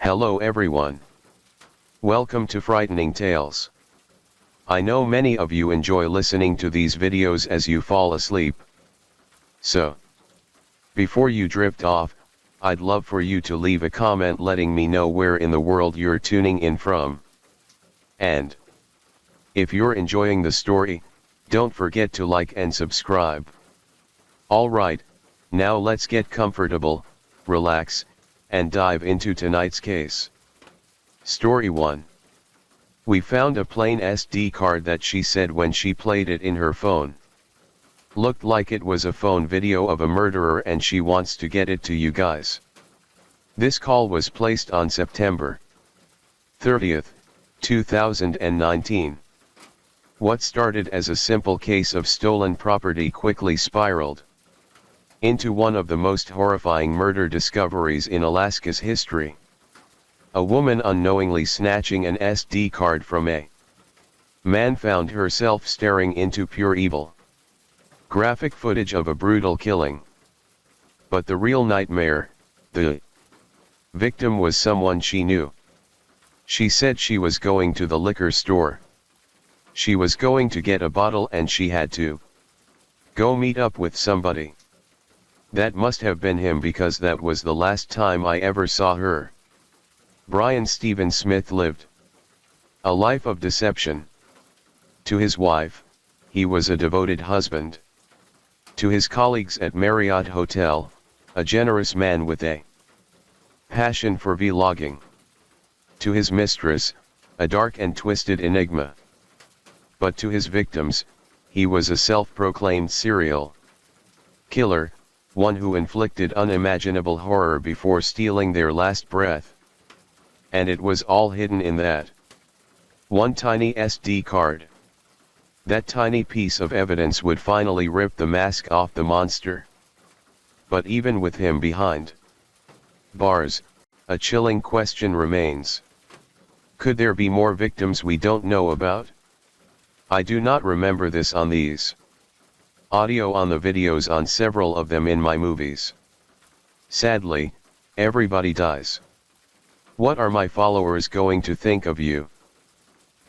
Hello everyone. Welcome to Frightening Tales. I know many of you enjoy listening to these videos as you fall asleep. So, before you drift off, I'd love for you to leave a comment letting me know where in the world you're tuning in from. And, if you're enjoying the story, don't forget to like and subscribe. Alright, now let's get comfortable, relax, and dive into tonight's case. Story 1. We found a plain SD card that she said when she played it in her phone. Looked like it was a phone video of a murderer and she wants to get it to you guys. This call was placed on September 30th, 2019. What started as a simple case of stolen property quickly spiraled into one of the most horrifying murder discoveries in Alaska's history. A woman unknowingly snatching an SD card from a man found herself staring into pure evil. Graphic footage of a brutal killing. But the real nightmare, the victim was someone she knew. She said she was going to the liquor store. She was going to get a bottle and she had to go meet up with somebody. That must have been him because that was the last time I ever saw her. Brian Stephen Smith lived a life of deception. To his wife, he was a devoted husband. To his colleagues at Marriott Hotel, a generous man with a passion for vlogging. To his mistress, a dark and twisted enigma. But to his victims, he was a self-proclaimed serial killer, one who inflicted unimaginable horror before stealing their last breath. And it was all hidden in that one tiny SD card. That tiny piece of evidence would finally rip the mask off the monster. But even with him behind bars, a chilling question remains. Could there be more victims we don't know about? I do not remember this on these audio on the videos on several of them in my movies. Sadly, everybody dies. What are my followers going to think of you?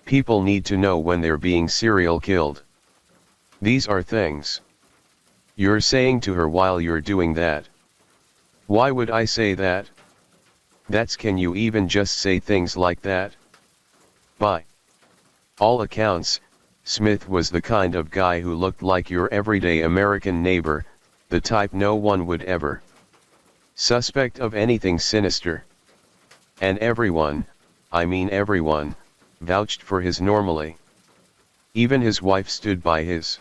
People need to know when they're being serial killed. These are things you're saying to her while you're doing that. Why would I say that? Can you even just say things like that? By all accounts, Smith was the kind of guy who looked like your everyday American neighbor, the type no one would ever suspect of anything sinister. And everyone, I mean everyone, vouched for his normalcy. Even his wife stood by his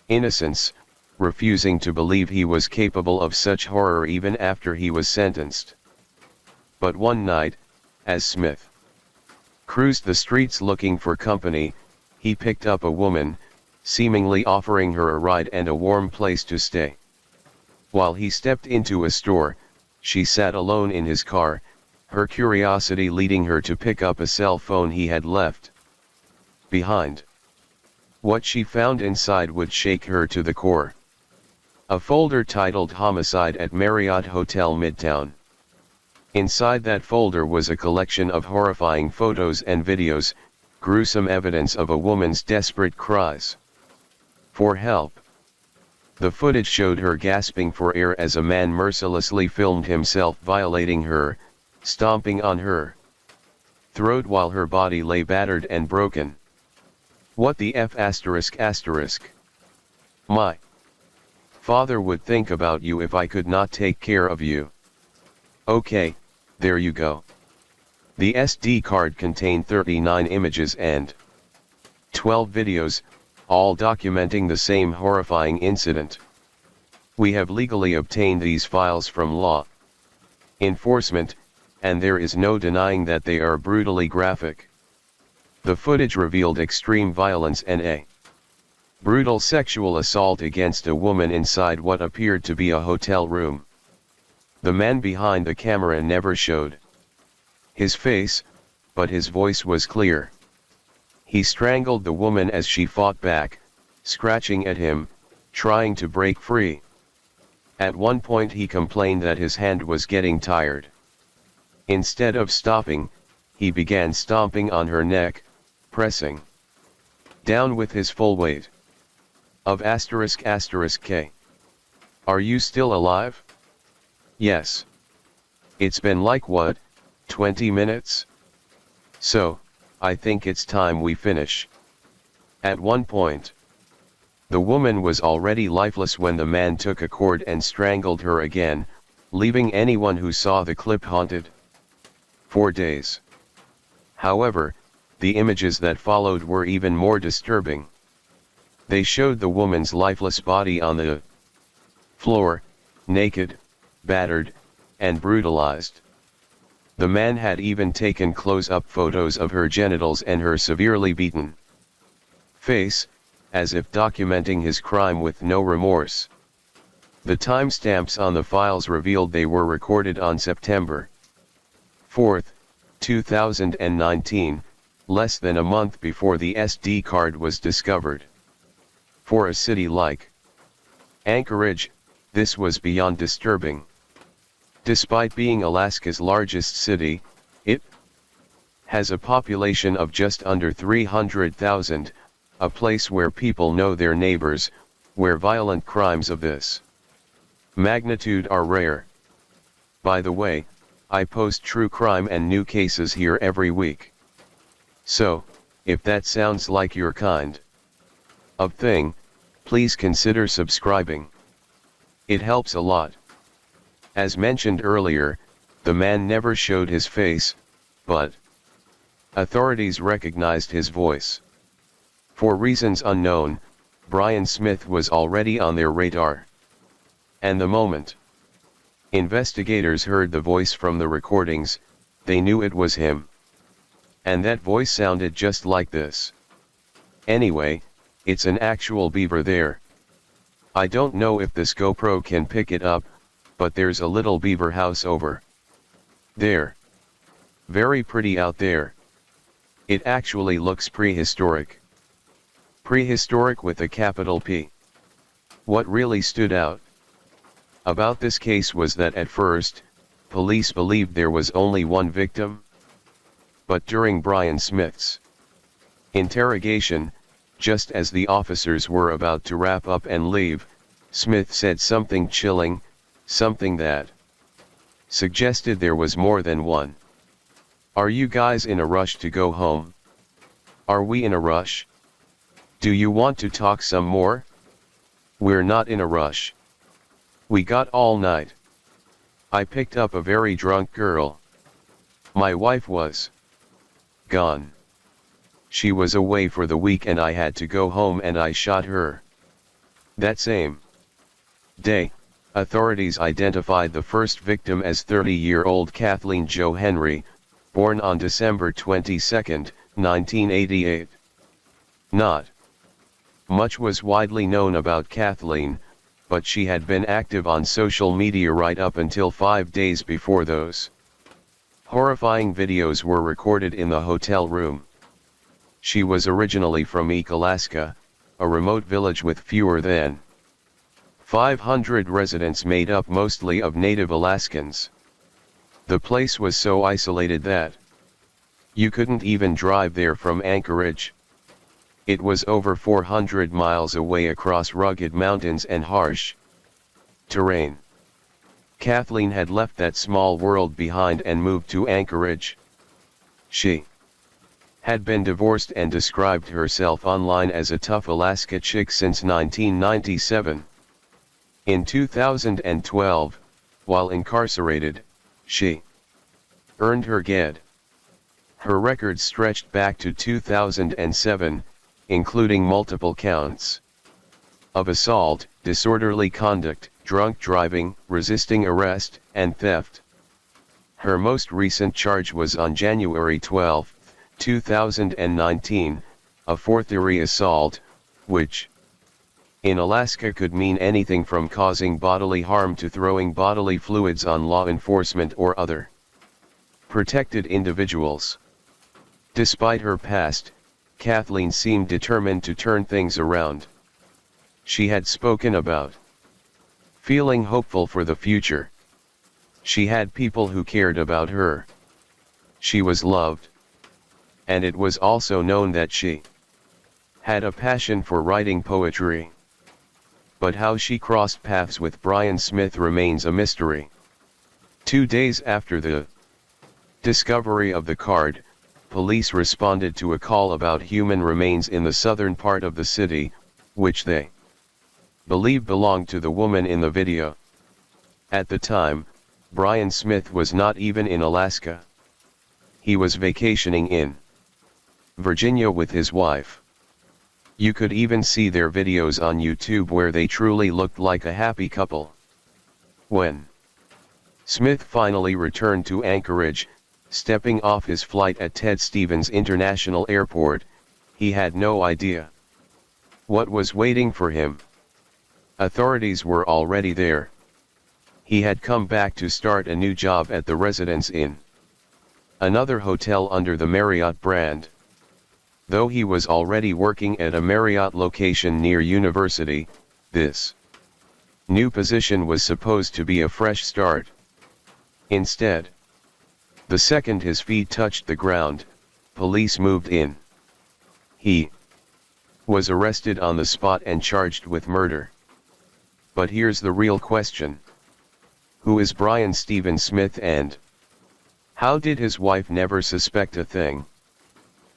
innocence, refusing to believe he was capable of such horror even after he was sentenced. But one night, as Smith cruised the streets looking for company, he picked up a woman, seemingly offering her a ride and a warm place to stay. While he stepped into a store, she sat alone in his car, her curiosity leading her to pick up a cell phone he had left behind. What she found inside would shake her to the core. A folder titled Homicide at Marriott Hotel Midtown. Inside that folder was a collection of horrifying photos and videos, gruesome evidence of a woman's desperate cries for help. The footage showed her gasping for air as a man mercilessly filmed himself violating her, stomping on her throat while her body lay battered and broken. What the F***? My father would think about you if I could not take care of you. Okay, there you go. The SD card contained 39 images and 12 videos, all documenting the same horrifying incident. We have legally obtained these files from law enforcement, and there is no denying that they are brutally graphic. The footage revealed extreme violence and a brutal sexual assault against a woman inside what appeared to be a hotel room. The man behind the camera never showed his face, but his voice was clear. He strangled the woman as she fought back, scratching at him, trying to break free. At one point he complained that his hand was getting tired. Instead of stopping, he began stomping on her neck, pressing down with his full weight. Of **K. Are you still alive? Yes. It's been like what, 20 minutes? So, I think it's time we finish. At one point, the woman was already lifeless when the man took a cord and strangled her again, leaving anyone who saw the clip haunted for days. However, the images that followed were even more disturbing. They showed the woman's lifeless body on the floor, naked, battered, and brutalized. The man had even taken close-up photos of her genitals and her severely beaten face, as if documenting his crime with no remorse. The timestamps on the files revealed they were recorded on September 4, 2019, less than a month before the SD card was discovered. For a city like Anchorage, this was beyond disturbing. Despite being Alaska's largest city, it has a population of just under 300,000, a place where people know their neighbors, where violent crimes of this magnitude are rare. By the way, I post true crime and new cases here every week. So, if that sounds like your kind of thing, please consider subscribing. It helps a lot. As mentioned earlier, the man never showed his face, but authorities recognized his voice. For reasons unknown, Brian Smith was already on their radar. And the moment investigators heard the voice from the recordings, they knew it was him. And that voice sounded just like this. Anyway, it's an actual beaver there. I don't know if this GoPro can pick it up, but there's a little beaver house over there. Very pretty out there. It actually looks prehistoric. Prehistoric with a capital P. What really stood out about this case was that at first, police believed there was only one victim. But during Brian Smith's interrogation, just as the officers were about to wrap up and leave, Smith said something chilling, something that suggested there was more than one. Are you guys in a rush to go home? Are we in a rush? Do you want to talk some more? We're not in a rush. We got all night. I picked up a very drunk girl. My wife was gone. She was away for the week and I had to go home and I shot her. That same day, authorities identified the first victim as 30-year-old Kathleen Jo Henry, born on December 22, 1988. Not much was widely known about Kathleen, but she had been active on social media right up until 5 days before those horrifying videos were recorded in the hotel room. She was originally from Eek, Alaska, a remote village with fewer than 500 residents made up mostly of native Alaskans. The place was so isolated that you couldn't even drive there from Anchorage. It was over 400 miles away across rugged mountains and harsh terrain. Kathleen had left that small world behind and moved to Anchorage. She had been divorced and described herself online as a tough Alaska chick since 1997. In 2012, while incarcerated, she earned her GED. Her record stretched back to 2007, including multiple counts of assault, disorderly conduct, drunk driving, resisting arrest, and theft. Her most recent charge was on January 12, 2019, a fourth-degree assault, which in Alaska could mean anything from causing bodily harm to throwing bodily fluids on law enforcement or other protected individuals. Despite her past, Kathleen seemed determined to turn things around. She had spoken about feeling hopeful for the future. She had people who cared about her. She was loved. And it was also known that she had a passion for writing poetry. But how she crossed paths with Brian Smith remains a mystery. 2 days after the discovery of the card, police responded to a call about human remains in the southern part of the city, which they believe belonged to the woman in the video. At the time, Brian Smith was not even in Alaska. He was vacationing in Virginia with his wife. You could even see their videos on YouTube where they truly looked like a happy couple. When Smith finally returned to Anchorage, stepping off his flight at Ted Stevens International Airport, he had no idea what was waiting for him. Authorities were already there. He had come back to start a new job at the Residence Inn, another hotel under the Marriott brand. Though he was already working at a Marriott location near University, this new position was supposed to be a fresh start. Instead, the second his feet touched the ground, police moved in. He was arrested on the spot and charged with murder. But here's the real question. Who is Brian Stephen Smith and how did his wife never suspect a thing?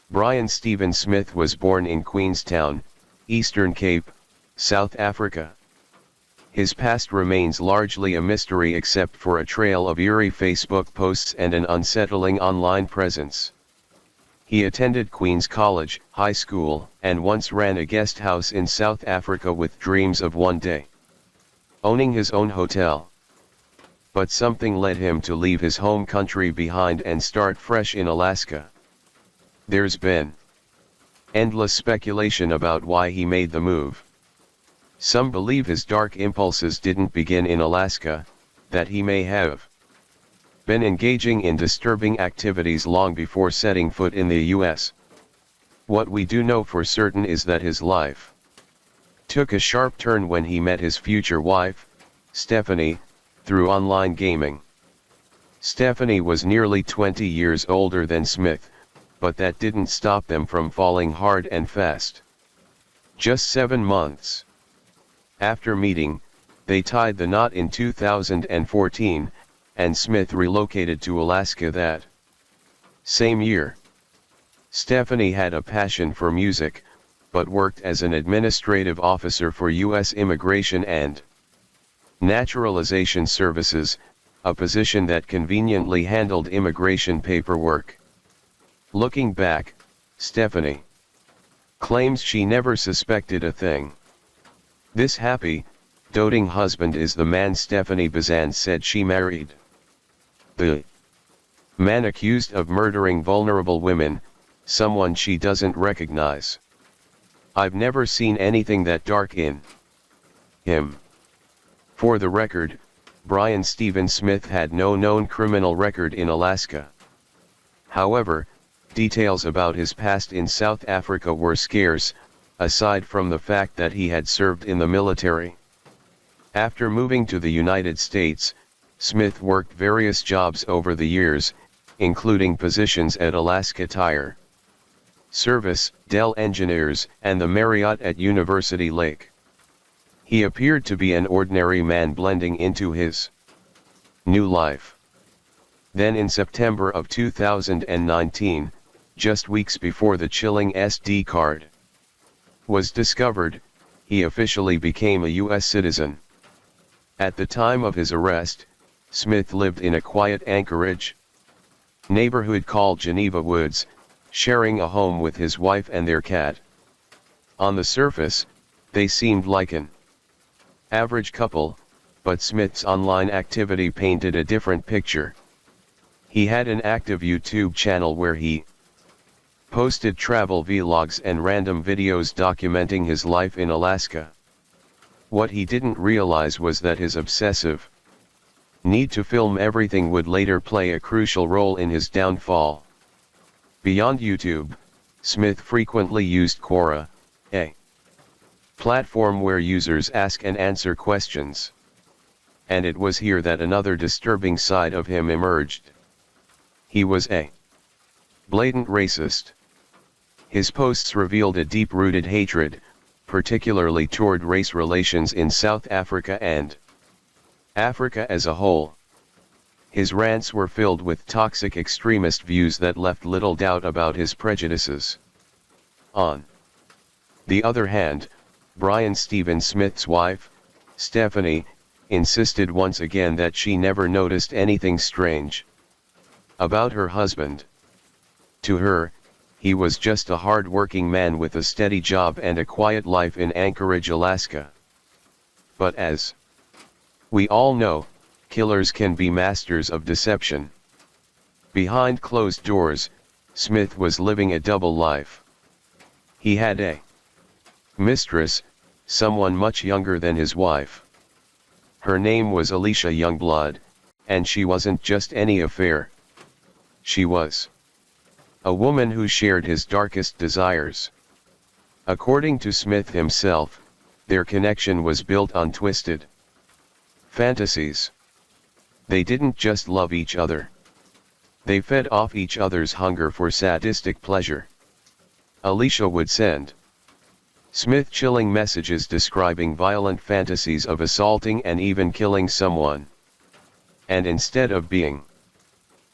Brian Stephen Smith was born in Queenstown, Eastern Cape, South Africa. His past remains largely a mystery except for a trail of eerie Facebook posts and an unsettling online presence. He attended Queen's College, high school, and once ran a guest house in South Africa with dreams of one day owning his own hotel. But something led him to leave his home country behind and start fresh in Alaska. There's been endless speculation about why he made the move. Some believe his dark impulses didn't begin in Alaska, that he may have been engaging in disturbing activities long before setting foot in the US. What we do know for certain is that his life took a sharp turn when he met his future wife, Stephanie, through online gaming. Stephanie was nearly 20 years older than Smith, but that didn't stop them from falling hard and fast. Just 7 months after meeting, they tied the knot in 2014, and Smith relocated to Alaska that same year. Stephanie had a passion for music, but worked as an administrative officer for U.S. Immigration and Naturalization Services, a position that conveniently handled immigration paperwork. Looking back, Stephanie claims she never suspected a thing. This happy, doting husband is the man Stephanie Bazan said she married. The man accused of murdering vulnerable women, someone she doesn't recognize. I've never seen anything that dark in him. For the record, Brian Stephen Smith had no known criminal record in Alaska. However, details about his past in South Africa were scarce, aside from the fact that he had served in the military. After moving to the United States, Smith worked various jobs over the years, including positions at Alaska Tire Service, Dell Engineers, and the Marriott at University Lake. He appeared to be an ordinary man blending into his new life. Then in September of 2019, just weeks before the chilling SD card was discovered, he officially became a U.S. citizen. At the time of his arrest, Smith lived in a quiet Anchorage neighborhood called Geneva Woods, sharing a home with his wife and their cat. On the surface, they seemed like an average couple, but Smith's online activity painted a different picture. He had an active YouTube channel where he posted travel vlogs and random videos documenting his life in Alaska. What he didn't realize was that his obsessive need to film everything would later play a crucial role in his downfall. Beyond YouTube, Smith frequently used Quora, a platform where users ask and answer questions. and it was here that another disturbing side of him emerged. He was a blatant racist. His posts revealed a deep-rooted hatred, particularly toward race relations in South Africa and Africa as a whole. His rants were filled with toxic extremist views that left little doubt about his prejudices. On the other hand, Bryan Steven Smith's wife, Stephanie, insisted once again that she never noticed anything strange about her husband. To her, he was just a hard-working man with a steady job and a quiet life in Anchorage, Alaska. But as we all know, killers can be masters of deception. Behind closed doors, Smith was living a double life. He had a mistress, someone much younger than his wife. Her name was Alicia Youngblood, and she wasn't just any affair. She was a woman who shared his darkest desires. According to Smith himself, their connection was built on twisted fantasies. They didn't just love each other. They fed off each other's hunger for sadistic pleasure. Alicia would send Smith chilling messages describing violent fantasies of assaulting and even killing someone. And instead of being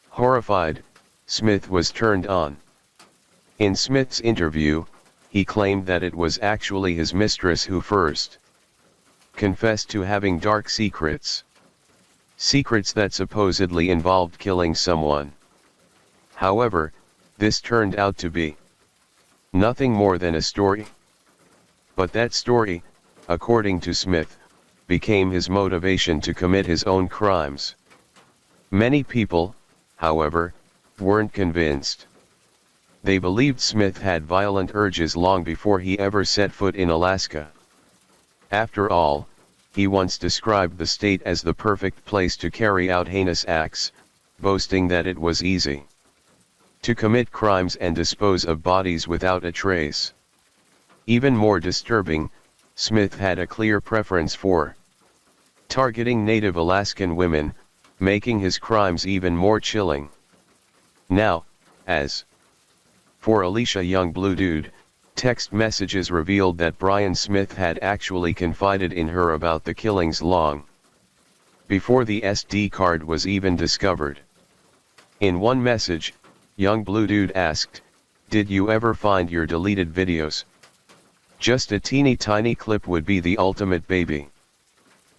horrified, Smith was turned on. In Smith's interview, he claimed that it was actually his mistress who first confessed to having dark secrets. Secrets that supposedly involved killing someone. However, this turned out to be nothing more than a story. But that story, according to Smith, became his motivation to commit his own crimes. Many people, however, weren't convinced. They believed Smith had violent urges long before he ever set foot in Alaska. After all, he once described the state as the perfect place to carry out heinous acts, boasting that it was easy to commit crimes and dispose of bodies without a trace. Even more disturbing, Smith had a clear preference for targeting Native Alaskan women, making his crimes even more chilling. Now, as for Alicia Youngblood, text messages revealed that Bryan Smith had actually confided in her about the killings long before the SD card was even discovered. In one message, Youngblood asked, "Did you ever find your deleted videos? Just a teeny tiny clip would be the ultimate baby.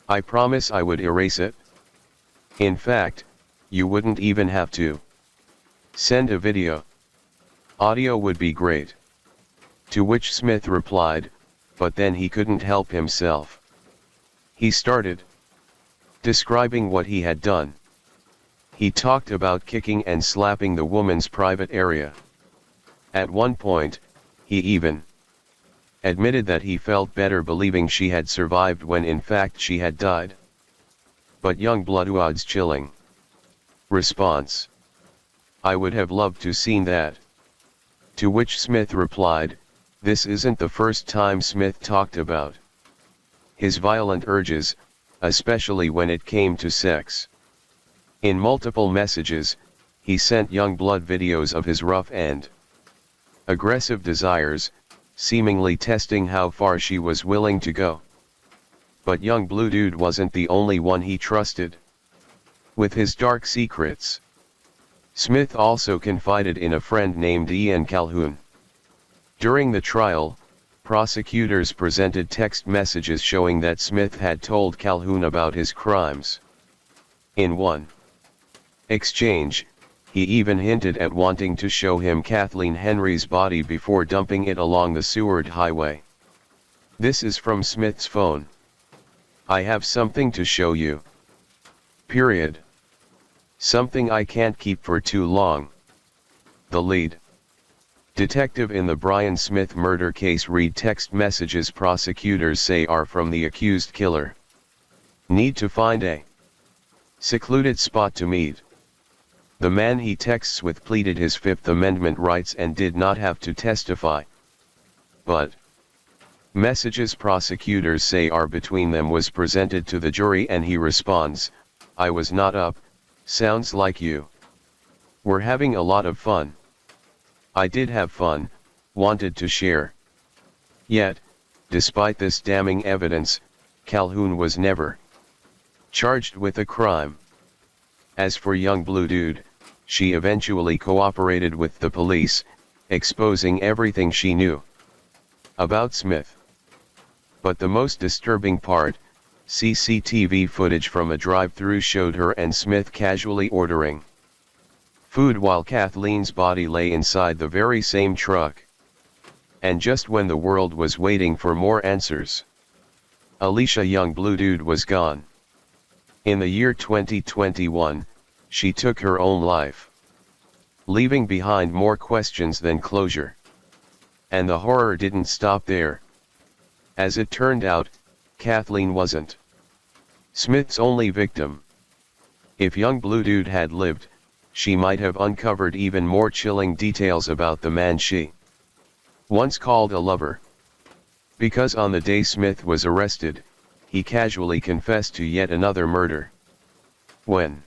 I promise I would erase it. In fact, you wouldn't even have to send a video. Audio would be great." To which Smith replied, but then he couldn't help himself. He started describing what he had done. He talked about kicking and slapping the woman's private area. At one point, he even admitted that he felt better believing she had survived when in fact she had died. But Youngblood's chilling response: "I would have loved to seen that." To which Smith replied, this isn't the first time Smith talked about his violent urges, especially when it came to sex. In multiple messages, he sent Youngblood videos of his rough and aggressive desires, seemingly testing how far she was willing to go. But Youngblood wasn't the only one he trusted with his dark secrets. Smith also confided in a friend named Ian Calhoun. During the trial, prosecutors presented text messages showing that Smith had told Calhoun about his crimes. In one exchange, he even hinted at wanting to show him Kathleen Henry's body before dumping it along the Seward Highway. This is from Smith's phone. "I have something to show you. Period. Something I can't keep for too long." The lead detective in the Bryan Smith murder case read text messages prosecutors say are from the accused killer. "Need to find a secluded spot to meet." The man he texts with pleaded his Fifth Amendment rights and did not have to testify. But Messages prosecutors say are between them was presented to the jury and he responds, "I was not up, sounds like you. We're having a lot of fun. I did have fun, wanted to share." Yet, despite this damning evidence, Calhoun was never charged with a crime. As for young Blue Dude, she eventually cooperated with the police, exposing everything she knew about Smith. But the most disturbing part, CCTV footage from a drive-thru showed her and Smith casually ordering food while Kathleen's body lay inside the very same truck. And just when the world was waiting for more answers, Alicia Young Blue Dude was gone. In the year 2021, she took her own life, leaving behind more questions than closure. And the horror didn't stop there. As it turned out, Kathleen wasn't Smith's only victim. If young Blue Dude had lived, she might have uncovered even more chilling details about the man she once called a lover. Because on the day Smith was arrested, he casually confessed to yet another murder. When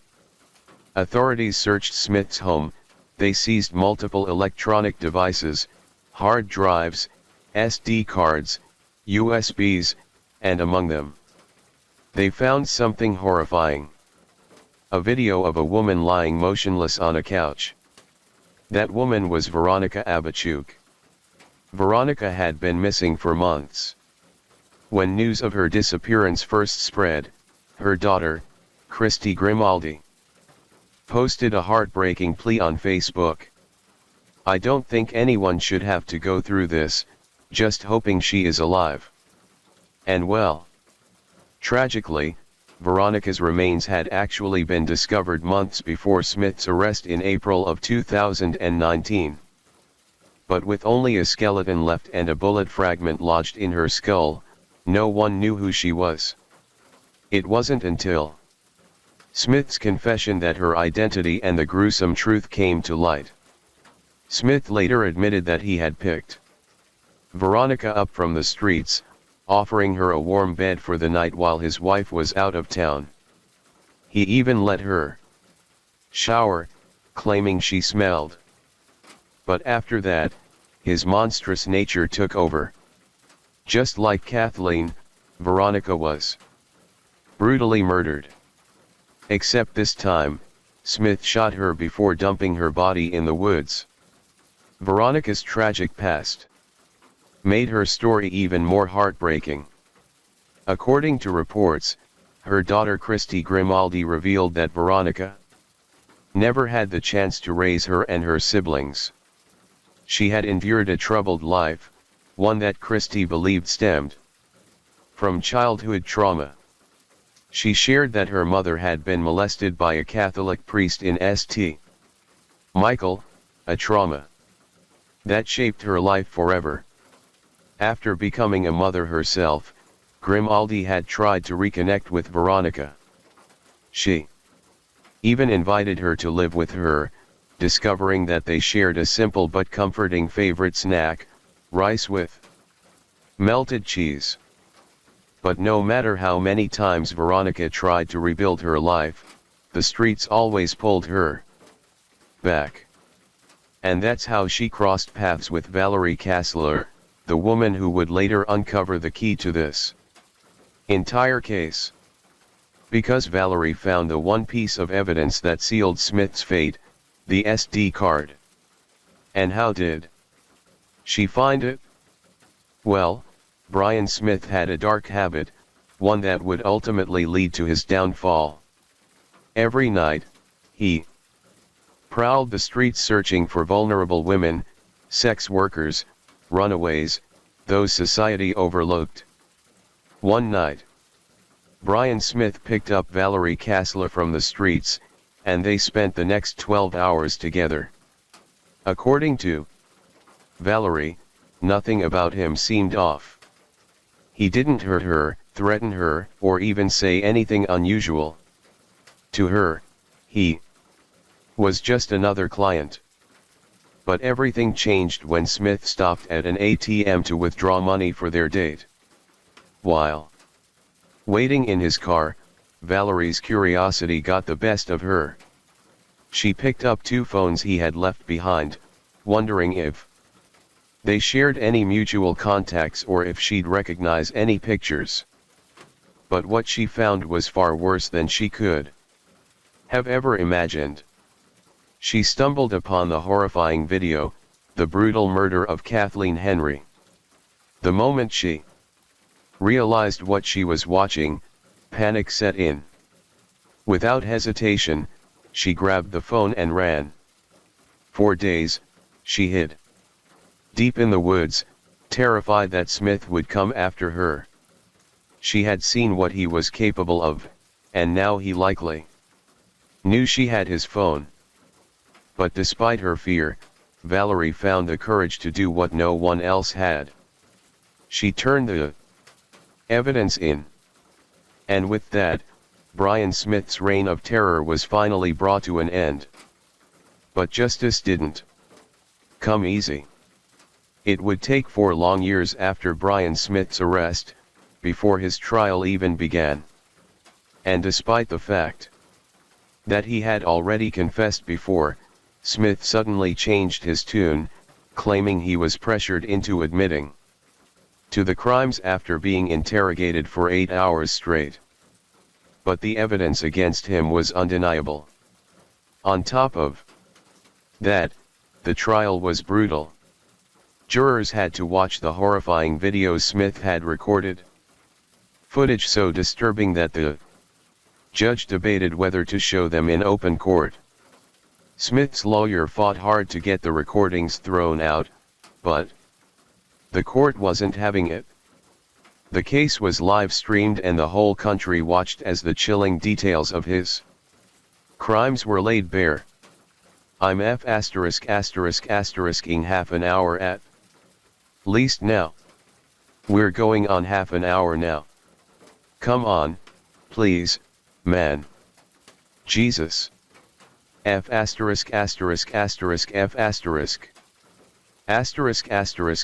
authorities searched Smith's home, they seized multiple electronic devices, hard drives, SD cards, USBs, and among them, they found something horrifying. A video of a woman lying motionless on a couch. That woman was Veronica Abachuk. Veronica had been missing for months. When news of her disappearance first spread, her daughter, Christy Grimaldi, posted a heartbreaking plea on Facebook. "I don't think anyone should have to go through this, just hoping she is alive." And well, tragically, Veronica's remains had actually been discovered months before Smith's arrest in April of 2019. But with only a skeleton left and a bullet fragment lodged in her skull, no one knew who she was. It wasn't until Smith's confession that her identity and the gruesome truth came to light. Smith later admitted that he had picked Veronica up from the streets, offering her a warm bed for the night while his wife was out of town. He even let her shower, claiming she smelled. But after that, his monstrous nature took over. Just like Kathleen, Veronica was brutally murdered. Except this time, Smith shot her before dumping her body in the woods. Veronica's tragic past made her story even more heartbreaking. According to reports, her daughter Christy Grimaldi revealed that Veronica never had the chance to raise her and her siblings. She had endured a troubled life, one that Christy believed stemmed from childhood trauma. She shared that her mother had been molested by a Catholic priest in St. Michael, a trauma that shaped her life forever. After becoming a mother herself, Grimaldi had tried to reconnect with Veronica. She even invited her to live with her, discovering that they shared a simple but comforting favorite snack, rice with melted cheese. But no matter how many times Veronica tried to rebuild her life, the streets always pulled her back. And that's how she crossed paths with Valerie Kassler, the woman who would later uncover the key to this entire case. Because Valerie found the one piece of evidence that sealed Smith's fate, the SD card. And how did she find it? Well, Brian Smith had a dark habit, one that would ultimately lead to his downfall. Every night, he prowled the streets searching for vulnerable women, sex workers, runaways, those society overlooked. One night, Brian Smith picked up Valerie Kassler from the streets, and they spent the next 12 hours together. According to Valerie, nothing about him seemed off. He didn't hurt her, threaten her, or even say anything unusual. To her, he was just another client. But everything changed when Smith stopped at an ATM to withdraw money for their date. While waiting in his car, Valerie's curiosity got the best of her. She picked up 2 phones he had left behind, wondering if they shared any mutual contacts or if she'd recognize any pictures. But what she found was far worse than she could have ever imagined. She stumbled upon the horrifying video, the brutal murder of Kathleen Henry. The moment she realized what she was watching, panic set in. Without hesitation, she grabbed the phone and ran. For days, she hid deep in the woods, terrified that Smith would come after her. She had seen what he was capable of, and now he likely knew she had his phone. But despite her fear, Valerie found the courage to do what no one else had. She turned the evidence in. And with that, Brian Smith's reign of terror was finally brought to an end. But justice didn't come easy. It would take 4 long years after Brian Smith's arrest, before his trial even began. And despite the fact that he had already confessed before, Smith suddenly changed his tune, claiming he was pressured into admitting to the crimes after being interrogated for 8 hours straight. But the evidence against him was undeniable. On top of that, the trial was brutal. Jurors had to watch the horrifying videos Smith had recorded. Footage so disturbing that the judge debated whether to show them in open court. Smith's lawyer fought hard to get the recordings thrown out, but the court wasn't having it. The case was live-streamed and the whole country watched as the chilling details of his crimes were laid bare. I'm *****ing half an hour at least now. We're going on half an hour now. Come on, please, man. Jesus. F**********F******.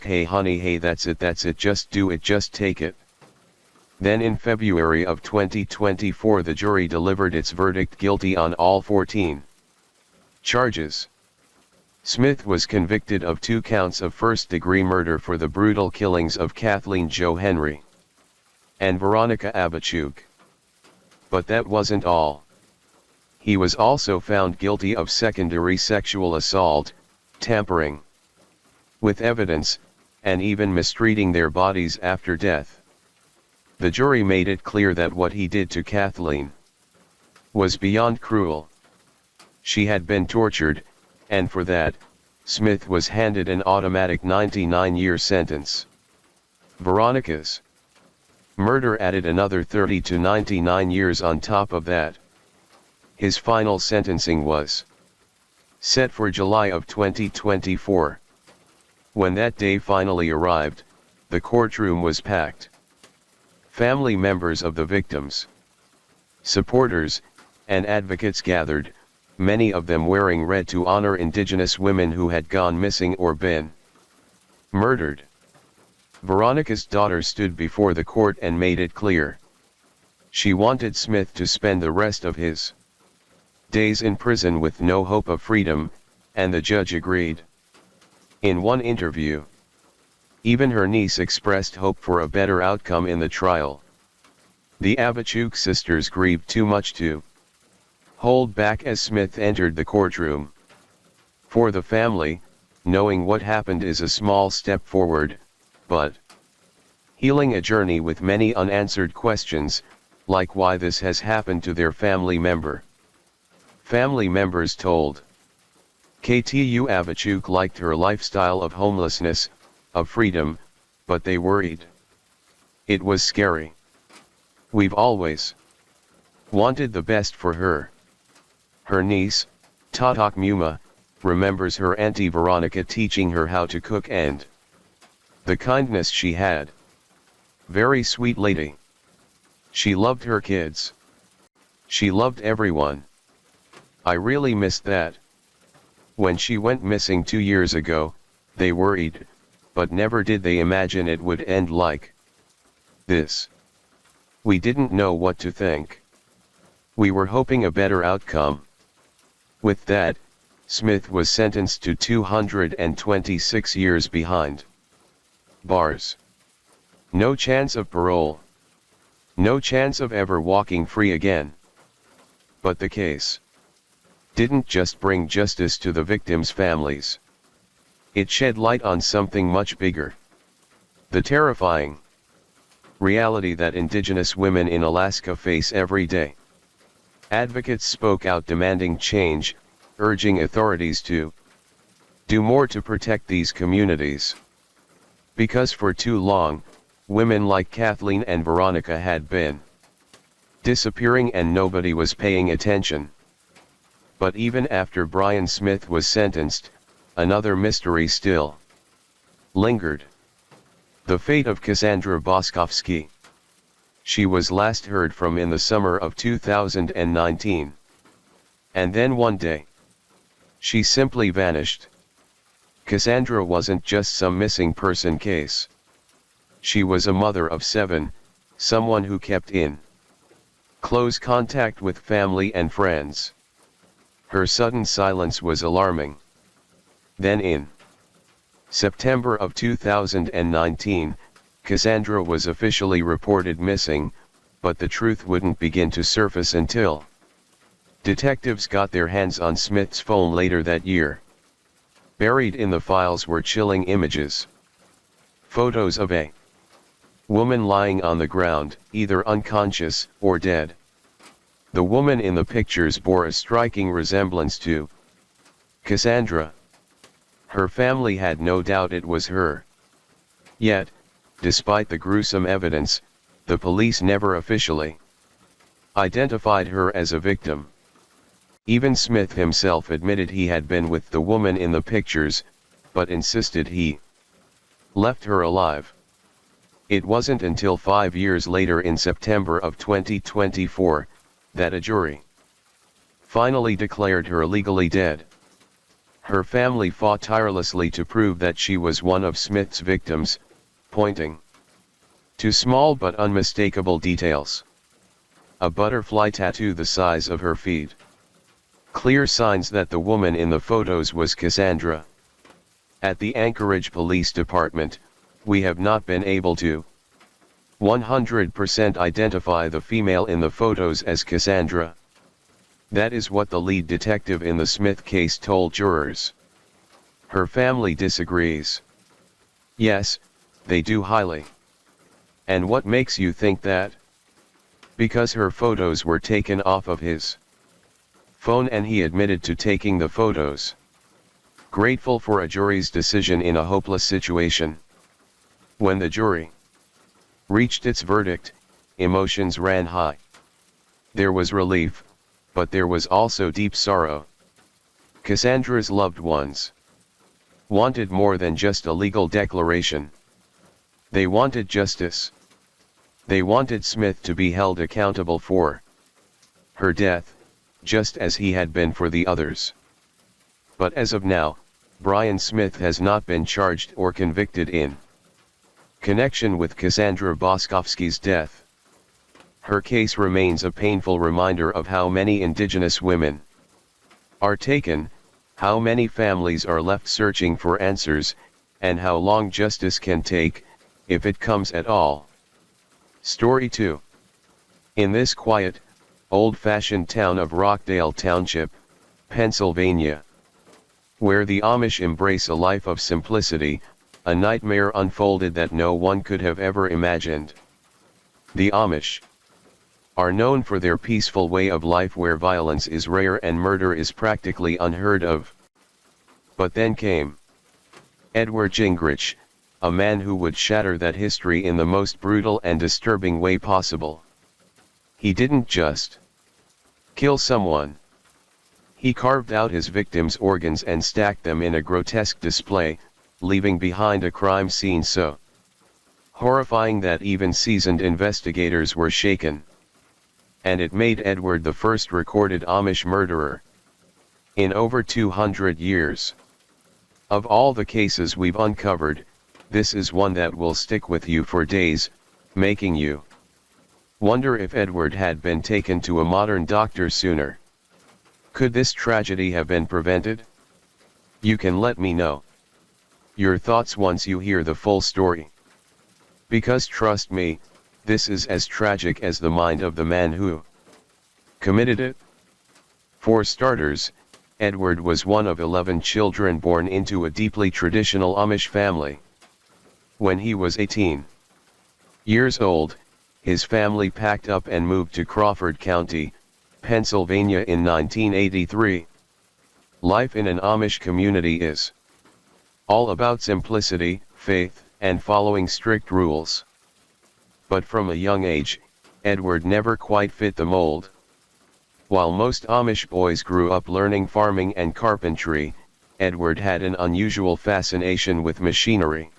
Hey honey, hey, that's it, just do it, just take it. Then in February of 2024 the jury delivered its verdict guilty on all 14 charges. Smith was convicted of 2 counts of first-degree murder for the brutal killings of Kathleen Jo Henry and Veronica Abachuk. But that wasn't all. He was also found guilty of second-degree sexual assault, tampering with evidence, and even mistreating their bodies after death. The jury made it clear that what he did to Kathleen was beyond cruel. She had been tortured, and for that, Smith was handed an automatic 99-year sentence. Veronica's murder added another 30 to 99 years on top of that. His final sentencing was set for July of 2024. When that day finally arrived, the courtroom was packed. Family members of the victims, supporters, and advocates gathered, many of them wearing red to honor Indigenous women who had gone missing or been murdered. Veronica's daughter stood before the court and made it clear she wanted Smith to spend the rest of his days in prison with no hope of freedom, and the judge agreed. In one interview, even her niece expressed hope for a better outcome in the trial. The Abachuk sisters grieved too much to hold back as Smith entered the courtroom. For the family, knowing what happened is a small step forward, but healing a journey with many unanswered questions, like why this has happened to their family member. Family members told KTU Abachuk liked her lifestyle of homelessness, of freedom, but they worried. It was scary. We've always wanted the best for her. Her niece, Tatak Muma, remembers her auntie Veronica teaching her how to cook and the kindness she had. Very sweet lady. She loved her kids. She loved everyone. I really missed that. When she went missing 2 years ago, they worried, but never did they imagine it would end like this. We didn't know what to think. We were hoping a better outcome. With that, Smith was sentenced to 226 years behind bars. No chance of parole. No chance of ever walking free again. But the case didn't just bring justice to the victims' families. It shed light on something much bigger. The terrifying reality that Indigenous women in Alaska face every day. Advocates spoke out demanding change, urging authorities to do more to protect these communities. Because for too long, women like Kathleen and Veronica had been disappearing and nobody was paying attention. But even after Brian Smith was sentenced, another mystery still lingered. The fate of Cassandra Boskovsky. She was last heard from in the summer of 2019. And then one day, she simply vanished. Cassandra wasn't just some missing person case. She was a mother of 7, someone who kept in close contact with family and friends. Her sudden silence was alarming. Then in September of 2019, Cassandra was officially reported missing, but the truth wouldn't begin to surface until detectives got their hands on Smith's phone later that year. Buried in the files were chilling images. Photos of a woman lying on the ground, either unconscious or dead. The woman in the pictures bore a striking resemblance to Cassandra. Her family had no doubt it was her. Yet, despite the gruesome evidence, the police never officially identified her as a victim. Even Smith himself admitted he had been with the woman in the pictures, but insisted he left her alive. It wasn't until 5 years later in September of 2024, that a jury finally declared her legally dead. Her family fought tirelessly to prove that she was one of Smith's victims, pointing to small but unmistakable details. A butterfly tattoo the size of her feet. Clear signs that the woman in the photos was Cassandra. At the Anchorage Police Department, we have not been able to 100% identify the female in the photos as Cassandra. That is what the lead detective in the Smith case told jurors. Her family disagrees. Yes, they do highly. And what makes you think that? Because her photos were taken off of his phone and he admitted to taking the photos. Grateful for a jury's decision in a hopeless situation. When the jury reached its verdict, emotions ran high. There was relief, but there was also deep sorrow. Cassandra's loved ones wanted more than just a legal declaration. They wanted justice. They wanted Smith to be held accountable for her death, just as he had been for the others. But as of now, Brian Smith has not been charged or convicted in connection with Cassandra Boskovsky's death. Her case remains a painful reminder of how many Indigenous women are taken, how many families are left searching for answers, and how long justice can take, if it comes at all. Story 2. In this quiet, old-fashioned town of Rockdale Township, Pennsylvania, where the Amish embrace a life of simplicity, a nightmare unfolded that no one could have ever imagined. The Amish are known for their peaceful way of life where violence is rare and murder is practically unheard of. But then came Edward Gingrich, a man who would shatter that history in the most brutal and disturbing way possible. He didn't just kill someone. He carved out his victims' organs and stacked them in a grotesque display, leaving behind a crime scene so horrifying that even seasoned investigators were shaken. And it made Edward the first recorded Amish murderer. in over 200 years. Of all the cases we've uncovered, this is one that will stick with you for days, making you wonder if Edward had been taken to a modern doctor sooner. Could this tragedy have been prevented? You can let me know your thoughts once you hear the full story. Because trust me, this is as tragic as the mind of the man who committed it. For starters, Edward was one of 11 children born into a deeply traditional Amish family. When he was 18 years old, his family packed up and moved to Crawford County, Pennsylvania in 1983. Life in an Amish community is all about simplicity, faith, and following strict rules. But from a young age, Edward never quite fit the mold. While most Amish boys grew up learning farming and carpentry, Edward had an unusual fascination with machinery.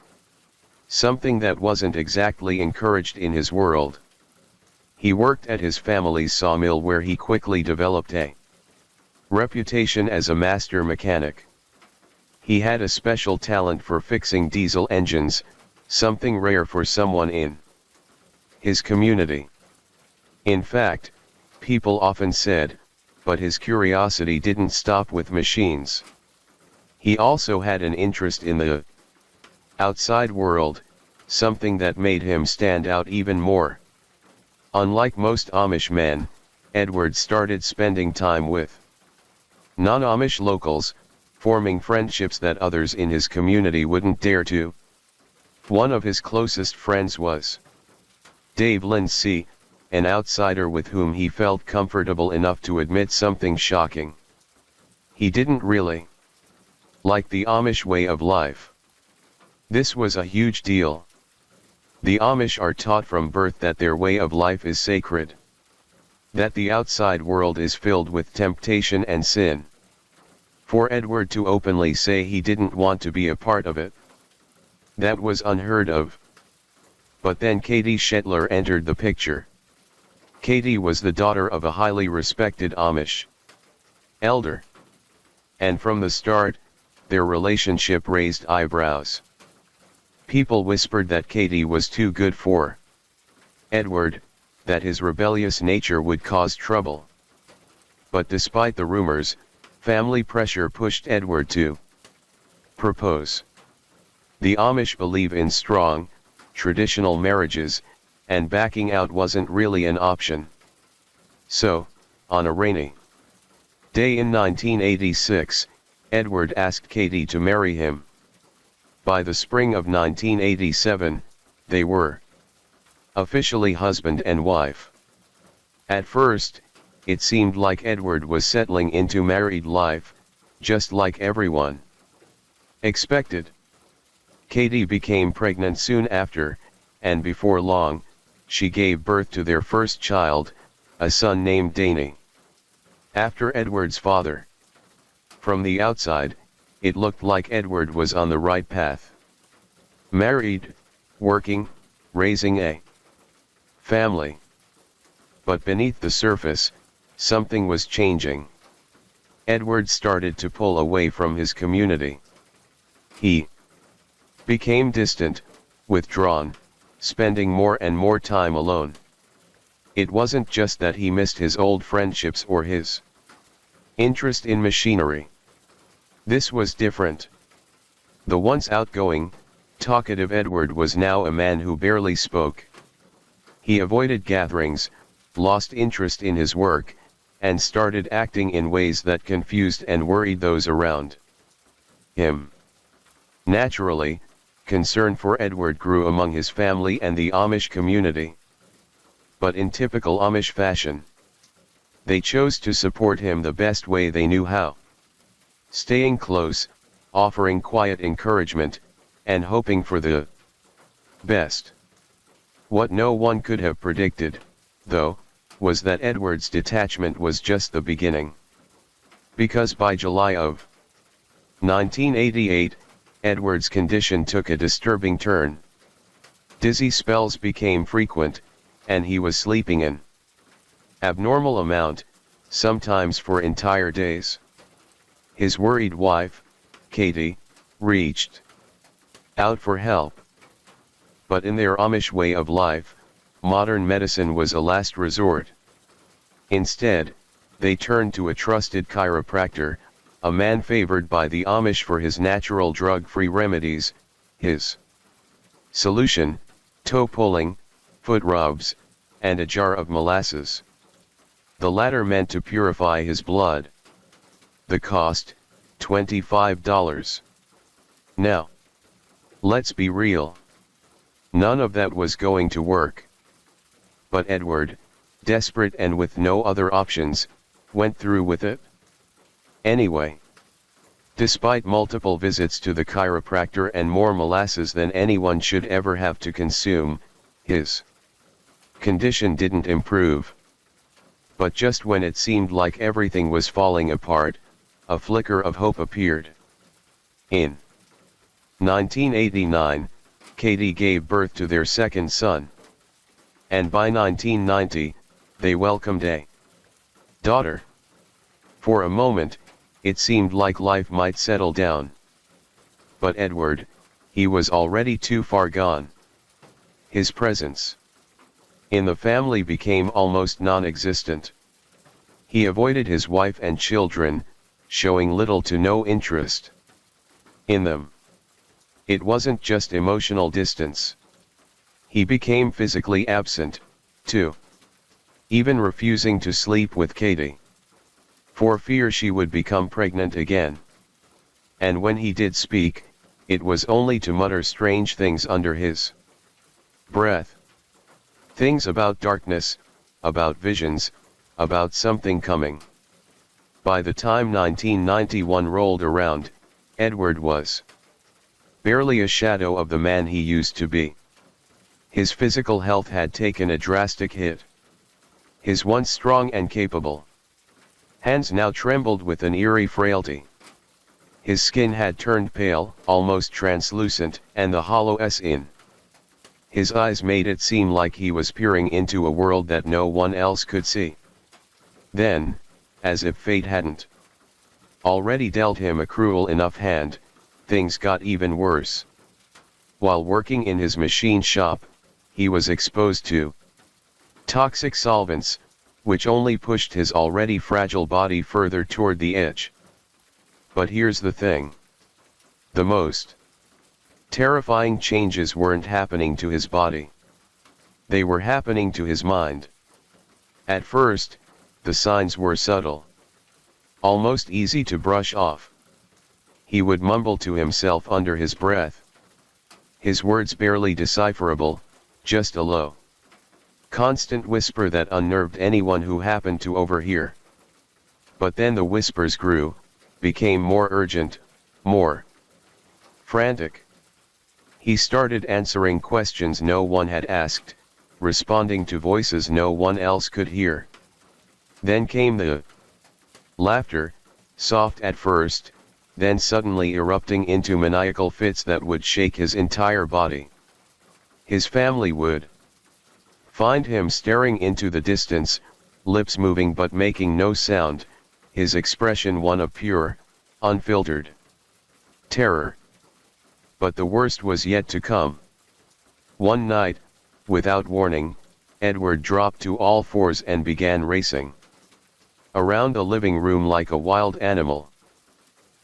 Something that wasn't exactly encouraged in his world. He worked at his family's sawmill where he quickly developed a reputation as a master mechanic. He had a special talent for fixing diesel engines, something rare for someone in his community. In fact, people often said, but his curiosity didn't stop with machines. He also had an interest in the outside world, something that made him stand out even more. Unlike most Amish men, Edward started spending time with non-Amish locals, forming friendships that others in his community wouldn't dare to. One of his closest friends was Dave Lindsay, an outsider with whom he felt comfortable enough to admit something shocking. He didn't really like the Amish way of life. This was a huge deal. The Amish are taught from birth that their way of life is sacred. That the outside world is filled with temptation and sin. For Edward to openly say he didn't want to be a part of it, that was unheard of. But then Katie Shetler entered the picture. Katie was the daughter of a highly respected Amish elder. And from the start, their relationship raised eyebrows. People whispered that Katie was too good for Edward, that his rebellious nature would cause trouble. But despite the rumors, family pressure pushed Edward to propose. The Amish believe in strong, traditional marriages, and backing out wasn't really an option. So, on a rainy day in 1986, Edward asked Katie to marry him. By the spring of 1987, they were officially husband and wife. At first, it seemed like Edward was settling into married life, just like everyone expected. Katie became pregnant soon after, and before long, she gave birth to their first child, a son named Danny, after Edward's father. From the outside, it looked like Edward was on the right path. Married, working, raising a family. But beneath the surface, something was changing. Edward started to pull away from his community. He became distant, withdrawn, spending more and more time alone. It wasn't just that he missed his old friendships or his interest in machinery. This was different. The once outgoing, talkative Edward was now a man who barely spoke. He avoided gatherings, lost interest in his work, and started acting in ways that confused and worried those around him. Naturally, concern for Edward grew among his family and the Amish community. But in typical Amish fashion, they chose to support him the best way they knew how. Staying close, offering quiet encouragement, and hoping for the best. What no one could have predicted, though, was that Edward's detachment was just the beginning. Because by July of 1988, Edward's condition took a disturbing turn. Dizzy spells became frequent, and he was sleeping an abnormal amount, sometimes for entire days. His worried wife, Katie, reached out for help. But in their Amish way of life, modern medicine was a last resort. Instead, they turned to a trusted chiropractor, a man favored by the Amish for his natural drug-free remedies. His solution: toe pulling, foot rubs, and a jar of molasses. The latter meant to purify his blood. The cost, $25. Now, let's be real. None of that was going to work. But Edward, desperate and with no other options, went through with it. Anyway, despite multiple visits to the chiropractor and more molasses than anyone should ever have to consume, his condition didn't improve. But just when it seemed like everything was falling apart, a flicker of hope appeared. In 1989, Katie gave birth to their second son. And by 1990, they welcomed a daughter. For a moment, it seemed like life might settle down. But Edward, he was already too far gone. His presence in the family became almost non-existent. He avoided his wife and children, showing little to no interest in them. It wasn't just emotional distance. He became physically absent, too. Even refusing to sleep with Katie, for fear she would become pregnant again. And when he did speak, it was only to mutter strange things under his breath. Things about darkness, about visions, about something coming. By the time 1991 rolled around, Edward was barely a shadow of the man he used to be. His physical health had taken a drastic hit. His once strong and capable hands now trembled with an eerie frailty. His skin had turned pale, almost translucent, and the hollowness in his eyes made it seem like he was peering into a world that no one else could see. Then, as if fate hadn't already dealt him a cruel enough hand, things got even worse. While working in his machine shop, he was exposed to toxic solvents, which only pushed his already fragile body further toward the edge. But here's the thing. The most terrifying changes weren't happening to his body. They were happening to his mind. At first, the signs were subtle, almost easy to brush off. He would mumble to himself under his breath. His words barely decipherable, just a low, constant whisper that unnerved anyone who happened to overhear. But then the whispers grew, became more urgent, more frantic. He started answering questions no one had asked, responding to voices no one else could hear. Then came the laughter, soft at first, then suddenly erupting into maniacal fits that would shake his entire body. His family would find him staring into the distance, lips moving but making no sound, his expression one of pure, unfiltered terror. But the worst was yet to come. One night, without warning, Edward dropped to all fours and began racing around the living room like a wild animal.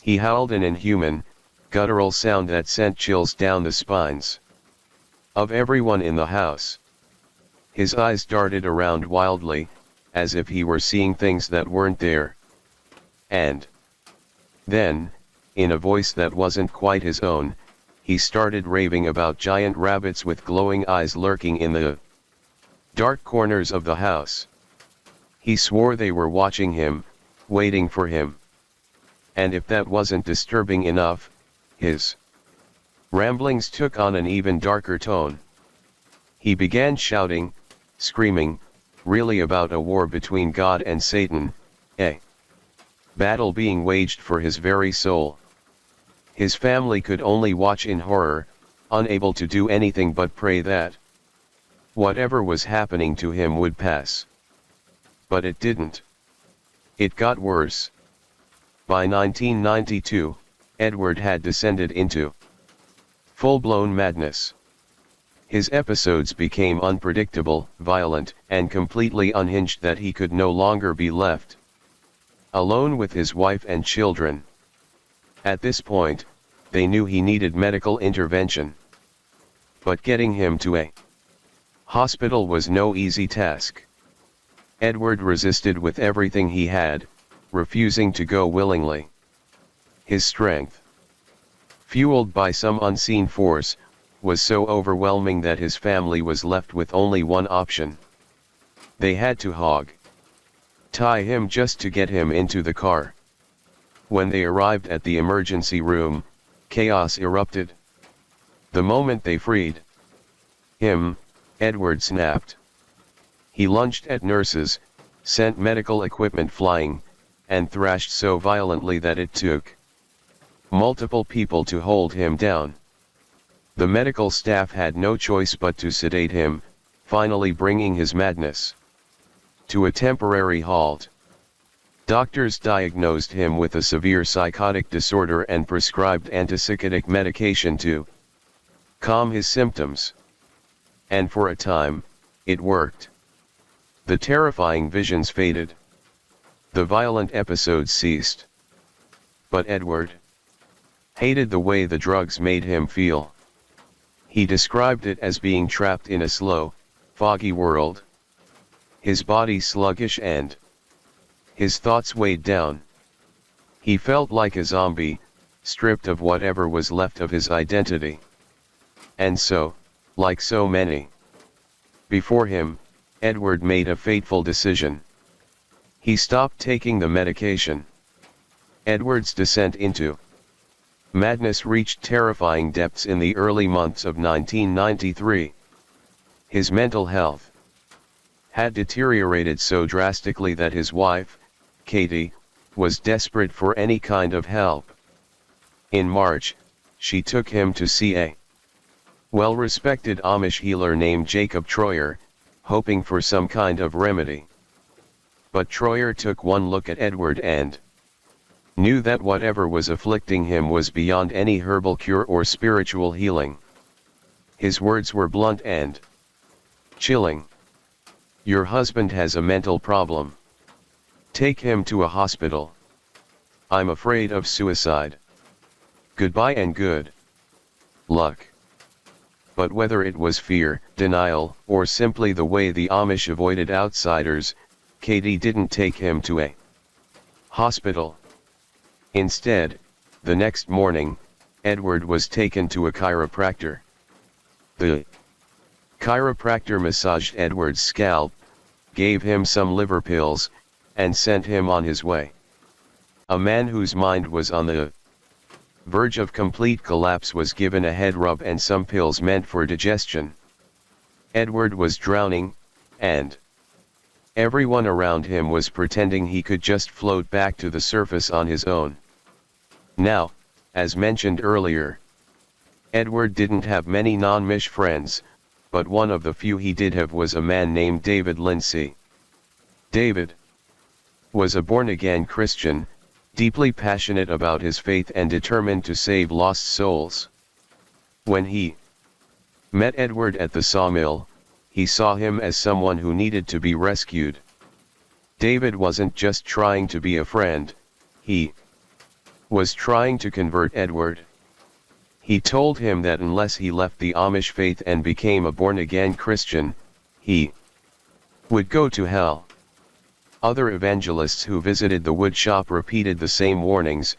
He howled an inhuman, guttural sound that sent chills down the spines of everyone in the house. His eyes darted around wildly, as if he were seeing things that weren't there. And then, in a voice that wasn't quite his own, he started raving about giant rabbits with glowing eyes lurking in the dark corners of the house. He swore they were watching him, waiting for him. And if that wasn't disturbing enough, his ramblings took on an even darker tone. He began shouting, screaming, really about a war between God and Satan, a battle being waged for his very soul. His family could only watch in horror, unable to do anything but pray that whatever was happening to him would pass. But it didn't. It got worse. By 1992, Edward had descended into full-blown madness. His episodes became unpredictable, violent, and completely unhinged that he could no longer be left alone with his wife and children. At this point, they knew he needed medical intervention. But getting him to a hospital was no easy task. Edward resisted with everything he had, refusing to go willingly. His strength, fueled by some unseen force, was so overwhelming that his family was left with only one option. They had to tie him just to get him into the car. When they arrived at the emergency room, chaos erupted. The moment they freed him, Edward snapped. He lunged at nurses, sent medical equipment flying, and thrashed so violently that it took multiple people to hold him down. The medical staff had no choice but to sedate him, finally bringing his madness to a temporary halt. Doctors diagnosed him with a severe psychotic disorder and prescribed antipsychotic medication to calm his symptoms. And for a time, it worked. The terrifying visions faded. The violent episodes ceased. But Edward hated the way the drugs made him feel. He described it as being trapped in a slow, foggy world. His body sluggish and his thoughts weighed down. He felt like a zombie, stripped of whatever was left of his identity. And so, like so many before him, Edward made a fateful decision. He stopped taking the medication. Edward's descent into madness reached terrifying depths in the early months of 1993. His mental health had deteriorated so drastically that his wife, Katie, was desperate for any kind of help. In March, she took him to see a well-respected Amish healer named Jacob Troyer, hoping for some kind of remedy. But Troyer took one look at Edward and knew that whatever was afflicting him was beyond any herbal cure or spiritual healing. His words were blunt and chilling. "Your husband has a mental problem. Take him to a hospital. I'm afraid of suicide. Goodbye and good luck." But whether it was fear, denial, or simply the way the Amish avoided outsiders, Katie didn't take him to a hospital. Instead, the next morning, Edward was taken to a chiropractor. The chiropractor massaged Edward's scalp, gave him some liver pills, and sent him on his way. A man whose mind was on the verge of complete collapse was given a head rub and some pills meant for digestion. Edward was drowning, and everyone around him was pretending he could just float back to the surface on his own. Now, as mentioned earlier, Edward didn't have many non-Mish friends, but one of the few he did have was a man named David Lindsay. David was a born-again Christian, deeply passionate about his faith and determined to save lost souls. When he met Edward at the sawmill, he saw him as someone who needed to be rescued. David wasn't just trying to be a friend, he was trying to convert Edward. He told him that unless he left the Amish faith and became a born-again Christian, he would go to hell. Other evangelists who visited the woodshop repeated the same warnings,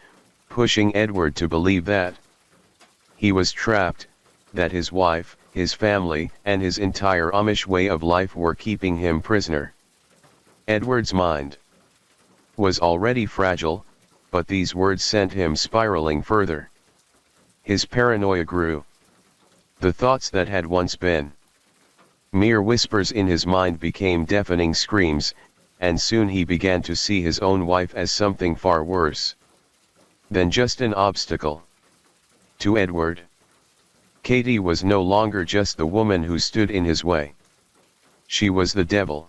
pushing Edward to believe that he was trapped, that his wife, his family, and his entire Amish way of life were keeping him prisoner. Edward's mind was already fragile, but these words sent him spiraling further. His paranoia grew. The thoughts that had once been mere whispers in his mind became deafening screams, and soon he began to see his own wife as something far worse than just an obstacle. To Edward, Katie was no longer just the woman who stood in his way. She was the devil.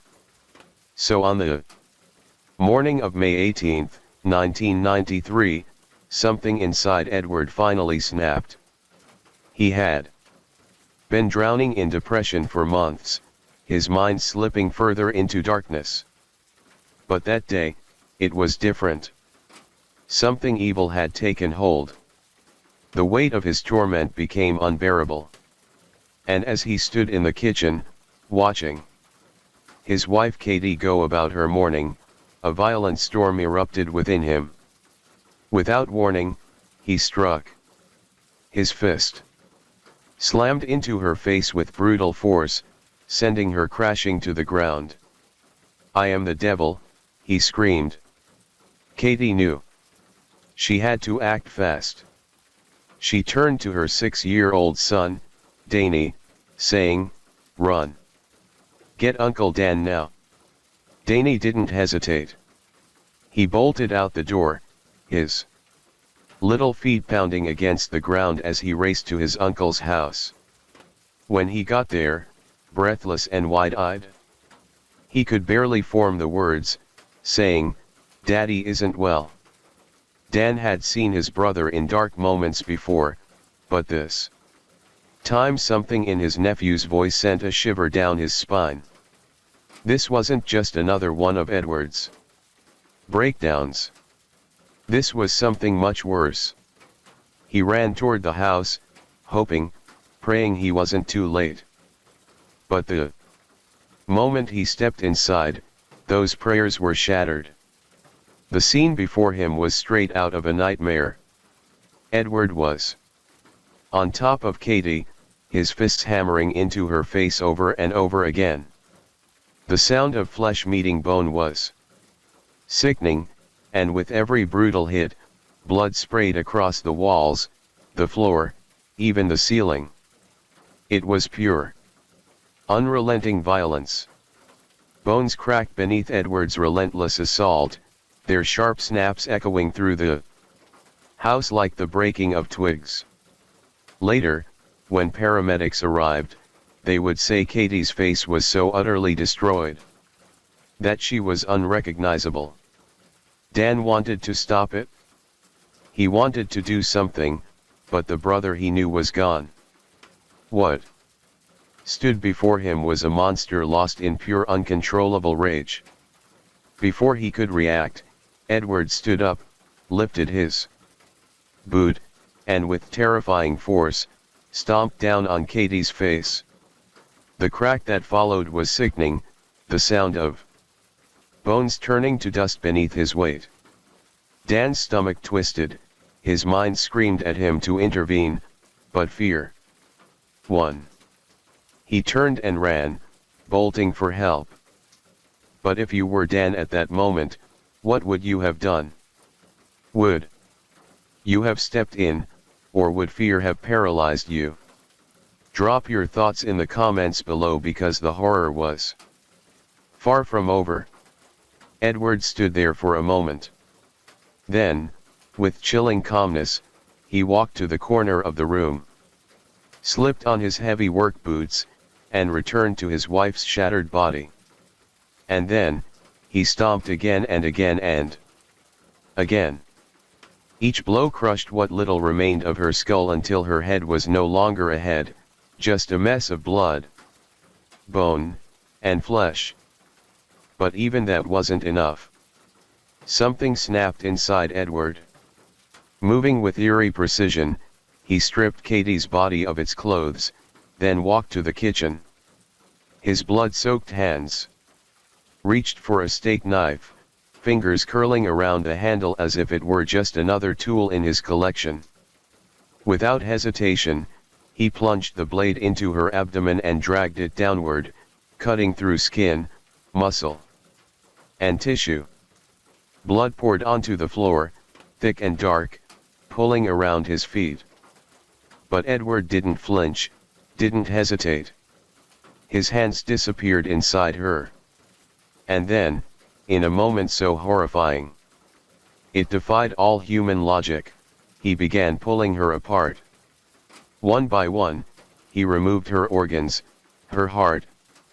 So on the morning of May 18, 1993, something inside Edward finally snapped. He had been drowning in depression for months, his mind slipping further into darkness. But that day, it was different. Something evil had taken hold. The weight of his torment became unbearable. And as he stood in the kitchen, watching his wife Katie go about her morning, a violent storm erupted within him. Without warning, he struck. His fist slammed into her face with brutal force, sending her crashing to the ground. "I am the devil," he screamed. Katie knew. She had to act fast. She turned to her 6-year-old son, Danny, saying, "Run. Get Uncle Dan now." Danny didn't hesitate. He bolted out the door, his little feet pounding against the ground as he raced to his uncle's house. When he got there, breathless and wide-eyed, he could barely form the words, saying, "Daddy isn't well." Dan had seen his brother in dark moments before, but this time something in his nephew's voice sent a shiver down his spine. This wasn't just another one of Edward's breakdowns. This was something much worse. He ran toward the house, hoping, praying he wasn't too late. But the moment he stepped inside, those prayers were shattered. The scene before him was straight out of a nightmare. Edward was on top of Katie, his fists hammering into her face over and over again. The sound of flesh meeting bone was sickening, and with every brutal hit, blood sprayed across the walls, the floor, even the ceiling. It was pure, unrelenting violence. Bones cracked beneath Edward's relentless assault, their sharp snaps echoing through the house like the breaking of twigs. Later, when paramedics arrived, they would say Katie's face was so utterly destroyed that she was unrecognizable. Dan wanted to stop it. He wanted to do something, but the brother he knew was gone. What stood before him was a monster lost in pure uncontrollable rage. Before he could react, Edward stood up, lifted his boot, and with terrifying force, stomped down on Katie's face. The crack that followed was sickening, the sound of bones turning to dust beneath his weight. Dan's stomach twisted, his mind screamed at him to intervene, but fear won. He turned and ran, bolting for help. But if you were Dan at that moment, what would you have done? Would you have stepped in, or would fear have paralyzed you? Drop your thoughts in the comments below because the horror was far from over. Edward stood there for a moment. Then, with chilling calmness, he walked to the corner of the room, slipped on his heavy work boots, and returned to his wife's shattered body. And then, he stomped again and again and again. Each blow crushed what little remained of her skull until her head was no longer a head, just a mess of blood, bone, and flesh. But even that wasn't enough. Something snapped inside Edward. Moving with eerie precision, he stripped Katie's body of its clothes, then walked to the kitchen. His blood-soaked hands reached for a steak knife, fingers curling around the handle as if it were just another tool in his collection. Without hesitation, he plunged the blade into her abdomen and dragged it downward, cutting through skin, muscle, and tissue. Blood poured onto the floor, thick and dark, pulling around his feet. But Edward didn't flinch, didn't hesitate. His hands disappeared inside her. And then, in a moment so horrifying it defied all human logic, he began pulling her apart. One by one, he removed her organs, her heart,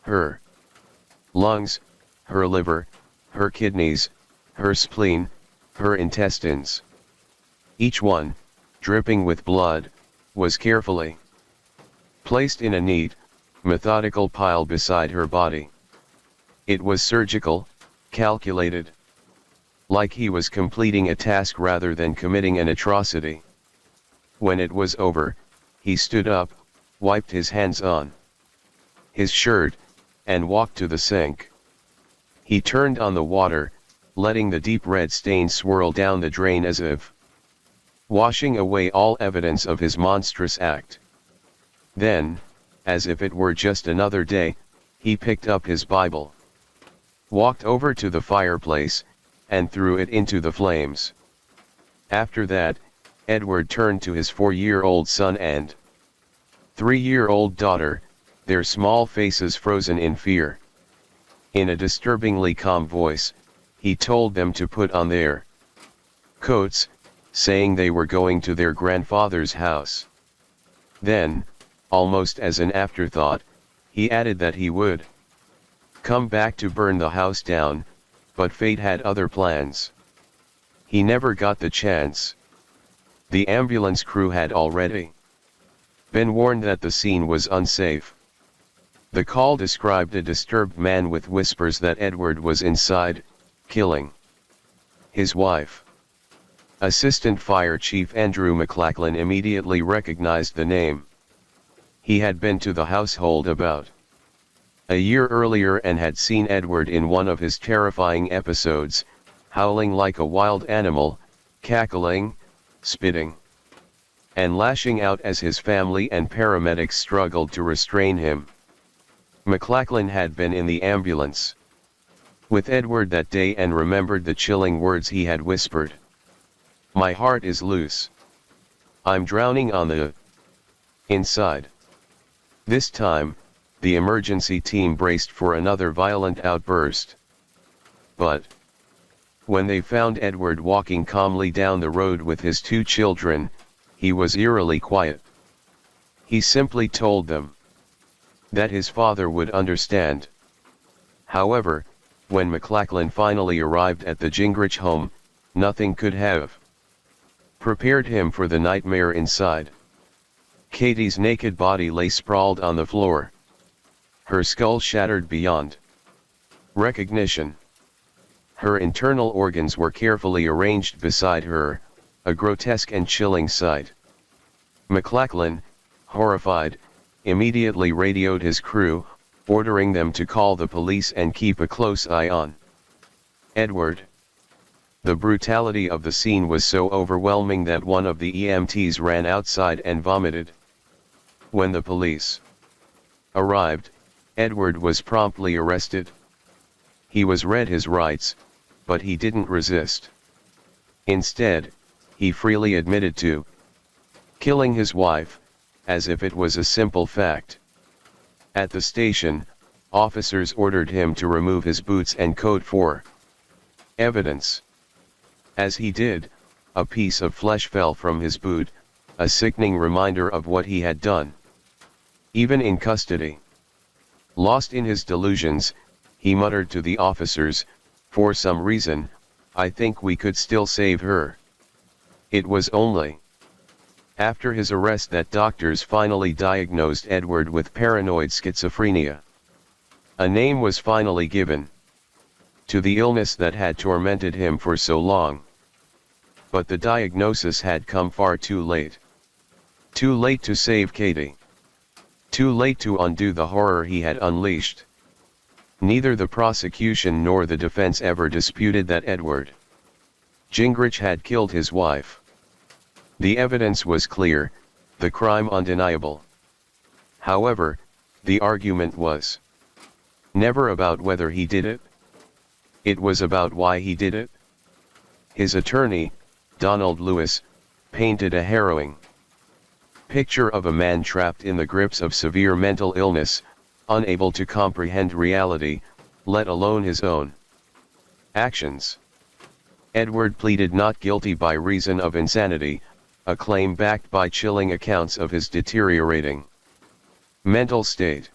her lungs, her liver, her kidneys, her spleen, Her intestines, each one, dripping with blood, was carefully placed in a neat, methodical pile beside her body. It was surgical, calculated, like he was completing a task rather than committing an atrocity. When it was over, he stood up, wiped his hands on his shirt, and walked to the sink. He turned on the water, letting the deep red stain swirl down the drain as if washing away all evidence of his monstrous act. Then, as if it were just another day, he picked up his Bible, walked over to the fireplace, and threw it into the flames. After that, Edward turned to his 4-year-old son and 3-year-old daughter, their small faces frozen in fear. In a disturbingly calm voice, he told them to put on their coats, saying they were going to their grandfather's house. Then, almost as an afterthought, he added that he would come back to burn the house down, but fate had other plans. He never got the chance. The ambulance crew had already been warned that the scene was unsafe. The call described a disturbed man with whispers that Edward was inside, killing his wife. Assistant Fire Chief Andrew McLachlan immediately recognized the name. He had been to the household about a year earlier and had seen Edward in one of his terrifying episodes, howling like a wild animal, cackling, spitting, and lashing out as his family and paramedics struggled to restrain him. McLachlan had been in the ambulance with Edward that day and remembered the chilling words he had whispered. "My heart is loose. I'm drowning on the inside." This time, the emergency team braced for another violent outburst. But when they found Edward walking calmly down the road with his 2 children, he was eerily quiet. He simply told them that his father would understand. However, when McLachlan finally arrived at the Gingrich home, nothing could have prepared him for the nightmare inside. Katie's naked body lay sprawled on the floor, her skull shattered beyond recognition. Her internal organs were carefully arranged beside her, a grotesque and chilling sight. McLachlan, horrified, immediately radioed his crew, ordering them to call the police and keep a close eye on Edward. The brutality of the scene was so overwhelming that one of the EMTs ran outside and vomited. When the police arrived, Edward was promptly arrested. He was read his rights, but he didn't resist. Instead, he freely admitted to killing his wife, as if it was a simple fact. At the station, officers ordered him to remove his boots and coat for evidence. As he did, a piece of flesh fell from his boot, a sickening reminder of what he had done. Even in custody, lost in his delusions, he muttered to the officers, "For some reason, I think we could still save her." It was only after his arrest that doctors finally diagnosed Edward with paranoid schizophrenia. A name was finally given to the illness that had tormented him for so long. But the diagnosis had come far too late. Too late to save Katie. Too late to undo the horror he had unleashed. Neither the prosecution nor the defense ever disputed that Edward Gingrich had killed his wife. The evidence was clear, the crime undeniable. However, the argument was never about whether he did it. It was about why he did it. His attorney, Donald Lewis, painted a harrowing picture of a man trapped in the grips of severe mental illness, unable to comprehend reality, let alone his own actions. Edward pleaded not guilty by reason of insanity, a claim backed by chilling accounts of his deteriorating mental state.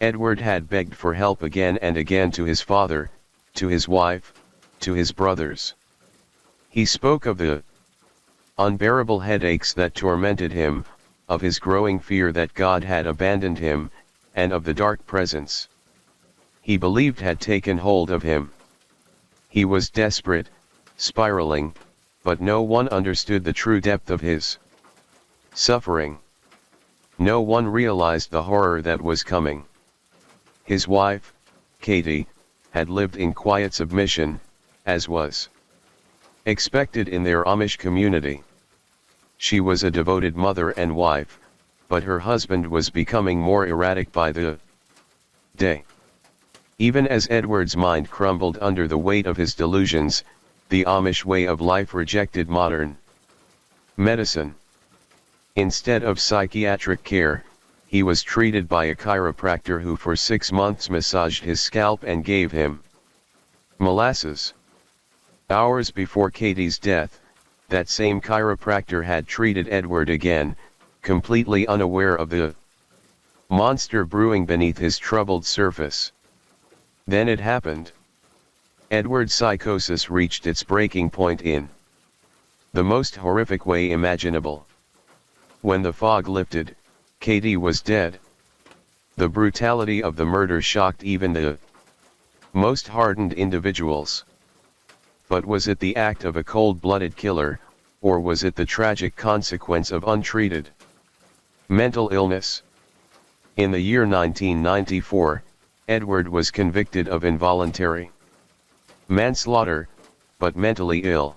Edward had begged for help again and again to his father, to his wife, to his brothers. He spoke of the unbearable headaches that tormented him, of his growing fear that God had abandoned him, and of the dark presence he believed had taken hold of him. He was desperate, spiraling, but no one understood the true depth of his suffering. No one realized the horror that was coming. His wife, Katie, had lived in quiet submission, as was expected in their Amish community. She was a devoted mother and wife, but her husband was becoming more erratic by the day. Even as Edward's mind crumbled under the weight of his delusions, the Amish way of life rejected modern medicine. Instead of psychiatric care, he was treated by a chiropractor who for 6 months massaged his scalp and gave him molasses. Hours before Katie's death, that same chiropractor had treated Edward again, completely unaware of the monster brewing beneath his troubled surface. Then it happened. Edward's psychosis reached its breaking point in the most horrific way imaginable. When the fog lifted, Katie was dead. The brutality of the murder shocked even the most hardened individuals. But was it the act of a cold-blooded killer, or was it the tragic consequence of untreated mental illness? In the year 1994, Edward was convicted of involuntary manslaughter, but mentally ill.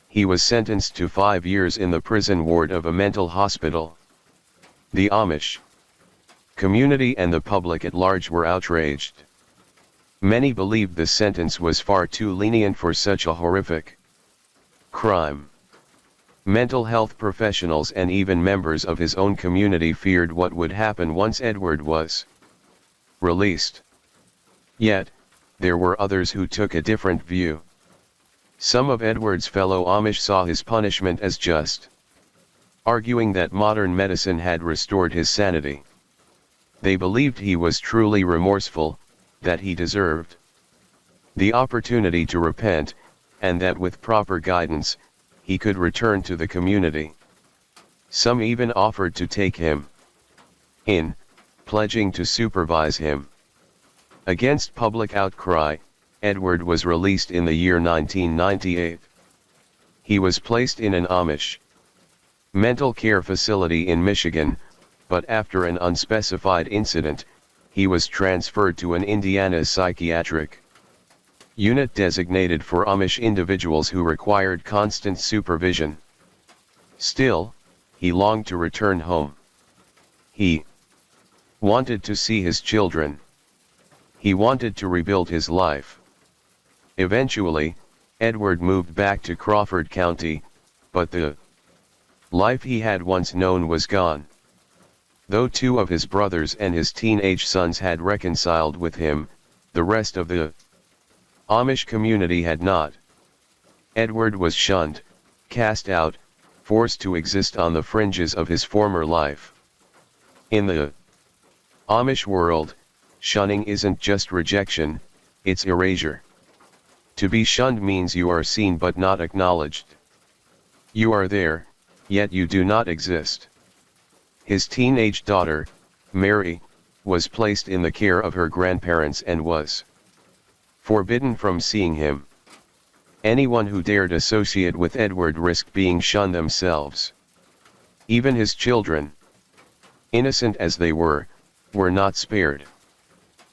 He was sentenced to 5 years in the prison ward of a mental hospital. The Amish community and the public at large were outraged. Many believed the sentence was far too lenient for such a horrific crime. Mental health professionals and even members of his own community feared what would happen once Edward was released. Yet, there were others who took a different view. Some of Edward's fellow Amish saw his punishment as just, arguing that modern medicine had restored his sanity. They believed he was truly remorseful, that he deserved the opportunity to repent, and that with proper guidance, he could return to the community. Some even offered to take him in, pledging to supervise him. Against public outcry, Edward was released in the year 1998. He was placed in an Amish mental care facility in Michigan, but after an unspecified incident, he was transferred to an Indiana psychiatric unit designated for Amish individuals who required constant supervision. Still, he longed to return home. He wanted to see his children. He wanted to rebuild his life. Eventually, Edward moved back to Crawford County, but the life he had once known was gone. Though 2 of his brothers and his teenage sons had reconciled with him, the rest of the Amish community had not. Edward was shunned, cast out, forced to exist on the fringes of his former life. In the Amish world, shunning isn't just rejection, it's erasure. To be shunned means you are seen but not acknowledged. You are there, yet you do not exist. His teenage daughter, Mary, was placed in the care of her grandparents and was forbidden from seeing him. Anyone who dared associate with Edward risked being shunned themselves. Even his children, innocent as they were not spared.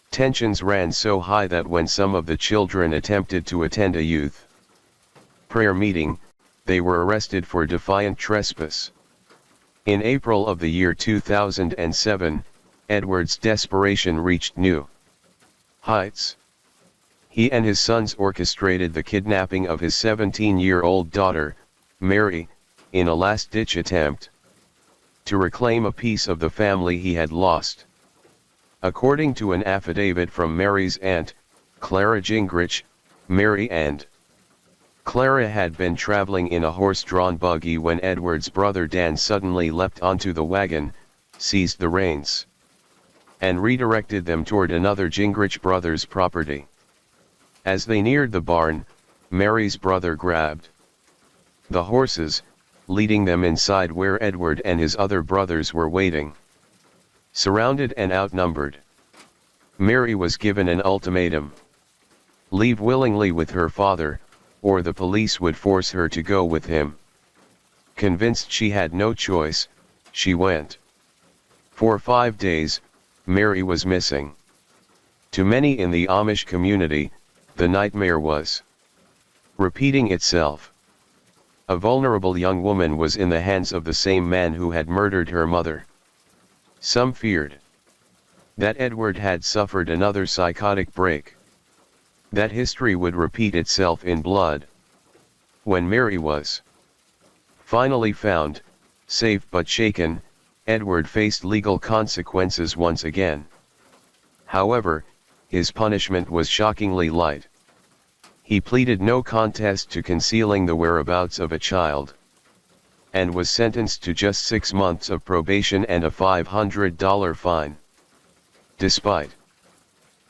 Tensions ran so high that when some of the children attempted to attend a youth prayer meeting, they were arrested for defiant trespass. In April of the year 2007, Edward's desperation reached new heights. He and his sons orchestrated the kidnapping of his 17-year-old daughter, Mary, in a last-ditch attempt to reclaim a piece of the family he had lost. According to an affidavit from Mary's aunt, Clara Gingrich, Mary and Clara had been traveling in a horse-drawn buggy when Edward's brother Dan suddenly leapt onto the wagon, seized the reins, and redirected them toward another Gingrich brothers' property. As they neared the barn, Mary's brother grabbed the horses, leading them inside where Edward and his other brothers were waiting. Surrounded and outnumbered, Mary was given an ultimatum: leave willingly with her father, or the police would force her to go with him. Convinced she had no choice, she went. For 5 days, Mary was missing. To many in the Amish community, the nightmare was repeating itself. A vulnerable young woman was in the hands of the same man who had murdered her mother. Some feared that Edward had suffered another psychotic break, that history would repeat itself in blood. When Mary was finally found, safe but shaken, Edward faced legal consequences once again. However, his punishment was shockingly light. He pleaded no contest to concealing the whereabouts of a child, and was sentenced to just 6 months of probation and a $500 fine. Despite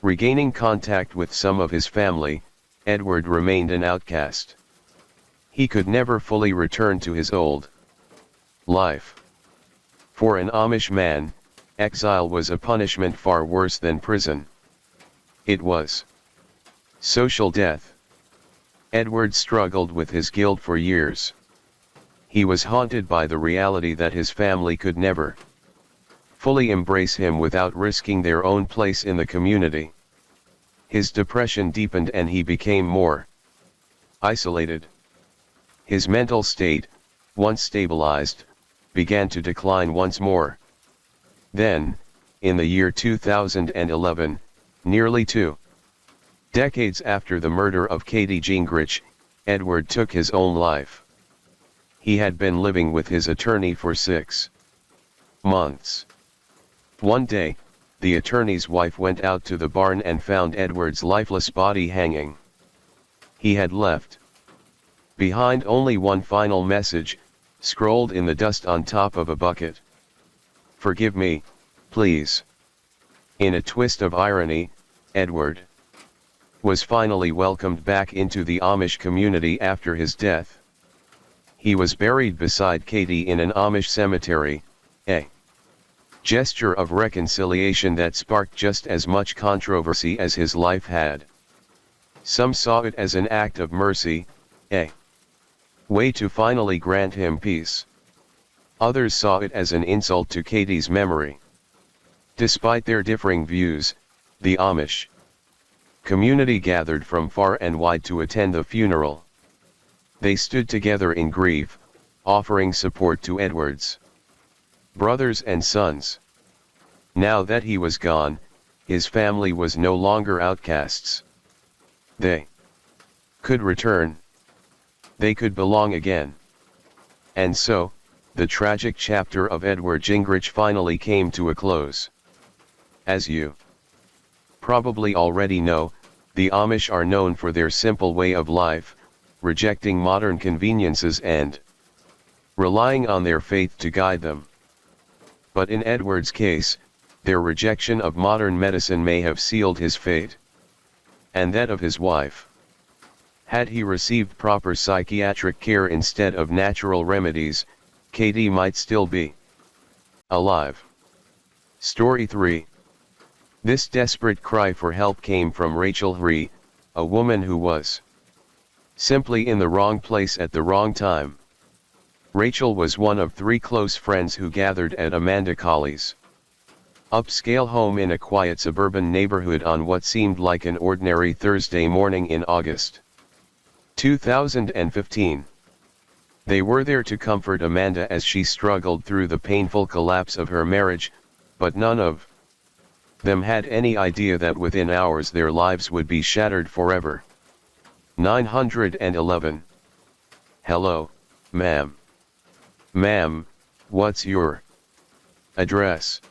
regaining contact with some of his family, Edward remained an outcast. He could never fully return to his old life. For an Amish man, exile was a punishment far worse than prison. It was social death. Edward struggled with his guilt for years. He was haunted by the reality that his family could never fully embrace him without risking their own place in the community. His depression deepened and he became more isolated. His mental state, once stabilized, began to decline once more. Then, in the year 2011, nearly 2 decades after the murder of Katie Gingrich, Edward took his own life. He had been living with his attorney for 6 months. One day, the attorney's wife went out to the barn and found Edward's lifeless body hanging. He had left behind only one final message, scrolled in the dust on top of a bucket: "Forgive me, please." In a twist of irony, Edward was finally welcomed back into the Amish community after his death. He was buried beside Katie in an Amish cemetery, a gesture of reconciliation that sparked just as much controversy as his life had. Some saw it as an act of mercy, a way to finally grant him peace. Others saw it as an insult to Katie's memory. Despite their differing views, the Amish community gathered from far and wide to attend the funeral. They stood together in grief, offering support to Edward's brothers and sons. Now that he was gone, his family was no longer outcasts. They could return. They could belong again. And so, the tragic chapter of Edward Gingrich finally came to a close. As you probably already know, the Amish are known for their simple way of life, rejecting modern conveniences and relying on their faith to guide them. But in Edward's case, their rejection of modern medicine may have sealed his fate, and that of his wife. Had he received proper psychiatric care instead of natural remedies, Katie might still be alive. Story 3. This desperate cry for help came from Rachel Hree, a woman who was simply in the wrong place at the wrong time. Rachel was one of 3 close friends who gathered at Amanda Colley's upscale home in a quiet suburban neighborhood on what seemed like an ordinary Thursday morning in August 2015. They were there to comfort Amanda as she struggled through the painful collapse of her marriage, but none of them had any idea that within hours their lives would be shattered forever. 911. Hello, ma'am. Ma'am, what's your address?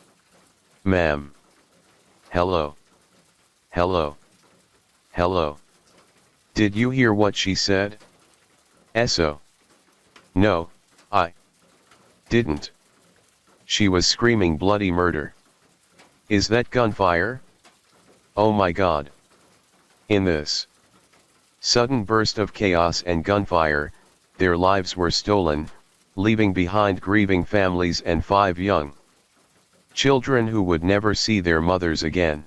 Ma'am. Hello. Hello. Hello. Did you hear what she said? Eso. No, I didn't. She was screaming bloody murder. Is that gunfire? Oh my God. In this sudden burst of chaos and gunfire, their lives were stolen, leaving behind grieving families and 5 young children who would never see their mothers again.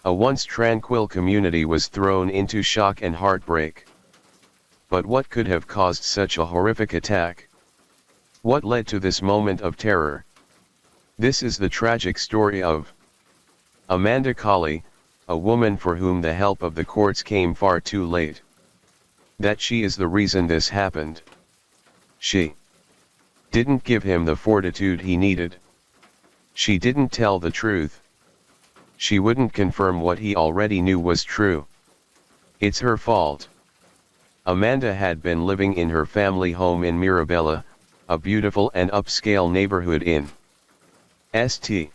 A once tranquil community was thrown into shock and heartbreak. But what could have caused such a horrific attack? What led to this moment of terror? This is the tragic story of Amanda Colley, a woman for whom the help of the courts came far too late. That she is the reason this happened. She didn't give him the fortitude he needed. She didn't tell the truth. She wouldn't confirm what he already knew was true. It's her fault. Amanda had been living in her family home in Mirabella, a beautiful and upscale neighborhood in St.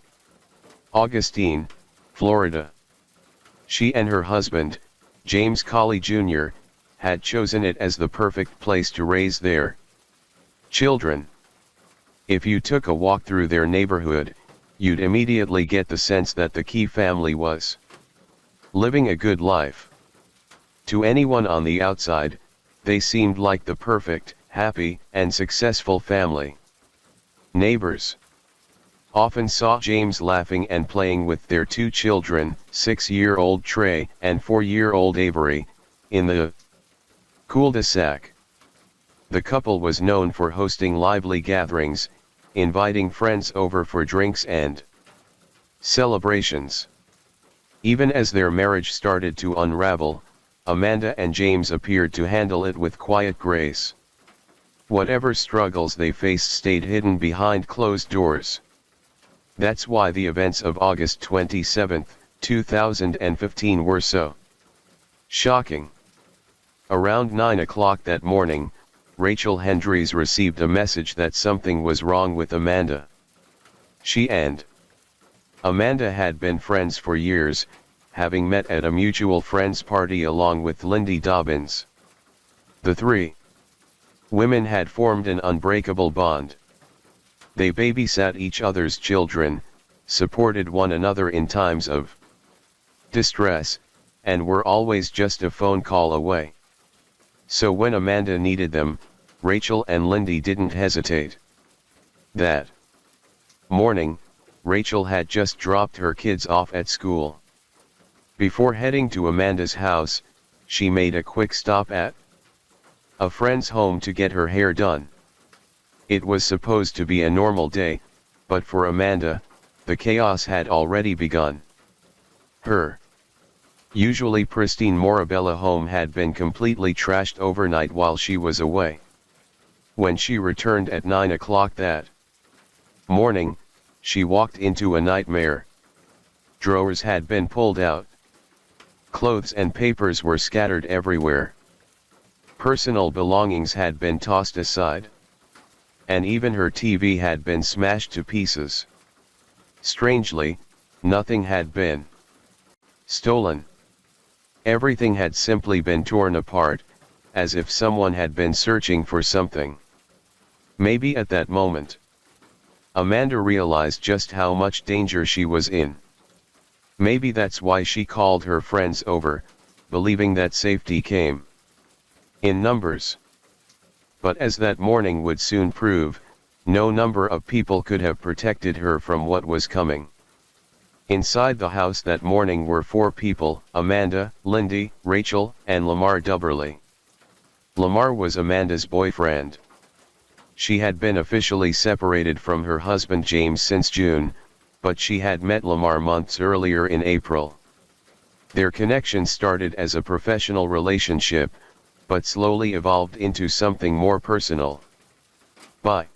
Augustine, Florida. She and her husband, James Colley Jr., had chosen it as the perfect place to raise their children. If you took a walk through their neighborhood, you'd immediately get the sense that the Key family was living a good life. To anyone on the outside, they seemed like the perfect, happy, and successful family. Neighbors often saw James laughing and playing with their 2 children, 6-year-old Trey and 4-year-old Avery, in the cul-de-sac. The couple was known for hosting lively gatherings, inviting friends over for drinks and celebrations. Even as their marriage started to unravel, Amanda and James appeared to handle it with quiet grace. Whatever struggles they faced stayed hidden behind closed doors. That's why the events of August 27, 2015 were so shocking. Around 9 o'clock that morning, Rachel Hendries received a message that something was wrong with Amanda. She and Amanda had been friends for years, having met at a mutual friends party along with Lindy Dobbins. The 3 women had formed an unbreakable bond. They babysat each other's children, supported one another in times of distress, and were always just a phone call away. So when Amanda needed them, Rachel and Lindy didn't hesitate. That morning, Rachel had just dropped her kids off at school. Before heading to Amanda's house, she made a quick stop at a friend's home to get her hair done. It was supposed to be a normal day, but for Amanda, the chaos had already begun. Her usually pristine Morabella home had been completely trashed overnight while she was away. When she returned at 9 o'clock that morning, she walked into a nightmare. Drawers had been pulled out. Clothes and papers were scattered everywhere. Personal belongings had been tossed aside. And even her TV had been smashed to pieces. Strangely, nothing had been stolen. Everything had simply been torn apart, as if someone had been searching for something. Maybe at that moment, Amanda realized just how much danger she was in. Maybe that's why she called her friends over, believing that safety came in numbers. But as that morning would soon prove, no number of people could have protected her from what was coming. Inside the house that morning were 4 people: Amanda, Lindy, Rachel, and Lamar Dubberly. Lamar was Amanda's boyfriend. She had been officially separated from her husband James since June, but she had met Lamar months earlier in April. Their connection started as a professional relationship, but slowly evolved into something more personal. By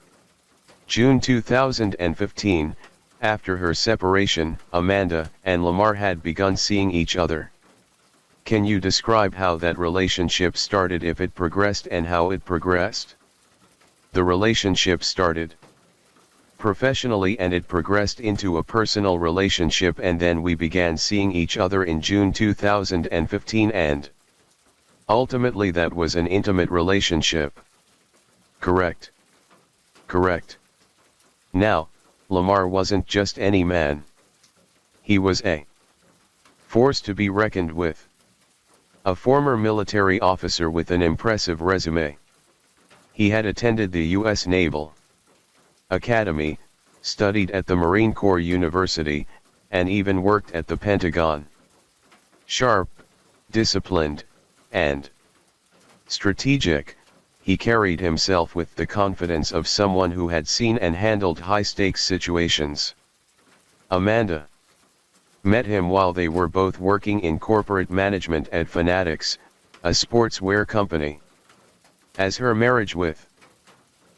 June 2015, after her separation, Amanda and Lamar had begun seeing each other. Can you describe how that relationship started, if it progressed, and how it progressed? The relationship started professionally and it progressed into a personal relationship, and then we began seeing each other in June 2015, and ultimately that was an intimate relationship. Correct. Correct. Now, Lamar wasn't just any man. He was a force to be reckoned with. A former military officer with an impressive resume. He had attended the U.S. Naval Academy, studied at the Marine Corps University, and even worked at the Pentagon. Sharp, disciplined, and strategic, he carried himself with the confidence of someone who had seen and handled high-stakes situations. Amanda met him while they were both working in corporate management at Fanatics, a sportswear company. As her marriage with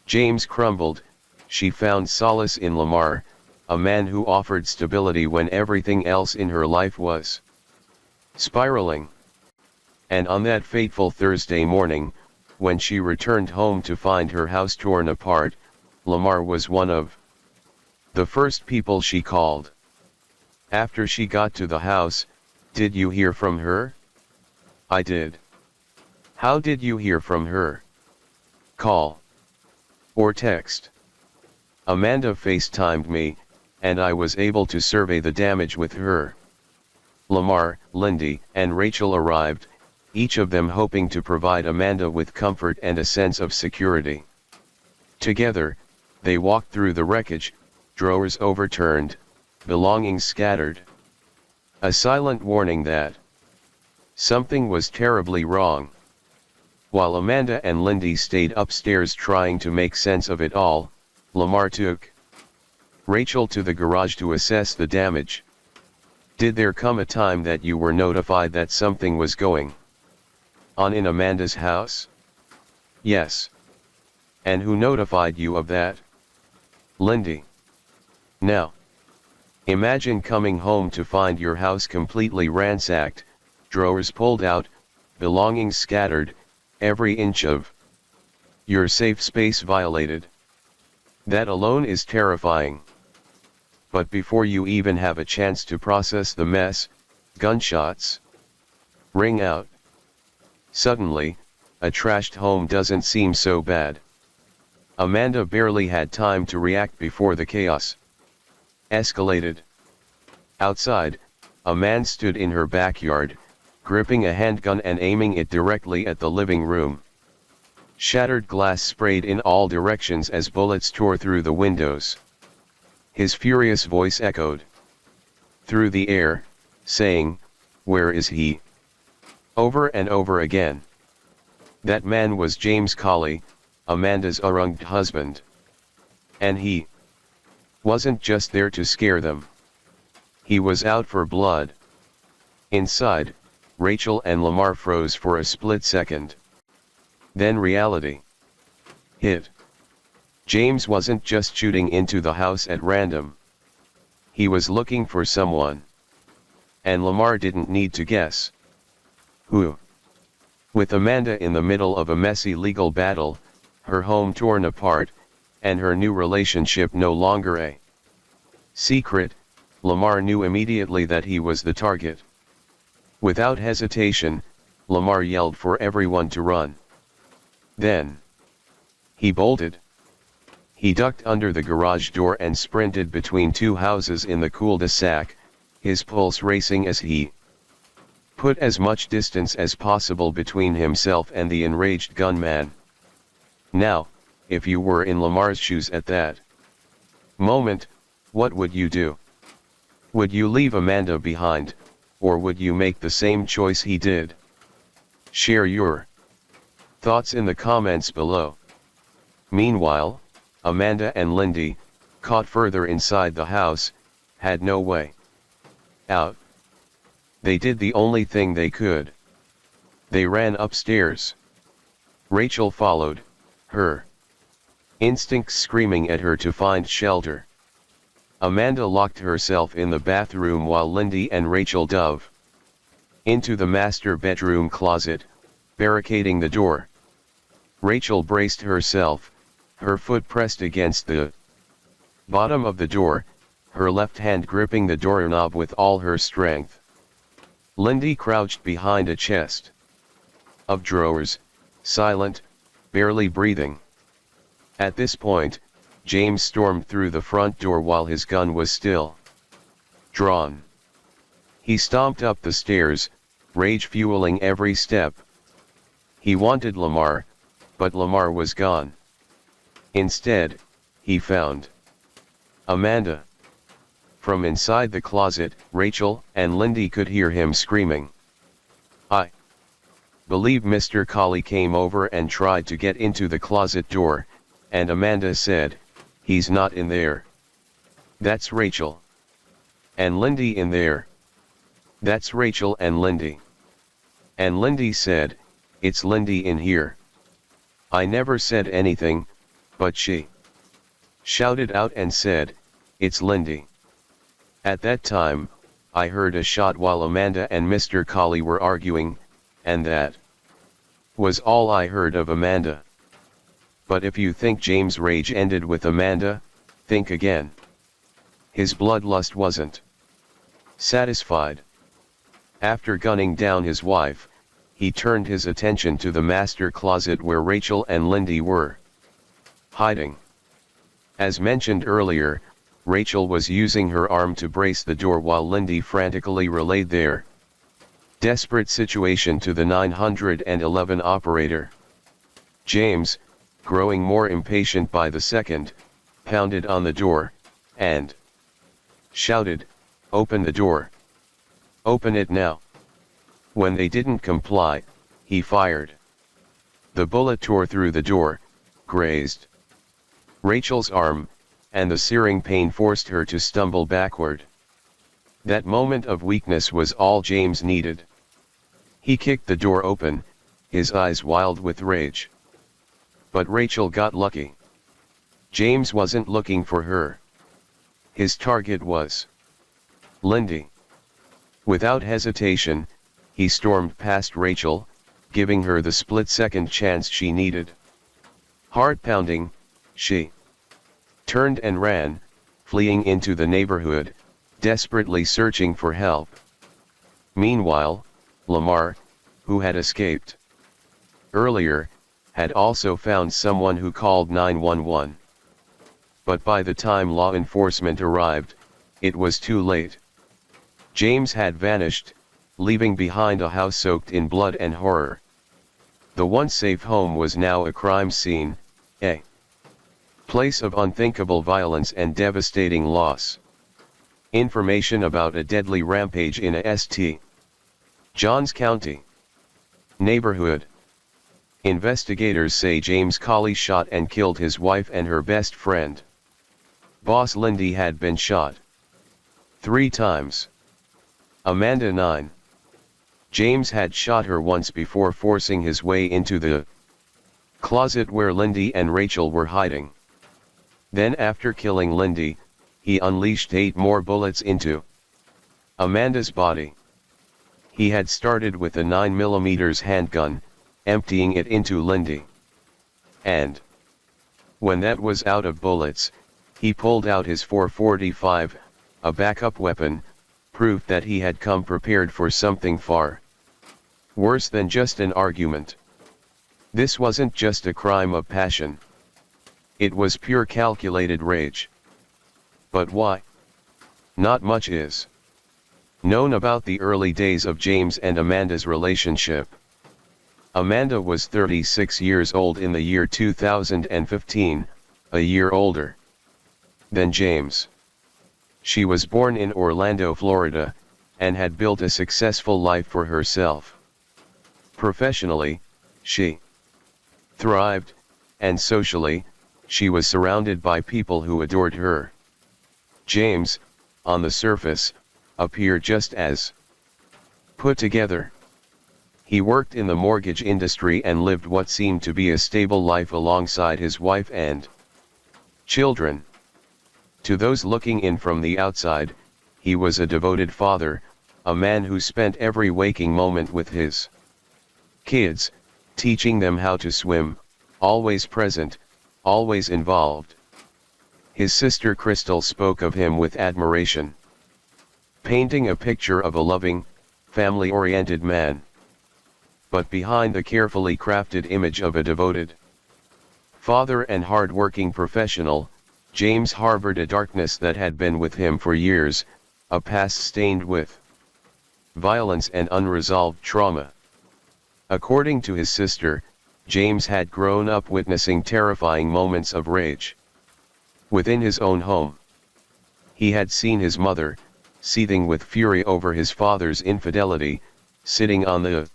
James crumbled, she found solace in Lamar, a man who offered stability when everything else in her life was spiraling. And on that fateful Thursday morning, when she returned home to find her house torn apart, Lamar was one of the first people she called. After she got to the house, "Did you hear from her?" "I did." "How did you hear from her?" "Call or text?" "Amanda FaceTimed me, and I was able to survey the damage with her." Lamar, Lindy, and Rachel arrived, each of them hoping to provide Amanda with comfort and a sense of security. Together, they walked through the wreckage, drawers overturned, belongings scattered. A silent warning that something was terribly wrong. While Amanda and Lindy stayed upstairs trying to make sense of it all, Lamar took Rachel to the garage to assess the damage. "Did there come a time that you were notified that something was going on in Amanda's house?" "Yes." "And who notified you of that?" "Lindy." "Now, imagine coming home to find your house completely ransacked, drawers pulled out, belongings scattered, every inch of your safe space violated. That alone is terrifying. But before you even have a chance to process the mess, gunshots ring out. Suddenly, a trashed home doesn't seem so bad. Amanda barely had time to react before the chaos escalated. Outside, a man stood in her backyard, gripping a handgun and aiming it directly at the living room. Shattered glass sprayed in all directions as bullets tore through the windows. His furious voice echoed through the air, saying, "Where is he?" over and over again. That man was James Colley, Amanda's arranged husband. And he wasn't just there to scare them. He was out for blood. Inside, Rachel and Lamar froze for a split second. Then reality hit. James wasn't just shooting into the house at random. He was looking for someone. And Lamar didn't need to guess. Who? With Amanda in the middle of a messy legal battle, her home torn apart, and her new relationship no longer a secret, Lamar knew immediately that he was the target. Without hesitation, Lamar yelled for everyone to run. Then he bolted. He ducked under the garage door and sprinted between two houses in the cul-de-sac, his pulse racing as he put as much distance as possible between himself and the enraged gunman. Now, if you were in Lamar's shoes at that moment, what would you do? Would you leave Amanda behind, or would you make the same choice he did? Share your thoughts in the comments below. Meanwhile, Amanda and Lindy, caught further inside the house, had no way out. They did the only thing they could. They ran upstairs. Rachel followed, her instincts screaming at her to find shelter. Amanda locked herself in the bathroom while Lindy and Rachel dove into the master bedroom closet, barricading the door. Rachel braced herself, her foot pressed against the bottom of the door, her left hand gripping the doorknob with all her strength. Lindy crouched behind a chest of drawers, silent, barely breathing. At this point, James stormed through the front door while his gun was still drawn. He stomped up the stairs, rage fueling every step. He wanted Lamar, but Lamar was gone. Instead, he found Amanda. From inside the closet, Rachel and Lindy could hear him screaming. I believe Mr. Colley came over and tried to get into the closet door, and Amanda said, "He's not in there." "That's Rachel." "And Lindy in there." "That's Rachel and Lindy." And Lindy said, "It's Lindy in here." I never said anything, but she shouted out and said, "It's Lindy." At that time, I heard a shot while Amanda and Mr. Colley were arguing, and that was all I heard of Amanda. But if you think James' rage ended with Amanda, think again. His bloodlust wasn't satisfied. After gunning down his wife, he turned his attention to the master closet where Rachel and Lindy were hiding. As mentioned earlier, Rachel was using her arm to brace the door while Lindy frantically relayed their desperate situation to the 911 operator. James, growing more impatient by the second, pounded on the door, and shouted, "Open the door. Open it now." When they didn't comply, he fired. The bullet tore through the door, grazed Rachel's arm, and the searing pain forced her to stumble backward. That moment of weakness was all James needed. He kicked the door open, his eyes wild with rage. But Rachel got lucky. James wasn't looking for her. His target was Lindy. Without hesitation, he stormed past Rachel, giving her the split-second chance she needed. Heart pounding, she turned and ran, fleeing into the neighborhood, desperately searching for help. Meanwhile, Lamar, who had escaped earlier, had also found someone who called 911. But by the time law enforcement arrived, it was too late. James had vanished, leaving behind a house soaked in blood and horror. The once safe home was now a crime scene, a place of unthinkable violence and devastating loss. Information about a deadly rampage in a St. Johns County neighborhood. Investigators say James Colley shot and killed his wife and her best friend. Boss Lindy had been shot 3 times. Amanda 9. James had shot her once before forcing his way into the closet where Lindy and Rachel were hiding. Then after killing Lindy, he unleashed 8 more bullets into Amanda's body. He had started with a 9mm handgun, emptying it into Lindy. And when that was out of bullets, he pulled out his .445, a backup weapon, proof that he had come prepared for something far worse than just an argument. This wasn't just a crime of passion. It was pure calculated rage. But why? Not much is known about the early days of James and Amanda's relationship. Amanda was 36 years old in the year 2015, a year older than James. She was born in Orlando, Florida, and had built a successful life for herself. Professionally, she thrived, and socially, she was surrounded by people who adored her. James, on the surface, appeared just as put together. He worked in the mortgage industry and lived what seemed to be a stable life alongside his wife and children. To those looking in from the outside, he was a devoted father, a man who spent every waking moment with his kids, teaching them how to swim, always present, always involved. His sister Crystal spoke of him with admiration, painting a picture of a loving, family-oriented man. But behind the carefully crafted image of a devoted father and hard-working professional, James harbored a darkness that had been with him for years, a past stained with violence and unresolved trauma. According to his sister, James had grown up witnessing terrifying moments of rage. Within his own home, he had seen his mother, seething with fury over his father's infidelity, sitting on the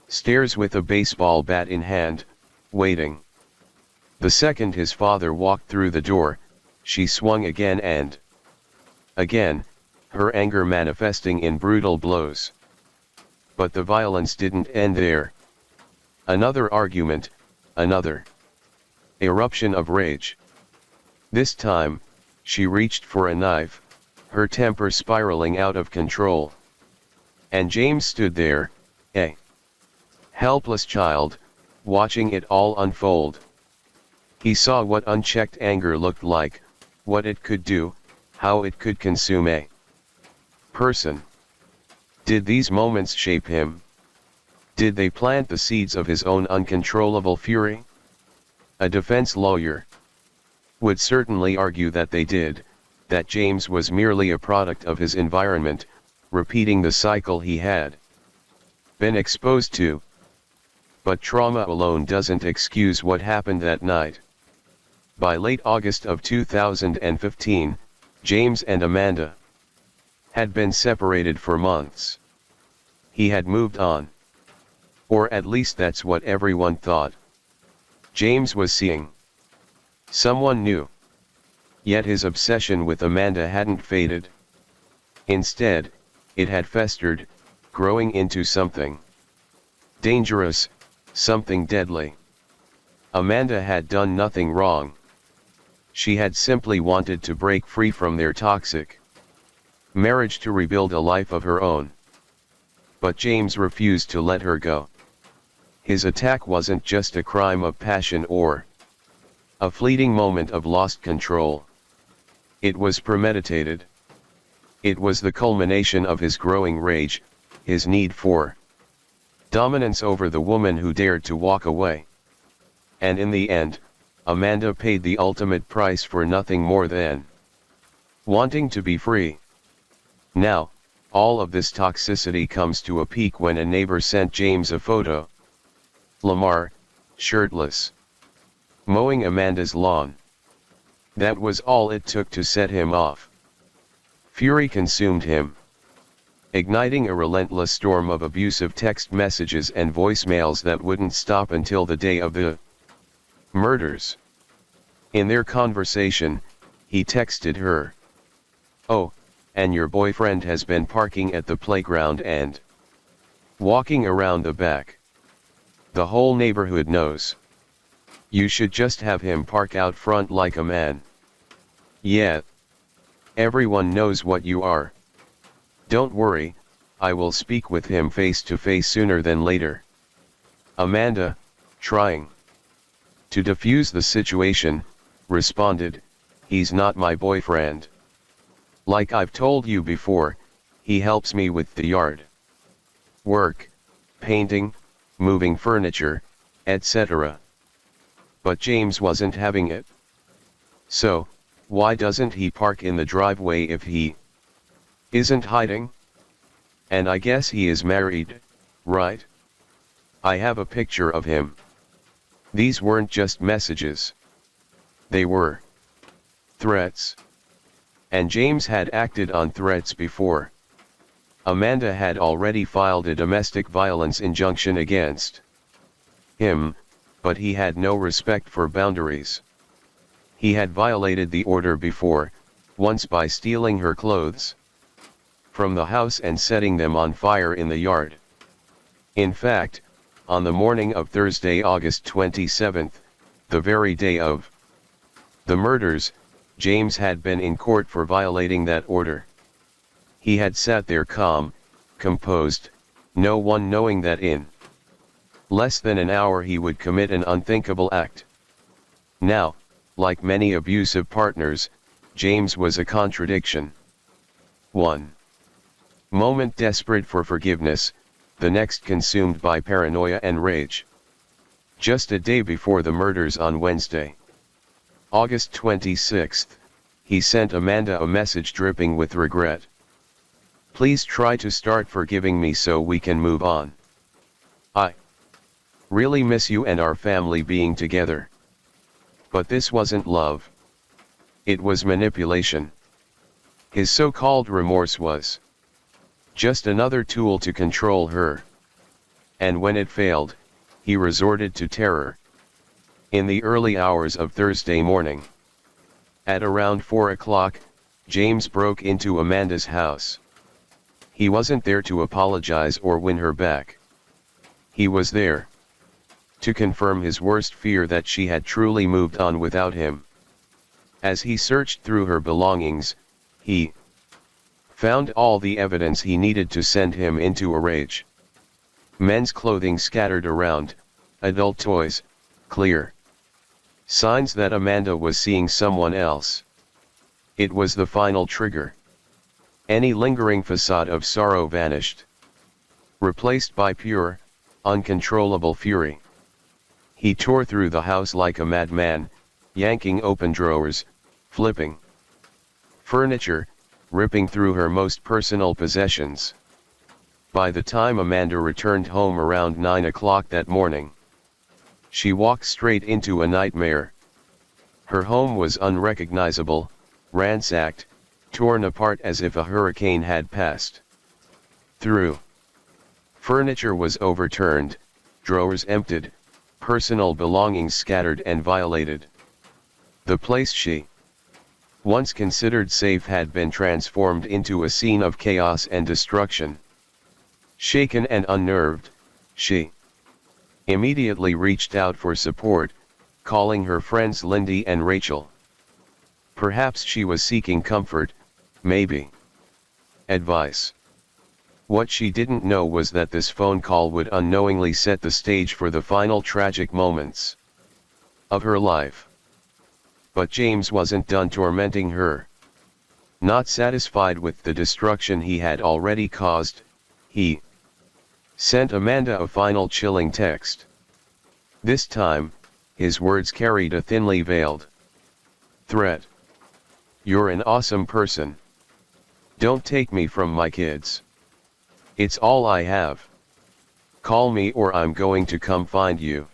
stairs with a baseball bat in hand, waiting. The second his father walked through the door, she swung again and again, her anger manifesting in brutal blows. But the violence didn't end there. Another argument, another eruption of rage. This time, she reached for a knife, her temper spiraling out of control. And James stood there, a helpless child, watching it all unfold. He saw what unchecked anger looked like, what it could do, how it could consume a person. Did these moments shape him? Did they plant the seeds of his own uncontrollable fury? A defense lawyer would certainly argue that they did, that James was merely a product of his environment, repeating the cycle he had been exposed to. But trauma alone doesn't excuse what happened that night. By late August of 2015, James and Amanda had been separated for months. He had moved on. Or at least that's what everyone thought. James was seeing someone new. Yet his obsession with Amanda hadn't faded. Instead, it had festered, growing into something dangerous, something deadly. Amanda had done nothing wrong. She had simply wanted to break free from their toxic marriage to rebuild a life of her own. But James refused to let her go. His attack wasn't just a crime of passion or a fleeting moment of lost control. It was premeditated. It was the culmination of his growing rage, his need for dominance over the woman who dared to walk away. And in the end, Amanda paid the ultimate price for nothing more than wanting to be free. Now, all of this toxicity comes to a peak when a neighbor sent James a photo. Lamar, shirtless, mowing Amanda's lawn. That was all it took to set him off. Fury consumed him, igniting a relentless storm of abusive text messages and voicemails that wouldn't stop until the day of the murders. In their conversation, he texted her, "Oh, and your boyfriend has been parking at the playground and walking around the back. The whole neighborhood knows. You should just have him park out front like a man. Yeah. Everyone knows what you are. Don't worry, I will speak with him face to face sooner than later." Amanda, trying to defuse the situation, responded, "He's not my boyfriend. Like I've told you before, he helps me with the yard work, painting, moving furniture, etc." But James wasn't having it. "So, why doesn't he park in the driveway if he isn't hiding? And I guess he is married, right? I have a picture of him." These weren't just messages. They were threats. And James had acted on threats before. Amanda had already filed a domestic violence injunction against him, but he had no respect for boundaries. He had violated the order before, once by stealing her clothes from the house and setting them on fire in the yard. In fact, on the morning of Thursday, August 27, the very day of the murders, James had been in court for violating that order. He had sat there calm, composed, no one knowing that in less than an hour he would commit an unthinkable act. Now, like many abusive partners, James was a contradiction. One moment desperate for forgiveness, the next consumed by paranoia and rage. Just a day before the murders on Wednesday, August 26, he sent Amanda a message dripping with regret. "Please try to start forgiving me so we can move on. I Really miss you and our family being together. But this wasn't love. It was manipulation. His so-called remorse was just another tool to control her. And when it failed, he resorted to terror. In the early hours of Thursday morning, at around 4 o'clock, James broke into Amanda's house. He wasn't there to apologize or win her back. He was there to confirm his worst fear that she had truly moved on without him. As he searched through her belongings, he found all the evidence he needed to send him into a rage. Men's clothing scattered around, adult toys, clear signs that Amanda was seeing someone else. It was the final trigger. Any lingering facade of sorrow vanished, replaced by pure, uncontrollable fury. He tore through the house like a madman, yanking open drawers, flipping furniture, ripping through her most personal possessions. By the time Amanda returned home around 9 o'clock that morning, she walked straight into a nightmare. Her home was unrecognizable, ransacked, torn apart as if a hurricane had passed through. Furniture was overturned, drawers emptied, personal belongings scattered and violated. The place she once considered safe had been transformed into a scene of chaos and destruction. Shaken and unnerved, she immediately reached out for support, calling her friends Lindy and Rachel. Perhaps she was seeking comfort, maybe advice. What she didn't know was that this phone call would unknowingly set the stage for the final tragic moments of her life. But James wasn't done tormenting her. Not satisfied with the destruction he had already caused, he sent Amanda a final chilling text. This time, his words carried a thinly veiled threat. "You're an awesome person. Don't take me from my kids. It's all I have. Call me or I'm going to come find you."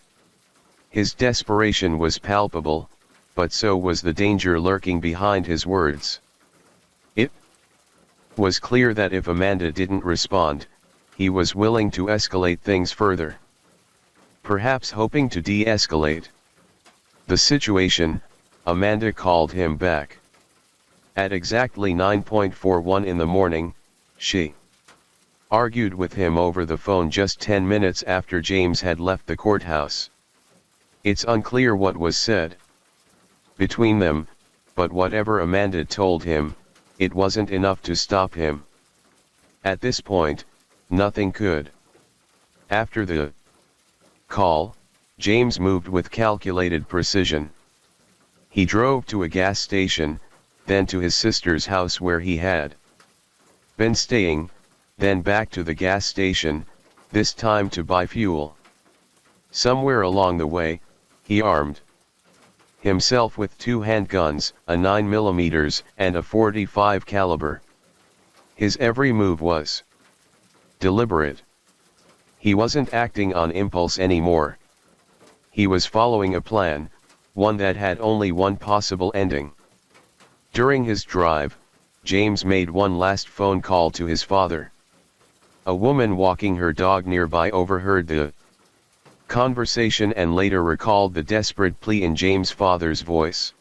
His desperation was palpable, but so was the danger lurking behind his words. It was clear that if Amanda didn't respond, he was willing to escalate things further. Perhaps hoping to de-escalate the situation, Amanda called him back. At exactly 9:41 in the morning, she argued with him over the phone just 10 minutes after James had left the courthouse. It's unclear what was said between them, but whatever Amanda told him, it wasn't enough to stop him. At this point, nothing could. After the call, James moved with calculated precision. He drove to a gas station, then to his sister's house where he had been staying, then back to the gas station, this time to buy fuel. Somewhere along the way, he armed himself with 2 handguns, a 9mm and a .45 caliber. His every move was deliberate. He wasn't acting on impulse anymore. He was following a plan, one that had only one possible ending. During his drive, James made one last phone call to his father. A woman walking her dog nearby overheard the conversation and later recalled the desperate plea in James' father's voice.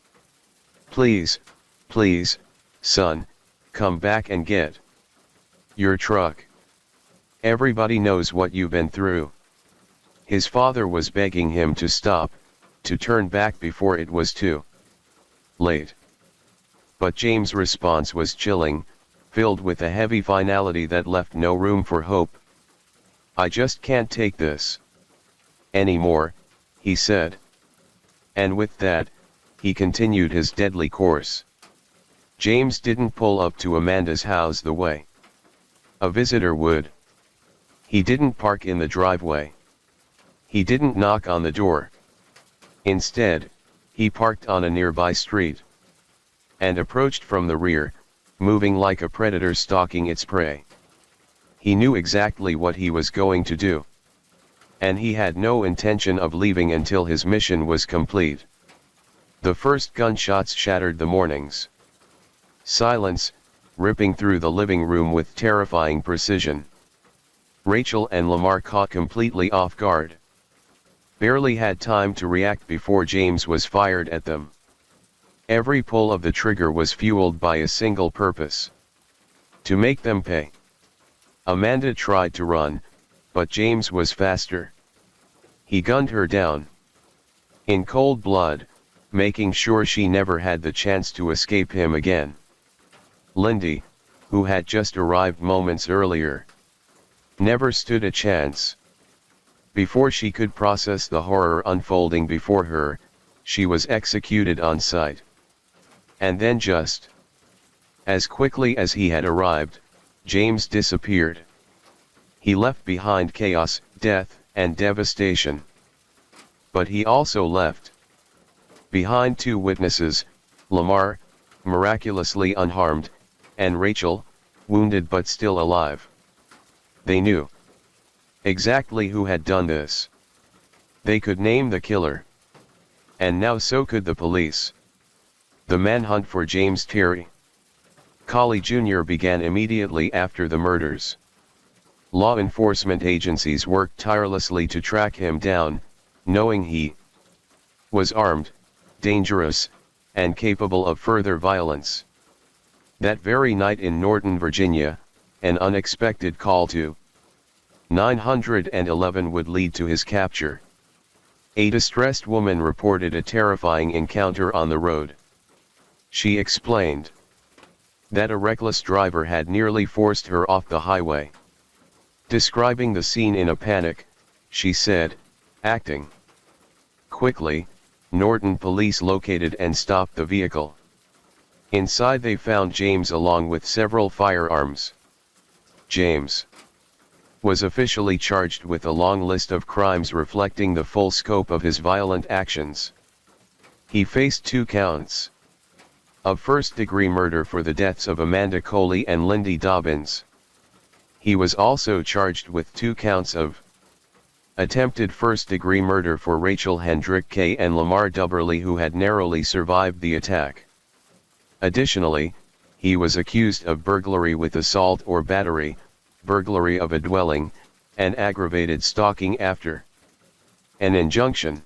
"Please, please, son, come back and get your truck. Everybody knows what you've been through." His father was begging him to stop, to turn back before it was too late. But James' response was chilling, filled with a heavy finality that left no room for hope. "I just can't take this anymore," he said. And with that, he continued his deadly course. James didn't pull up to Amanda's house the way a visitor would. He didn't park in the driveway. He didn't knock on the door. Instead, he parked on a nearby street and approached from the rear, moving like a predator stalking its prey. He knew exactly what he was going to do. and he had no intention of leaving until his mission was complete. The first gunshots shattered the morning's silence, ripping through the living room with terrifying precision. Rachel and Lamar caught completely off guard. Barely had time to react before James was fired at them. Every pull of the trigger was fueled by a single purpose: to make them pay. Amanda tried to run, but James was faster. He gunned her down in cold blood, making sure she never had the chance to escape him again. Lindy, who had just arrived moments earlier, never stood a chance. Before she could process the horror unfolding before her, she was executed on sight. And then just as quickly as he had arrived, James disappeared. He left behind chaos, death, and devastation. But he also left behind two witnesses: Lamar, miraculously unharmed, and Rachel, wounded but still alive. They knew exactly who had done this. They could name the killer. And now so could the police. The manhunt for James Terry Colley Jr. began immediately after the murders. Law enforcement agencies worked tirelessly to track him down, knowing he was armed, dangerous, and capable of further violence. That very night in Norton, Virginia, an unexpected call to 911 would lead to his capture. A distressed woman reported a terrifying encounter on the road. She explained that a reckless driver had nearly forced her off the highway. Describing the scene in a panic, she said, acting quickly, Norton police located and stopped the vehicle. Inside they found James along with several firearms. James was officially charged with a long list of crimes reflecting the full scope of his violent actions. He faced 2 counts of first-degree murder for the deaths of Amanda Colley and Lindy Dobbins. He was also charged with 2 counts of attempted first-degree murder for Rachel Hendrick Kay and Lamar Dubberly, who had narrowly survived the attack. Additionally, he was accused of burglary with assault or battery, burglary of a dwelling, and aggravated stalking after an injunction.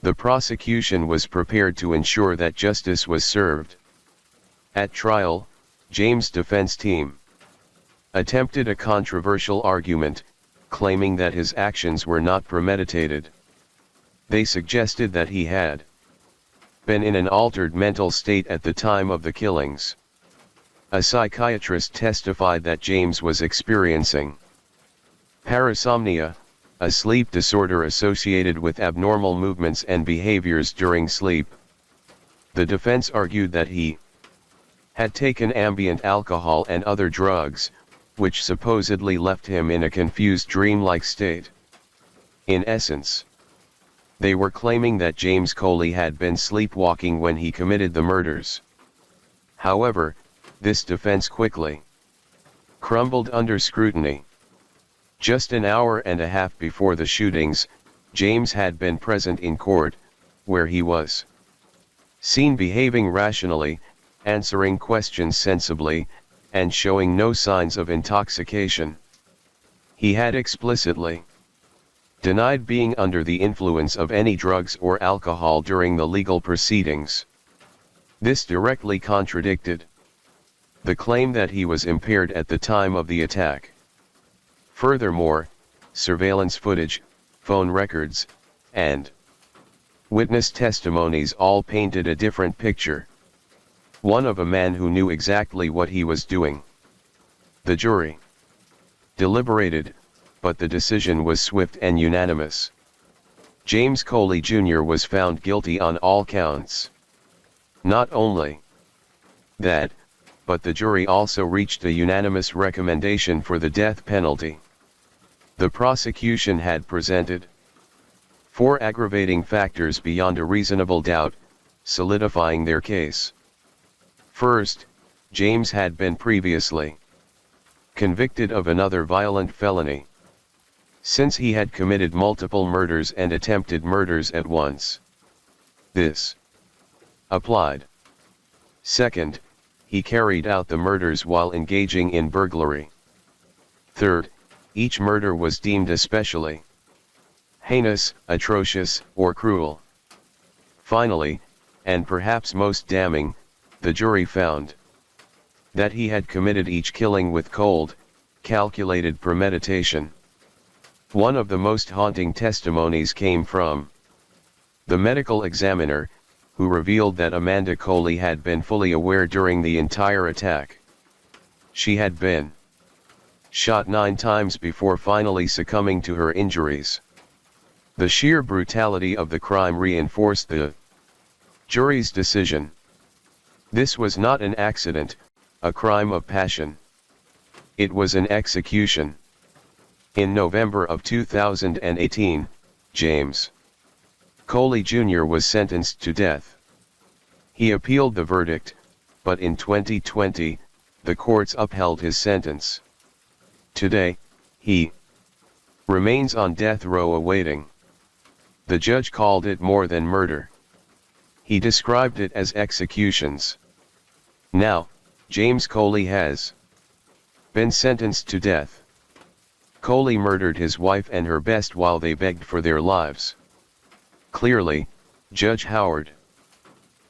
The prosecution was prepared to ensure that justice was served. At trial, James' defense team attempted a controversial argument, claiming that his actions were not premeditated. They suggested that he had been in an altered mental state at the time of the killings. A psychiatrist testified that James was experiencing parasomnia, a sleep disorder associated with abnormal movements and behaviors during sleep. The defense argued that he had taken ambient alcohol and other drugs, which supposedly left him in a confused dreamlike state. In essence, they were claiming that James Colley had been sleepwalking when he committed the murders. However, this defense quickly crumbled under scrutiny. Just an hour and a half before the shootings, James had been present in court, where he was seen behaving rationally, answering questions sensibly, and showing no signs of intoxication. He had explicitly denied being under the influence of any drugs or alcohol during the legal proceedings. This directly contradicted the claim that he was impaired at the time of the attack. Furthermore, surveillance footage, phone records, and witness testimonies all painted a different picture. One of a man who knew exactly what he was doing. The jury deliberated, but the decision was swift and unanimous. James Colley Jr. was found guilty on all counts. Not only that, but the jury also reached a unanimous recommendation for the death penalty. The prosecution had presented 4 aggravating factors beyond a reasonable doubt, solidifying their case. First, James had been previously convicted of another violent felony. since he had committed multiple murders and attempted murders at once. This applied. Second, he carried out the murders while engaging in burglary. Third, each murder was deemed especially heinous, atrocious, or cruel. Finally, and perhaps most damning, the jury found that he had committed each killing with cold, calculated premeditation. One of the most haunting testimonies came from the medical examiner, who revealed that Amanda Coley had been fully aware during the entire attack. She had been shot 9 times before finally succumbing to her injuries. The sheer brutality of the crime reinforced the jury's decision. This was not an accident, a crime of passion. It was an execution. In November of 2018, James Coley Jr. was sentenced to death. He appealed the verdict, but in 2020, the courts upheld his sentence. Today, he remains on death row awaiting. The judge called it more than murder. He described it as executions. Now, James Coley has been sentenced to death. Coley murdered his wife and her best while they begged for their lives. Clearly, Judge Howard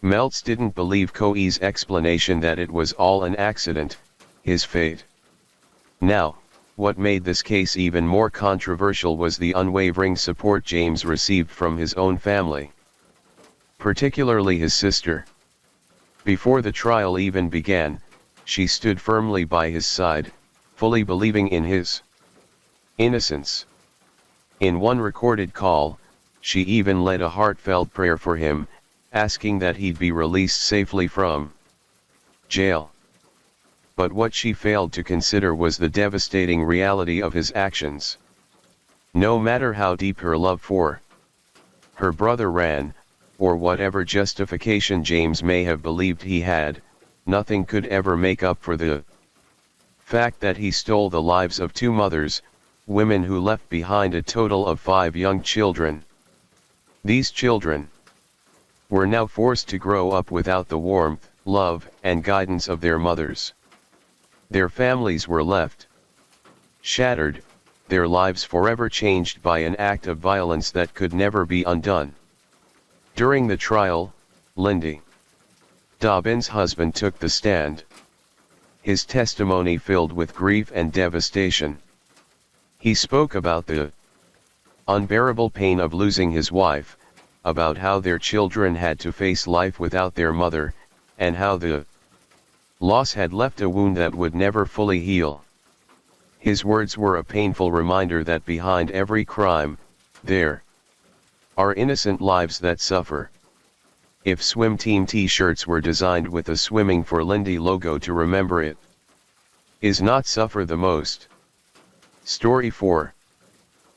Meltz didn't believe Coley's explanation that it was all an accident, his fate. Now, what made this case even more controversial was the unwavering support James received from his own family, particularly his sister. Before the trial even began, she stood firmly by his side, fully believing in his innocence. In one recorded call, she even led a heartfelt prayer for him, asking that he'd be released safely from jail. But what she failed to consider was the devastating reality of his actions. No matter how deep her love for her brother ran, or whatever justification James may have believed he had, nothing could ever make up for the fact that he stole the lives of 2 mothers, women who left behind a total of 5 young children. These children were now forced to grow up without the warmth, love, and guidance of their mothers. Their families were left shattered, their lives forever changed by an act of violence that could never be undone. During the trial, Lindy Dobbins' husband took the stand. His testimony filled with grief and devastation. He spoke about the unbearable pain of losing his wife, about how their children had to face life without their mother, and how the loss had left a wound that would never fully heal. His words were a painful reminder that behind every crime, there are innocent lives that suffer. If swim team t-shirts were designed with a Swimming for Lindy logo to remember it is not suffer the most. Story 4.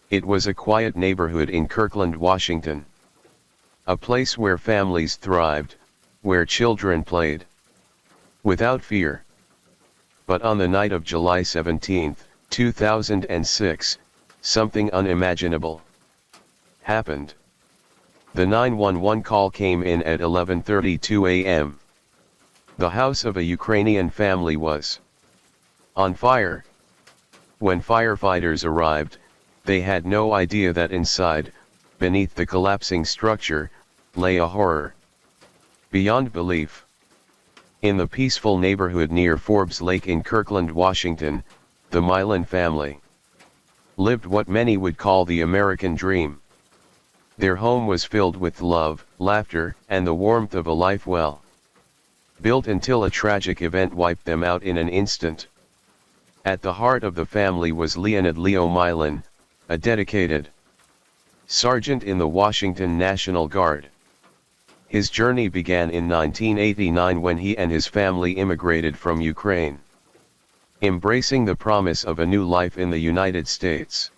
It was a quiet neighborhood in Kirkland, Washington. A place where families thrived, where children played without fear. But on the night of July 17, 2006, something unimaginable happened. The 911 call came in at 11:32 a.m. The house of a Ukrainian family was on fire. When firefighters arrived, they had no idea that inside, beneath the collapsing structure, lay a horror beyond belief. In the peaceful neighborhood near Forbes Lake in Kirkland, Washington, the Milan family lived what many would call the American dream. Their home was filled with love, laughter, and the warmth of a life well built until a tragic event wiped them out in an instant. At the heart of the family was Leonid Leo Milan, a dedicated sergeant in the Washington National Guard. His journey began in 1989 when he and his family immigrated from Ukraine, embracing the promise of a new life in the United States.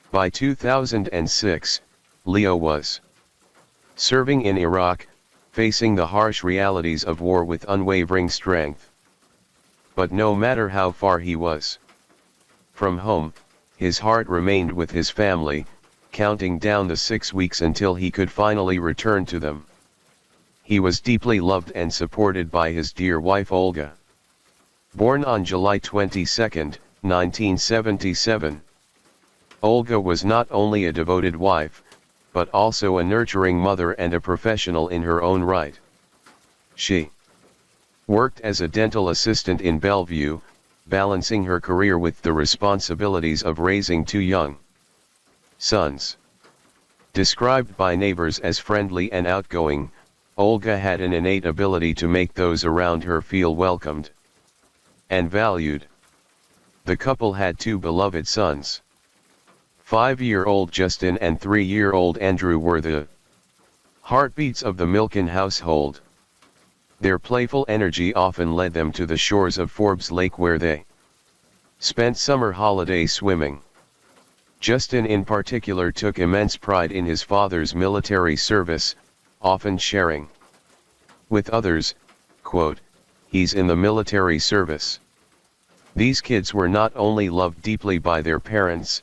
By 2006, Leo was serving in Iraq, facing the harsh realities of war with unwavering strength. But no matter how far he was from home, his heart remained with his family, counting down the 6 weeks until he could finally return to them. He was deeply loved and supported by his dear wife Olga. Born on July 22, 1977, Olga was not only a devoted wife, but also a nurturing mother and a professional in her own right. She worked as a dental assistant in Bellevue, balancing her career with the responsibilities of raising 2 young sons. Described by neighbors as friendly and outgoing, Olga had an innate ability to make those around her feel welcomed and valued. The couple had 2 beloved sons. 5-year-old Justin and 3-year-old Andrew were the heartbeats of the Milken household. Their playful energy often led them to the shores of Forbes Lake where they spent summer holidays swimming. Justin in particular took immense pride in his father's military service, often sharing with others, quote, "He's in the military service." These kids were not only loved deeply by their parents,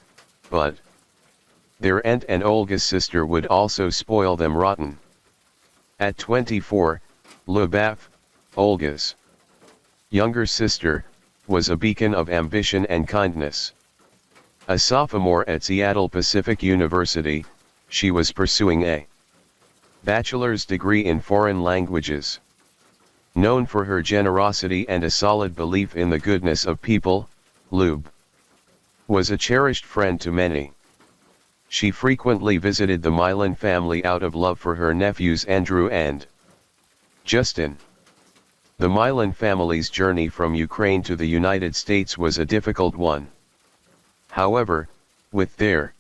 but their aunt and Olga's sister would also spoil them rotten. At 24, Lubaf, Olga's younger sister, was a beacon of ambition and kindness. A sophomore at Seattle Pacific University, she was pursuing a bachelor's degree in foreign languages. Known for her generosity and a solid belief in the goodness of people, Lub was a cherished friend to many. She frequently visited the Milan family out of love for her nephews Andrew and Justin. The Milan family's journey from Ukraine to the United States was a difficult one. However, with their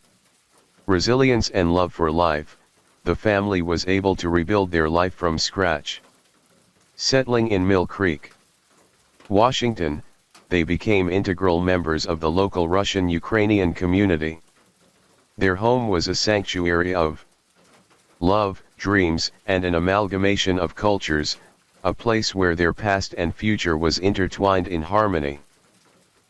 resilience and love for life, the family was able to rebuild their life from scratch. Settling in Mill Creek, Washington, they became integral members of the local Russian-Ukrainian community. Their home was a sanctuary of love, dreams, and an amalgamation of cultures, a place where their past and future was intertwined in harmony.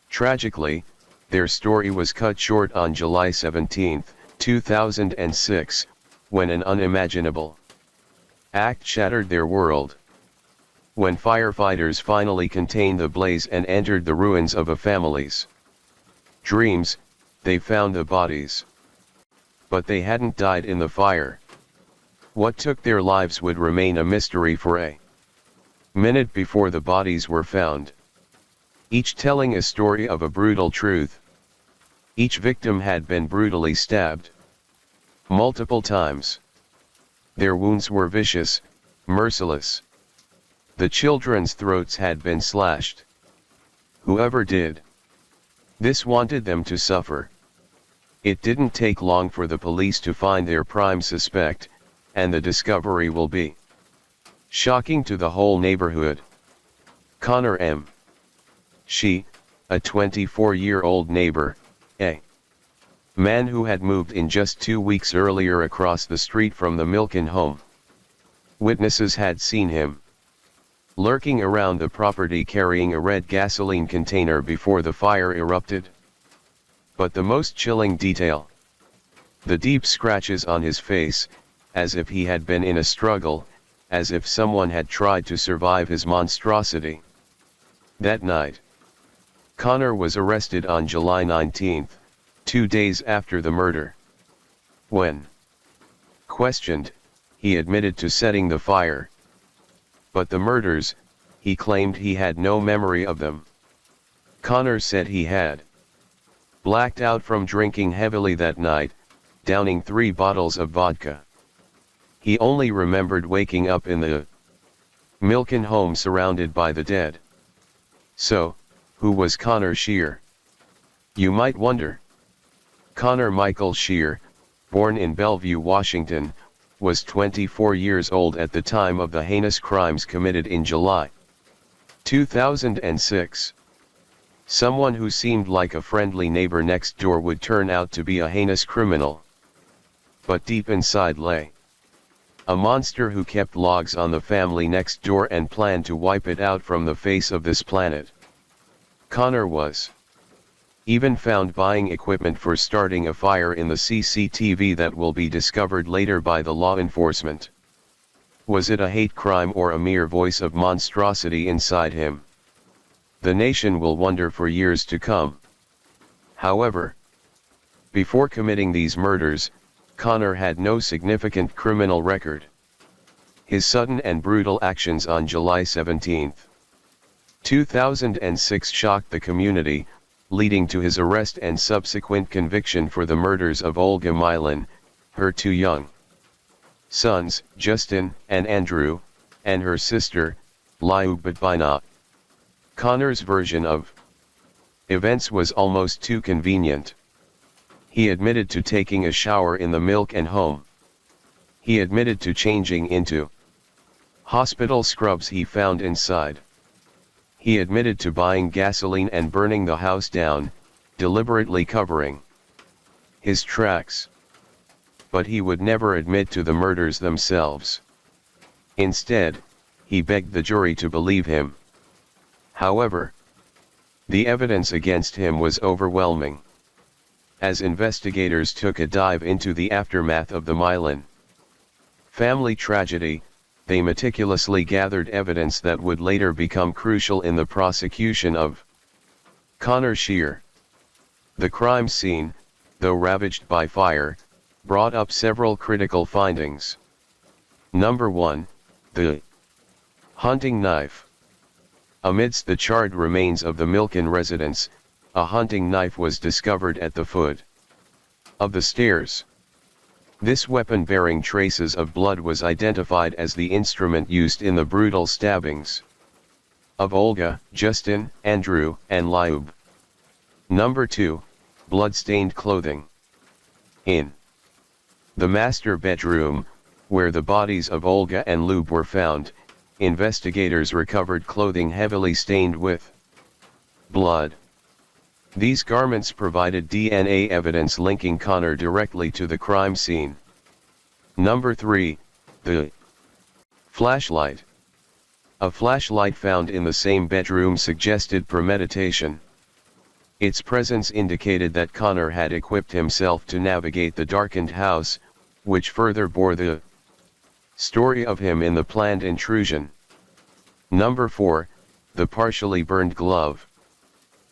Tragically, their story was cut short on July 17, 2006, when an unimaginable act shattered their world. When firefighters finally contained the blaze and entered the ruins of a family's dreams, they found the bodies. But they hadn't died in the fire. What took their lives would remain a mystery for a minute before the bodies were found. Each telling a story of a brutal truth. Each victim had been brutally stabbed multiple times. Their wounds were vicious, merciless. The children's throats had been slashed. Whoever did this wanted them to suffer. It didn't take long for the police to find their prime suspect, and the discovery will be shocking to the whole neighborhood. Connor M. She, a 24-year-old neighbor, a man who had moved in just 2 weeks earlier across the street from the Milken home. Witnesses had seen him lurking around the property carrying a red gasoline container before the fire erupted. But the most chilling detail: the deep scratches on his face, as if he had been in a struggle, as if someone had tried to survive his monstrosity. That night, Connor was arrested on July 19, 2 days after the murder. When questioned, he admitted to setting the fire. But the murders, he claimed he had no memory of them. Connor said he had blacked out from drinking heavily that night, downing 3 bottles of vodka. He only remembered waking up in the Milken home surrounded by the dead. So, who was Connor Shear? You might wonder. Connor Michael Shear, born in Bellevue, Washington, was 24 years old at the time of the heinous crimes committed in July 2006. Someone who seemed like a friendly neighbor next door would turn out to be a heinous criminal. But deep inside lay a monster who kept logs on the family next door and planned to wipe it out from the face of this planet. Connor was even found buying equipment for starting a fire in the CCTV that will be discovered later by the law enforcement. Was it a hate crime or a mere voice of monstrosity inside him? The nation will wonder for years to come. However, before committing these murders, Connor had no significant criminal record. His sudden and brutal actions on July 17, 2006 shocked the community, leading to his arrest and subsequent conviction for the murders of Olga Milan, her two young sons, Justin and Andrew, and her sister, Lyubimina. Connor's version of events was almost too convenient. He admitted to taking a shower in the milk and home. He admitted to changing into hospital scrubs he found inside. He admitted to buying gasoline and burning the house down, deliberately covering his tracks. But he would never admit to the murders themselves. Instead, he begged the jury to believe him. However, the evidence against him was overwhelming. As investigators took a dive into the aftermath of the Milan family tragedy, they meticulously gathered evidence that would later become crucial in the prosecution of Connor Shear. The crime scene, though ravaged by fire, brought up several critical findings. Number 1, the hunting knife. Amidst the charred remains of the Milken residence, a hunting knife was discovered at the foot of the stairs. This weapon bearing traces of blood was identified as the instrument used in the brutal stabbings of Olga, Justin, Andrew, and Lyub. Number 2, blood-stained clothing. In the master bedroom, where the bodies of Olga and Lyub were found, investigators recovered clothing heavily stained with blood. These garments provided DNA evidence linking Connor directly to the crime scene. Number 3, the flashlight. A flashlight found in the same bedroom suggested premeditation. Its presence indicated that Connor had equipped himself to navigate the darkened house, which further bore the story of him in the planned intrusion. Number 4, the partially burned glove.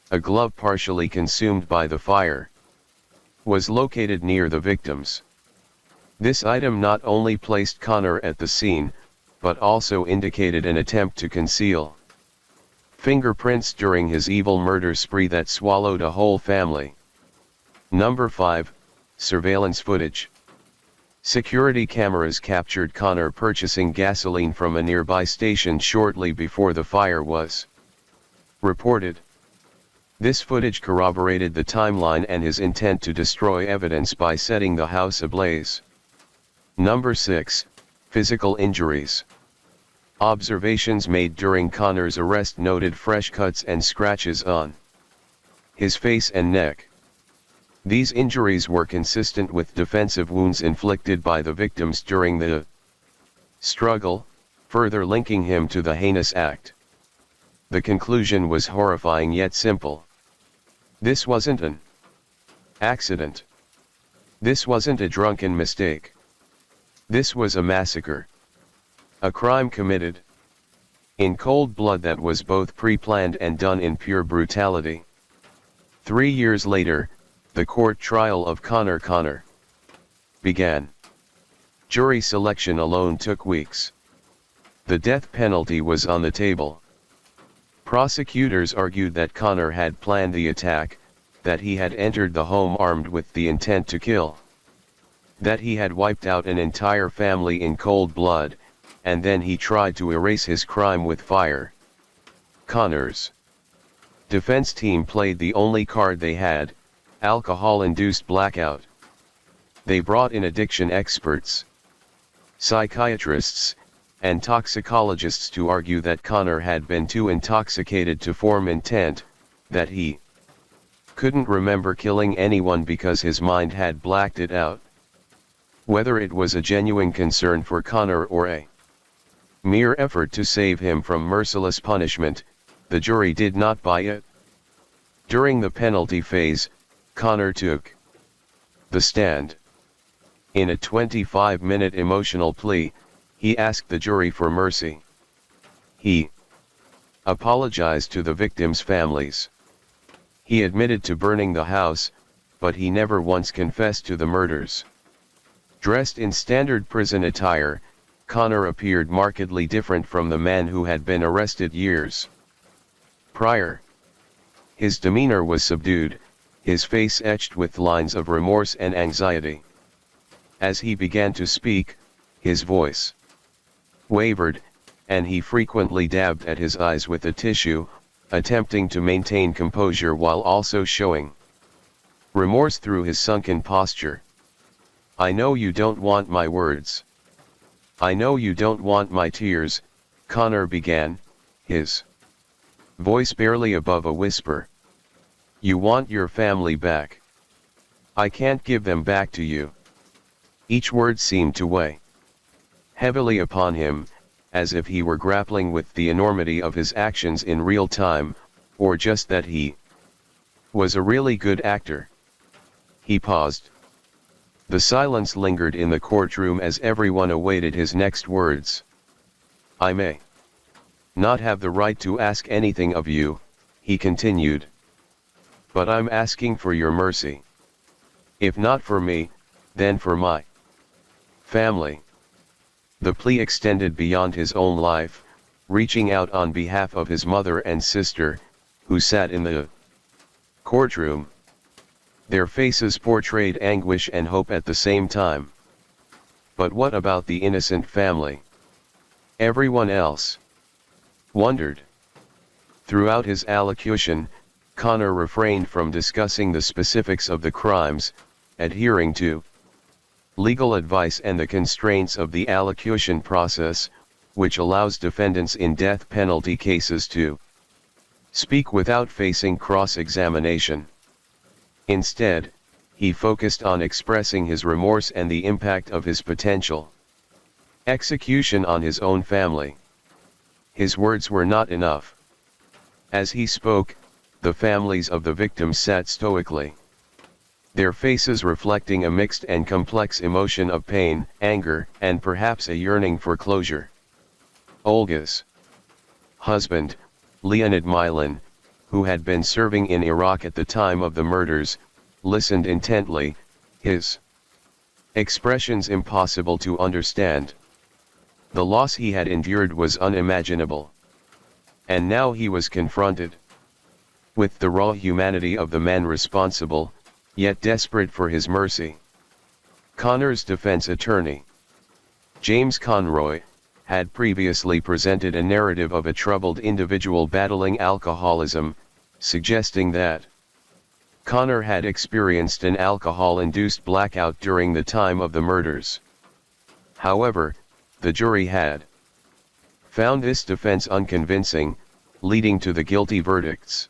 A glove partially consumed by the fire was located near the victims. This item not only placed Connor at the scene, but also indicated an attempt to conceal fingerprints during his evil murder spree that swallowed a whole family. Number 5, surveillance footage. Security cameras captured Connor purchasing gasoline from a nearby station shortly before the fire was reported. This footage corroborated the timeline and his intent to destroy evidence by setting the house ablaze. Number 6, physical injuries. Observations made during Connor's arrest noted fresh cuts and scratches on his face and neck. These injuries were consistent with defensive wounds inflicted by the victims during the struggle, further linking him to the heinous act. The conclusion was horrifying yet simple. This wasn't an accident. This wasn't a drunken mistake. This was a massacre. A crime committed in cold blood that was both pre-planned and done in pure brutality. 3 years later, the court trial of Connor began. Jury selection alone took weeks. The death penalty was on the table. Prosecutors argued that Connor had planned the attack, that he had entered the home armed with the intent to kill, that he had wiped out an entire family in cold blood, and then he tried to erase his crime with fire. Connor's defense team played the only card they had: alcohol-induced blackout. They brought in addiction experts, psychiatrists, and toxicologists to argue that Connor had been too intoxicated to form intent, that he couldn't remember killing anyone because his mind had blacked it out. Whether it was a genuine concern for Connor or a mere effort to save him from merciless punishment, the jury did not buy it. During the penalty phase, Connor took the stand. In a 25-minute emotional plea, he asked the jury for mercy. He apologized to the victims' families. He admitted to burning the house, but he never once confessed to the murders. Dressed in standard prison attire, Connor appeared markedly different from the man who had been arrested years prior. His demeanor was subdued, his face etched with lines of remorse and anxiety. As he began to speak, his voice wavered, and he frequently dabbed at his eyes with a tissue, attempting to maintain composure while also showing remorse through his sunken posture. "I know you don't want my words. I know you don't want my tears," Connor began, his voice barely above a whisper. "You want your family back. I can't give them back to you." Each word seemed to weigh heavily upon him, as if he were grappling with the enormity of his actions in real time, or just that he was a really good actor. He paused. The silence lingered in the courtroom as everyone awaited his next words. "I may not have the right to ask anything of you," he continued. "But I'm asking for your mercy. If not for me, then for my family." The plea extended beyond his own life, reaching out on behalf of his mother and sister, who sat in the courtroom. Their faces portrayed anguish and hope at the same time. But what about the innocent family? Everyone else wondered. Throughout his allocution, Connor refrained from discussing the specifics of the crimes, adhering to legal advice and the constraints of the allocution process, which allows defendants in death penalty cases to speak without facing cross-examination. Instead, he focused on expressing his remorse and the impact of his potential execution on his own family. His words were not enough. As he spoke, the families of the victims sat stoically, their faces reflecting a mixed and complex emotion of pain, anger, and perhaps a yearning for closure. Olga's husband, Leonid Milan, who had been serving in Iraq at the time of the murders, listened intently, his expressions impossible to understand. The loss he had endured was unimaginable. And now he was confronted with the raw humanity of the man responsible, yet desperate for his mercy. Connor's defense attorney, James Conroy, had previously presented a narrative of a troubled individual battling alcoholism, suggesting that Connor had experienced an alcohol-induced blackout during the time of the murders. However, the jury had found this defense unconvincing, leading to the guilty verdicts.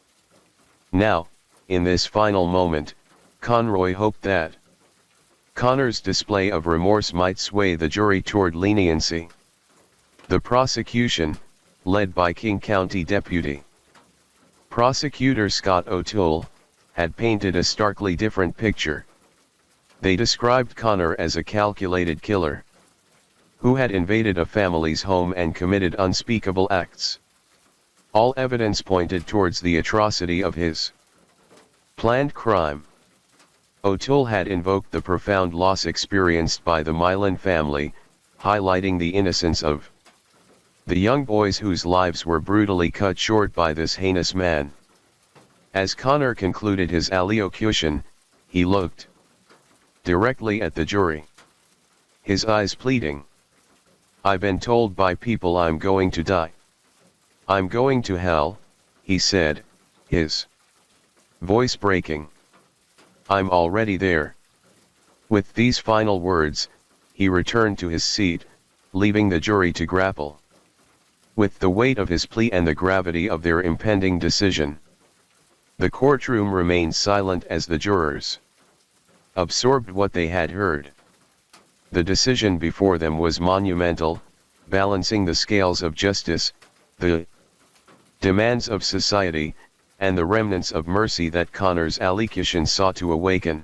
Now, in this final moment, Conroy hoped that Connor's display of remorse might sway the jury toward leniency. The prosecution, led by King County Deputy Prosecutor Scott O'Toole, had painted a starkly different picture. They described Connor as a calculated killer who had invaded a family's home and committed unspeakable acts. All evidence pointed towards the atrocity of his planned crime. O'Toole had invoked the profound loss experienced by the Milan family, highlighting the innocence of the young boys whose lives were brutally cut short by this heinous man. As Connor concluded his allocution, he looked directly at the jury, his eyes pleading. "I've been told by people I'm going to die. I'm going to hell," he said, his voice breaking. "I'm already there." With these final words, he returned to his seat, leaving the jury to grapple with the weight of his plea and the gravity of their impending decision. The courtroom remained silent as the jurors absorbed what they had heard. The decision before them was monumental, balancing the scales of justice, the demands of society, and the remnants of mercy that Connor's allocution sought to awaken.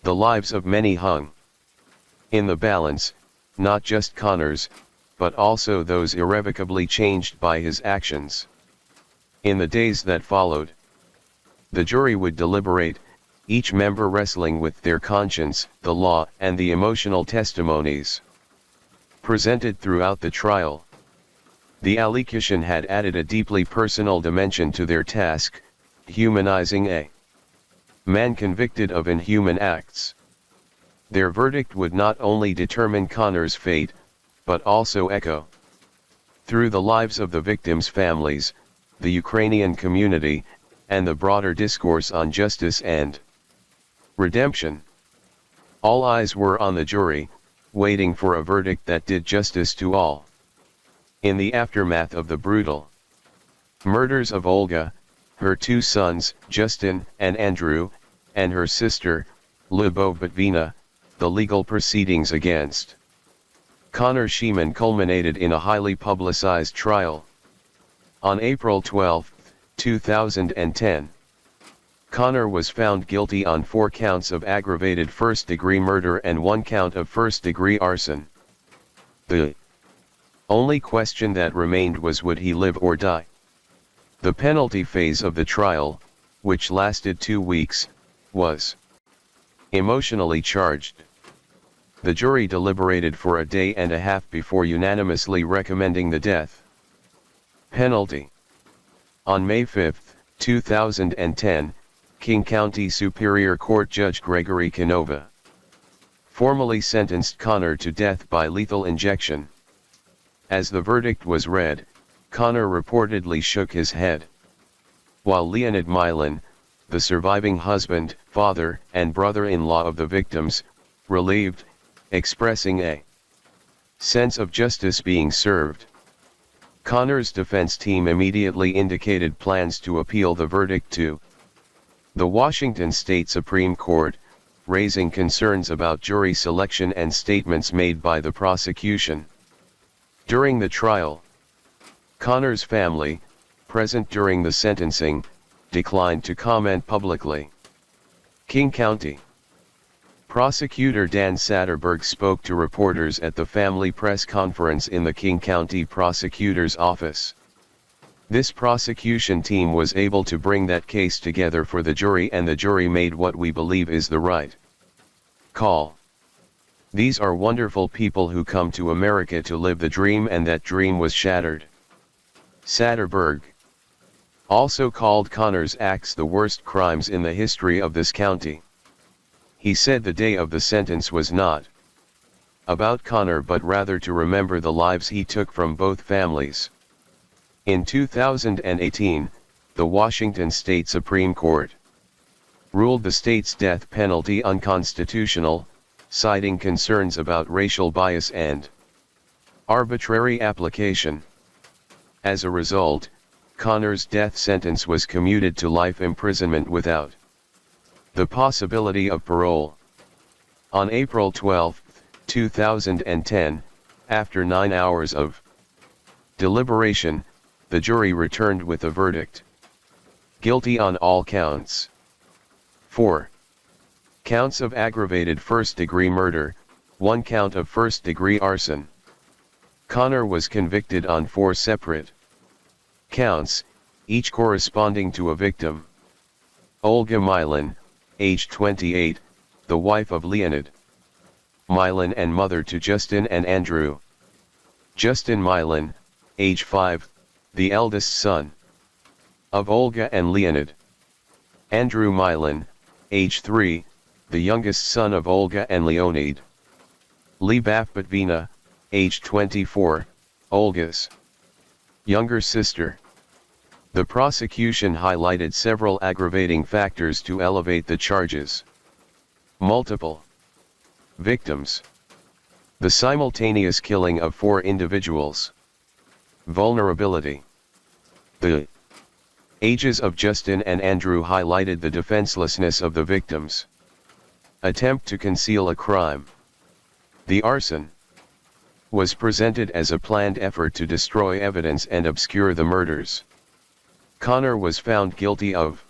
The lives of many hung in the balance, not just Connor's, but also those irrevocably changed by his actions. In the days that followed, the jury would deliberate, each member wrestling with their conscience, the law, and the emotional testimonies presented throughout the trial. The allocution had added a deeply personal dimension to their task, humanizing a man convicted of inhuman acts. Their verdict would not only determine Connor's fate, but also echo through the lives of the victims' families, the Ukrainian community, and the broader discourse on justice and redemption. All eyes were on the jury, waiting for a verdict that did justice to all. In the aftermath of the brutal murders of Olga, her two sons, Justin and Andrew, and her sister, Lyubovina, the legal proceedings against Connor Sheeman culminated in a highly publicized trial. On April 12, 2010, Connor was found guilty on 4 counts of aggravated first-degree murder and 1 count of first-degree arson. The only question that remained was, would he live or die? The penalty phase of the trial, which lasted 2 weeks, was emotionally charged. The jury deliberated for a day and a half before unanimously recommending the death penalty. On May 5, 2010, King County Superior Court Judge Gregory Canova formally sentenced Connor to death by lethal injection. As the verdict was read, Connor reportedly shook his head, while Leonid Milan, the surviving husband, father, and brother-in-law of the victims, relieved, expressing a sense of justice being served. Connor's defense team immediately indicated plans to appeal the verdict to the Washington State Supreme Court, raising concerns about jury selection and statements made by the prosecution. During the trial, Connor's family, present during the sentencing, declined to comment publicly. King County Prosecutor Dan Satterberg spoke to reporters at the family press conference in the King County Prosecutor's office. This prosecution team was able to bring that case together for the jury, and the jury made what we believe is the right call. These are wonderful people who come to America to live the dream, and that dream was shattered. Satterberg also called Connor's acts the worst crimes in the history of this county. He said the day of the sentence was not about Connor, but rather to remember the lives he took from both families. In 2018, the Washington State Supreme Court ruled the state's death penalty unconstitutional, citing concerns about racial bias and arbitrary application. As a result, Connor's death sentence was commuted to life imprisonment without the possibility of parole. On April 12, 2010, after 9 hours of deliberation, the jury returned with a verdict: guilty on all counts. 4 counts of aggravated first-degree murder, 1 count of first-degree arson. Connor was convicted on 4 separate counts, each corresponding to a victim. Olga Milan, age 28, the wife of Leonid Milan and mother to Justin and Andrew. Justin Milan, age 5, the eldest son of Olga and Leonid. Andrew Milan, age 3, the youngest son of Olga and Leonid. Lyubovina, age 24, Olga's younger sister. The prosecution highlighted several aggravating factors to elevate the charges: multiple victims, the simultaneous killing of 4 individuals, vulnerability. The ages of Justin and Andrew highlighted the defenselessness of the victims. Attempt to conceal a crime. The arson was presented as a planned effort to destroy evidence and obscure the murders. Connor was found guilty of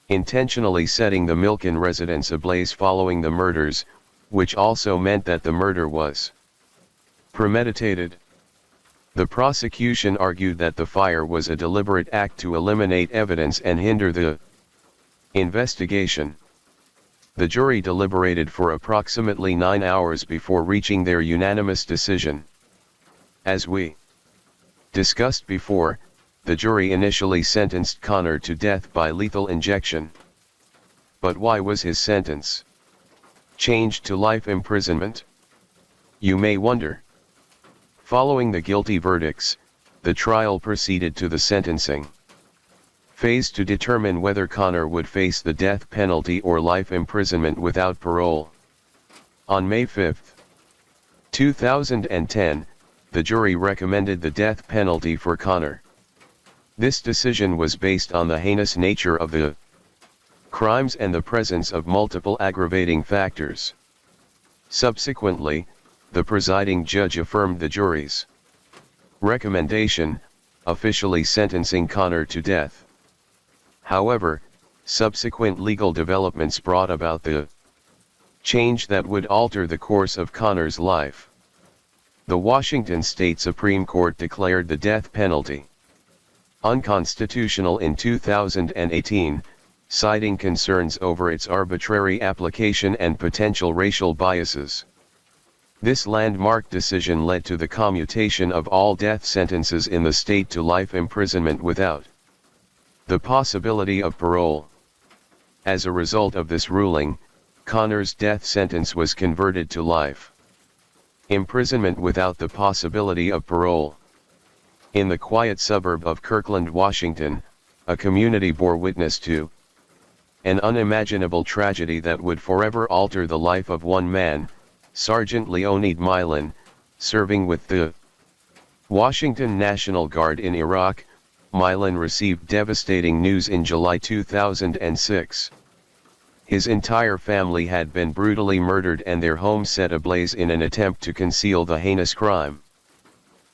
intentionally setting the Milken residence ablaze following the murders, which also meant that the murder was premeditated. The prosecution argued that the fire was a deliberate act to eliminate evidence and hinder the investigation. The jury deliberated for approximately 9 hours before reaching their unanimous decision. As we discussed before, the jury initially sentenced Connor to death by lethal injection. But why was his sentence changed to life imprisonment? You may wonder. Following the guilty verdicts, the trial proceeded to the sentencing phase to determine whether Connor would face the death penalty or life imprisonment without parole. On May 5, 2010, the jury recommended the death penalty for Connor. This decision was based on the heinous nature of the crimes and the presence of multiple aggravating factors. Subsequently, the presiding judge affirmed the jury's recommendation, officially sentencing Connor to death. However, subsequent legal developments brought about the change that would alter the course of Connor's life. The Washington State Supreme Court declared the death penalty unconstitutional in 2018, citing concerns over its arbitrary application and potential racial biases. This landmark decision led to the commutation of all death sentences in the state to life imprisonment without the possibility of parole. As a result of this ruling, Connor's death sentence was converted to life imprisonment without the possibility of parole. In the quiet suburb of Kirkland, Washington, a community bore witness to an unimaginable tragedy that would forever alter the life of one man, Sergeant Leonid Milan, serving with the Washington National Guard in Iraq. Milan received devastating news in July 2006. His entire family had been brutally murdered and their home set ablaze in an attempt to conceal the heinous crime.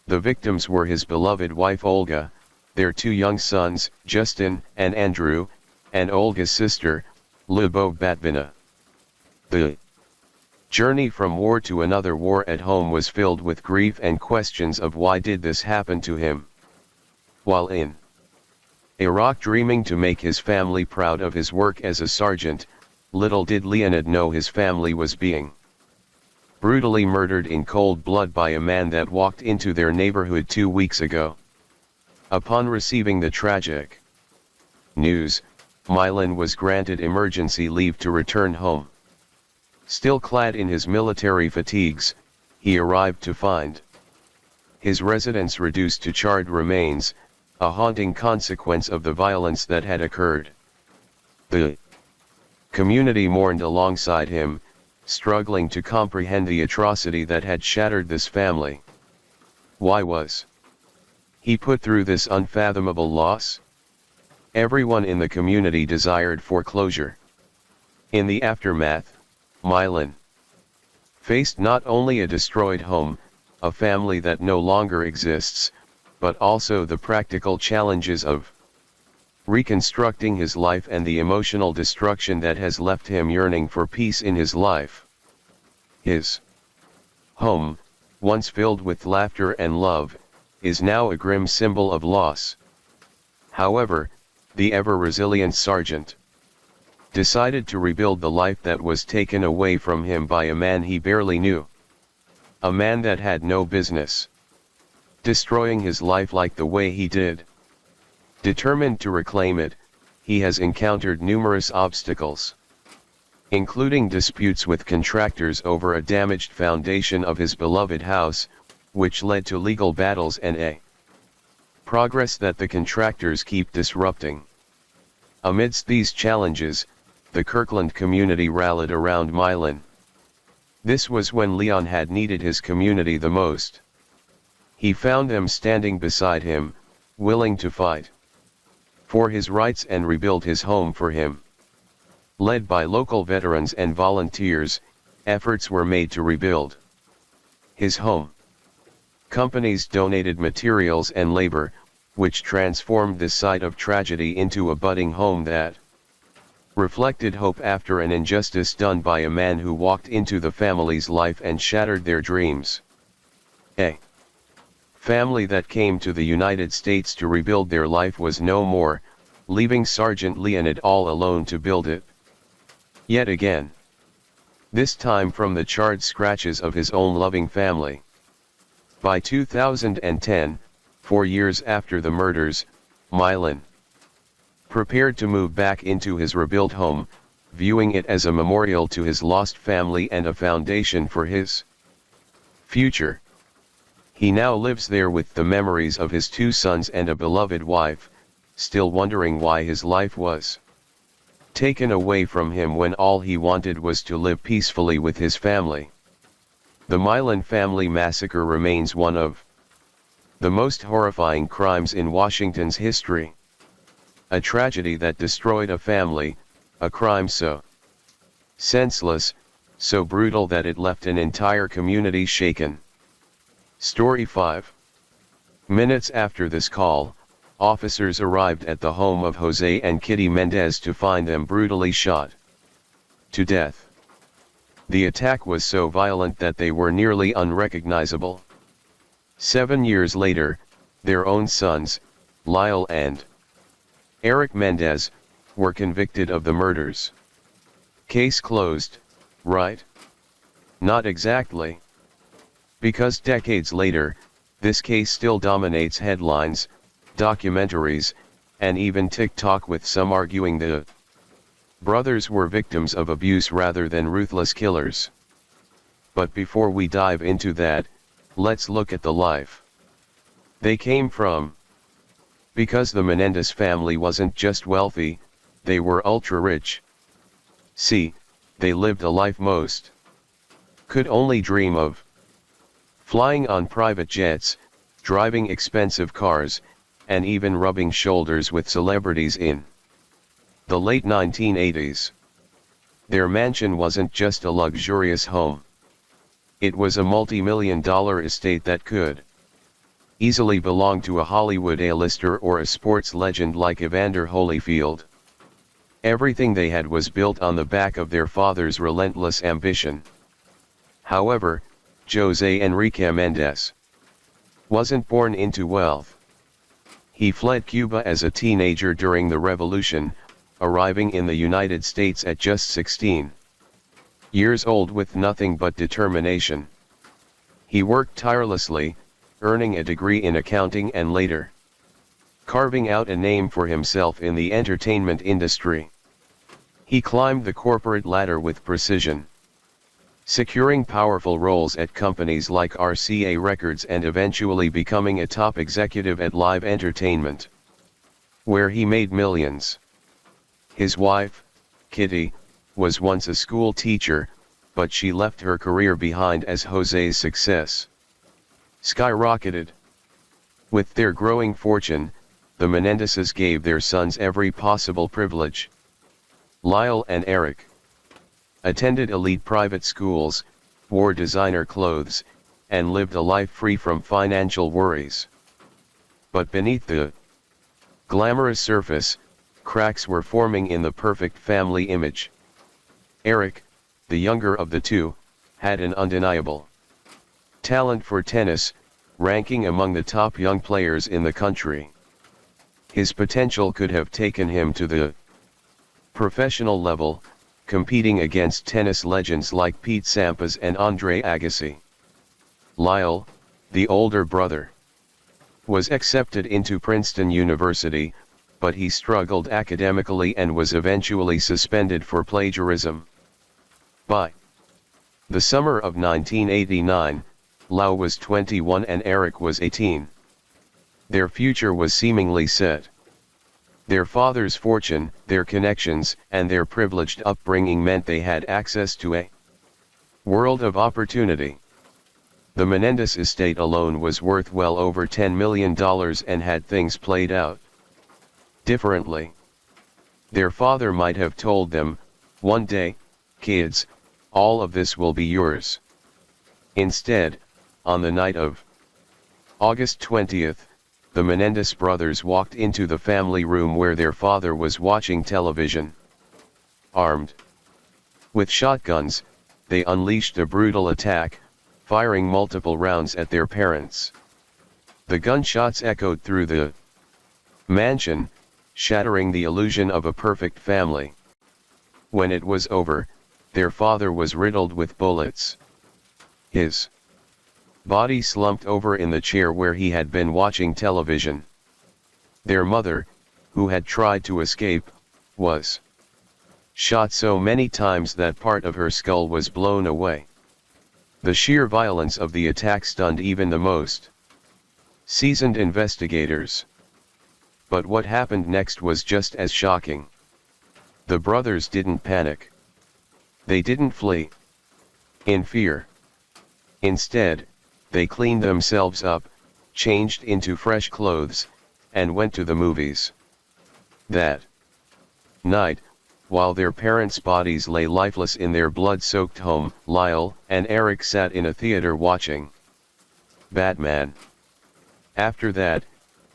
The victims were his beloved wife Olga, their 2 young sons, Justin and Andrew, and Olga's sister, Lyubov Batvina. The journey from war to another war at home was filled with grief and questions of why did this happen to him. While in Iraq dreaming to make his family proud of his work as a sergeant, little did Leonid know his family was being brutally murdered in cold blood by a man that walked into their neighborhood 2 weeks ago. Upon receiving the tragic news, Milan was granted emergency leave to return home. Still clad in his military fatigues, he arrived to find his residence reduced to charred remains, a haunting consequence of the violence that had occurred. The community mourned alongside him, struggling to comprehend the atrocity that had shattered this family. Why was he put through this unfathomable loss? Everyone in the community desired foreclosure. In the aftermath, Milan faced not only a destroyed home, a family that no longer exists, but also the practical challenges of reconstructing his life and the emotional destruction that has left him yearning for peace in his life. His home, once filled with laughter and love, is now a grim symbol of loss. However, the ever-resilient sergeant decided to rebuild the life that was taken away from him by a man he barely knew. A man that had no business destroying his life like the way he did. Determined to reclaim it, he has encountered numerous obstacles, including disputes with contractors over a damaged foundation of his beloved house, which led to legal battles and a progress that the contractors keep disrupting. Amidst these challenges, the Kirkland community rallied around Milan. This was when Leon had needed his community the most. He found them standing beside him, willing to fight for his rights and rebuild his home for him. Led by local veterans and volunteers, efforts were made to rebuild his home. Companies donated materials and labor, which transformed this site of tragedy into a budding home that reflected hope after an injustice done by a man who walked into the family's life and shattered their dreams. A family that came to the United States to rebuild their life was no more, leaving Sergeant Leonid all alone to build it. Yet again. This time from the charred scratches of his own loving family. By 2010, 4 years after the murders, Milan prepared to move back into his rebuilt home, viewing it as a memorial to his lost family and a foundation for his future. He now lives there with the memories of his 2 sons and a beloved wife, still wondering why his life was taken away from him when all he wanted was to live peacefully with his family. The Milan family massacre remains one of the most horrifying crimes in Washington's history. A tragedy that destroyed a family, a crime so senseless, so brutal that it left an entire community shaken. Story 5. Minutes after this call, officers arrived at the home of Jose and Kitty Mendez to find them brutally shot to death. The attack was so violent that they were nearly unrecognizable. 7 years later, their own sons, Lyle and Eric Mendez, were convicted of the murders. Case closed, right? Not exactly. Because decades later, this case still dominates headlines, documentaries, and even TikTok, with some arguing the brothers were victims of abuse rather than ruthless killers. But before we dive into that, let's look at the life they came from. Because the Menendez family wasn't just wealthy, they were ultra-rich. See, they lived a life most could only dream of. Flying on private jets, driving expensive cars, and even rubbing shoulders with celebrities in the late 1980s. Their mansion wasn't just a luxurious home. It was a multi-million-dollar estate that could easily belong to a Hollywood A-lister or a sports legend like Evander Holyfield. Everything they had was built on the back of their father's relentless ambition. However, Jose Enrique Mendez wasn't born into wealth. He fled Cuba as a teenager during the revolution, arriving in the United States at just 16 years old with nothing but determination. He worked tirelessly, earning a degree in accounting and later carving out a name for himself in the entertainment industry. He climbed the corporate ladder with precision, securing powerful roles at companies like RCA Records and eventually becoming a top executive at Live Entertainment, where he made millions. His wife, Kitty, was once a school teacher, but she left her career behind as Jose's success skyrocketed. With their growing fortune, the Menendezes gave their sons every possible privilege. Lyle and Eric attended elite private schools, wore designer clothes, and lived a life free from financial worries. But beneath the glamorous surface, cracks were forming in the perfect family image. Eric, the younger of the two, had an undeniable talent for tennis, ranking among the top young players in the country. His potential could have taken him to the professional level, competing against tennis legends like Pete Sampras and Andre Agassi. Lyle, the older brother, was accepted into Princeton University, but he struggled academically and was eventually suspended for plagiarism. By the summer of 1989, Lyle was 21 and Eric was 18. Their future was seemingly set. Their father's fortune, their connections, and their privileged upbringing meant they had access to a world of opportunity. The Menendez estate alone was worth well over $10 million and had things played out differently. Their father might have told them, "One day, kids, all of this will be yours." Instead, on the night of August 20, the Menendez brothers walked into the family room where their father was watching television. Armed with shotguns, they unleashed a brutal attack, firing multiple rounds at their parents. The gunshots echoed through the mansion, shattering the illusion of a perfect family. When it was over, their father was riddled with bullets. His body slumped over in the chair where he had been watching television. Their mother, who had tried to escape, was shot so many times that part of her skull was blown away. The sheer violence of the attack stunned even the most seasoned investigators. But what happened next was just as shocking. The brothers didn't panic. They didn't flee in fear. Instead, they cleaned themselves up, changed into fresh clothes, and went to the movies. That night, while their parents' bodies lay lifeless in their blood-soaked home, Lyle and Eric sat in a theater watching Batman. After that,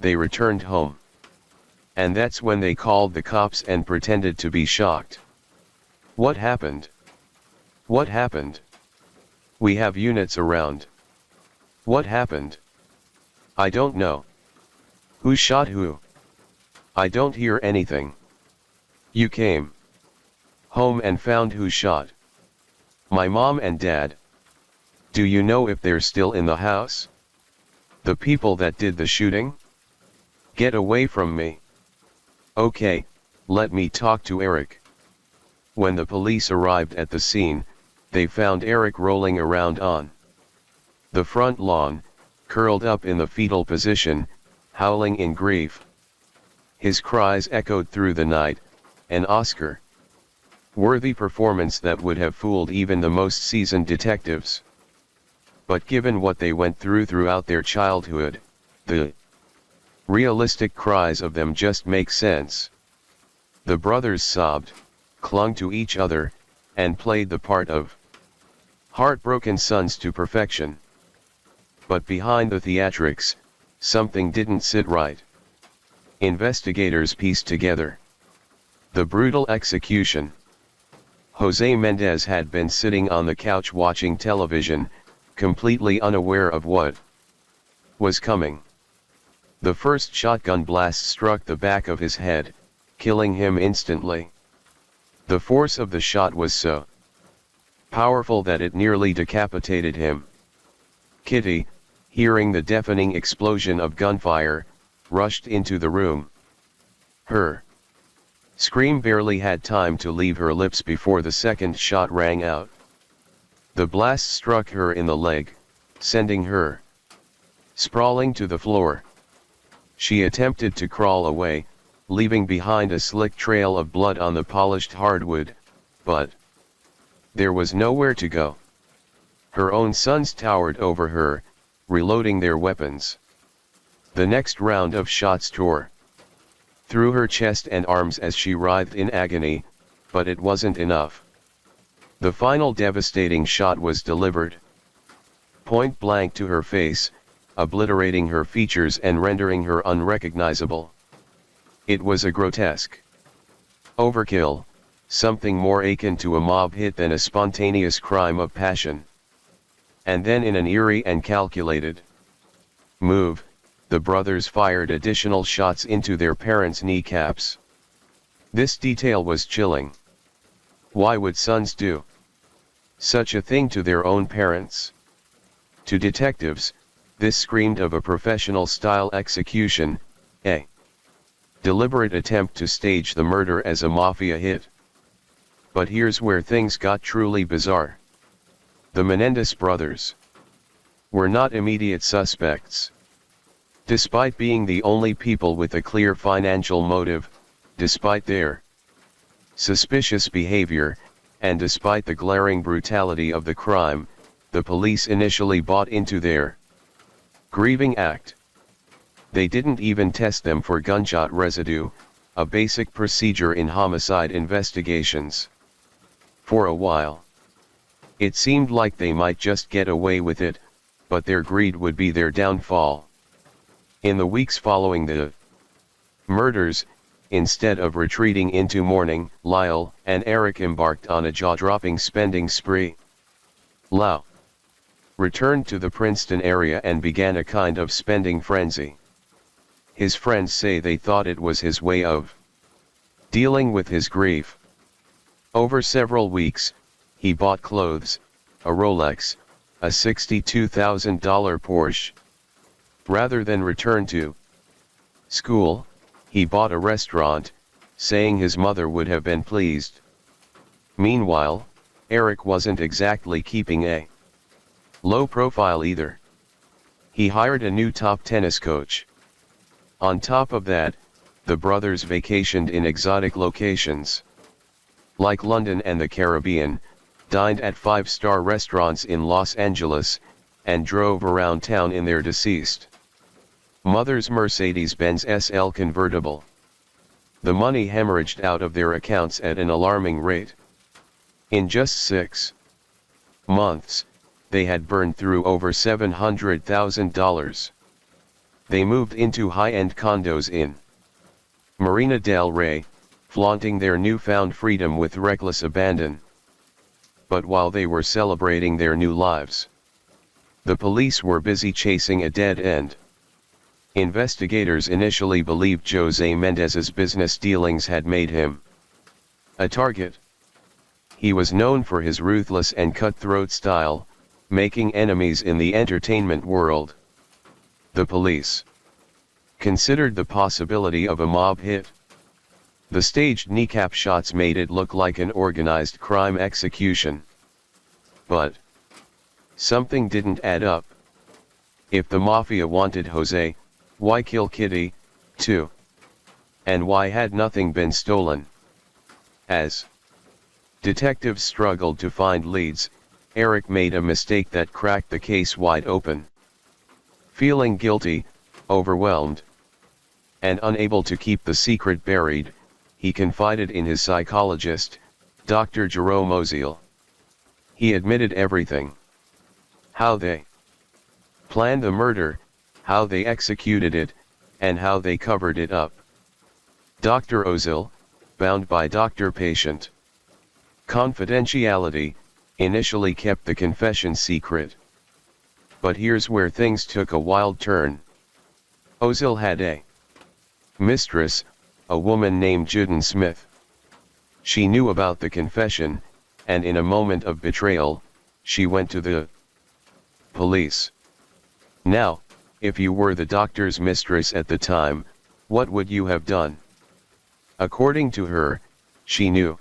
they returned home. And that's when they called the cops and pretended to be shocked. What happened? What happened? We have units around. What happened? I don't know. Who shot who? I don't hear anything. You came home and found who shot my mom and dad. Do you know if they're still in the house? The people that did the shooting? Get away from me. Okay, let me talk to Eric. When the police arrived at the scene, they found Eric rolling around on the front lawn, curled up in the fetal position, howling in grief. His cries echoed through the night, an Oscar-worthy performance that would have fooled even the most seasoned detectives. But given what they went through throughout their childhood, the realistic cries of them just make sense. The brothers sobbed, clung to each other, and played the part of heartbroken sons to perfection. But behind the theatrics, something didn't sit right. Investigators pieced together the brutal execution. Jose Mendez had been sitting on the couch watching television, completely unaware of what was coming. The first shotgun blast struck the back of his head, killing him instantly. The force of the shot was so powerful that it nearly decapitated him. Kitty, hearing the deafening explosion of gunfire, rushed into the room. Her scream barely had time to leave her lips before the second shot rang out. The blast struck her in the leg, sending her sprawling to the floor. She attempted to crawl away, leaving behind a slick trail of blood on the polished hardwood, but there was nowhere to go. Her own sons towered over her, reloading their weapons. The next round of shots tore through her chest and arms as she writhed in agony, but it wasn't enough. The final devastating shot was delivered point blank to her face, obliterating her features and rendering her unrecognizable. It was a grotesque overkill, something more akin to a mob hit than a spontaneous crime of passion. And then in an eerie and calculated move, the brothers fired additional shots into their parents' kneecaps. This detail was chilling. Why would sons do such a thing to their own parents? To detectives, this screamed of a professional-style execution, a deliberate attempt to stage the murder as a mafia hit. But here's where things got truly bizarre. The Menendez brothers were not immediate suspects. Despite being the only people with a clear financial motive, despite their suspicious behavior, and despite the glaring brutality of the crime, the police initially bought into their grieving act. They didn't even test them for gunshot residue, a basic procedure in homicide investigations. For a while, it seemed like they might just get away with it, but their greed would be their downfall. In the weeks following the murders, instead of retreating into mourning, Lyle and Eric embarked on a jaw-dropping spending spree. Lyle returned to the Princeton area and began a kind of spending frenzy. His friends say they thought it was his way of dealing with his grief. Over several weeks, he bought clothes, a Rolex, a $62,000 Porsche. Rather than return to school, he bought a restaurant, saying his mother would have been pleased. Meanwhile, Eric wasn't exactly keeping a low profile either. He hired a new top tennis coach. On top of that, the brothers vacationed in exotic locations, like London and the Caribbean, dined at five-star restaurants in Los Angeles, and drove around town in their deceased mother's Mercedes-Benz SL convertible. The money hemorrhaged out of their accounts at an alarming rate. In just 6 months, they had burned through over $700,000. They moved into high-end condos in Marina del Rey, flaunting their newfound freedom with reckless abandon. But while they were celebrating their new lives, the police were busy chasing a dead end. Investigators initially believed Jose Mendez's business dealings had made him a target. He was known for his ruthless and cutthroat style, making enemies in the entertainment world. The police considered the possibility of a mob hit. The staged kneecap shots made it look like an organized crime execution. But something didn't add up. If the mafia wanted Jose, why kill Kitty, too? And why had nothing been stolen? As detectives struggled to find leads, Eric made a mistake that cracked the case wide open. Feeling guilty, overwhelmed, and unable to keep the secret buried, he confided in his psychologist, Dr. Jerome Oziel. He admitted everything. How they planned the murder, how they executed it, and how they covered it up. Dr. Oziel, bound by doctor-patient confidentiality, initially kept the confession secret. But here's where things took a wild turn. Oziel had a mistress, a woman named Juden Smith. She knew about the confession, and in a moment of betrayal, she went to the police. Now, if you were the doctor's mistress at the time, what would you have done? According to her, she knew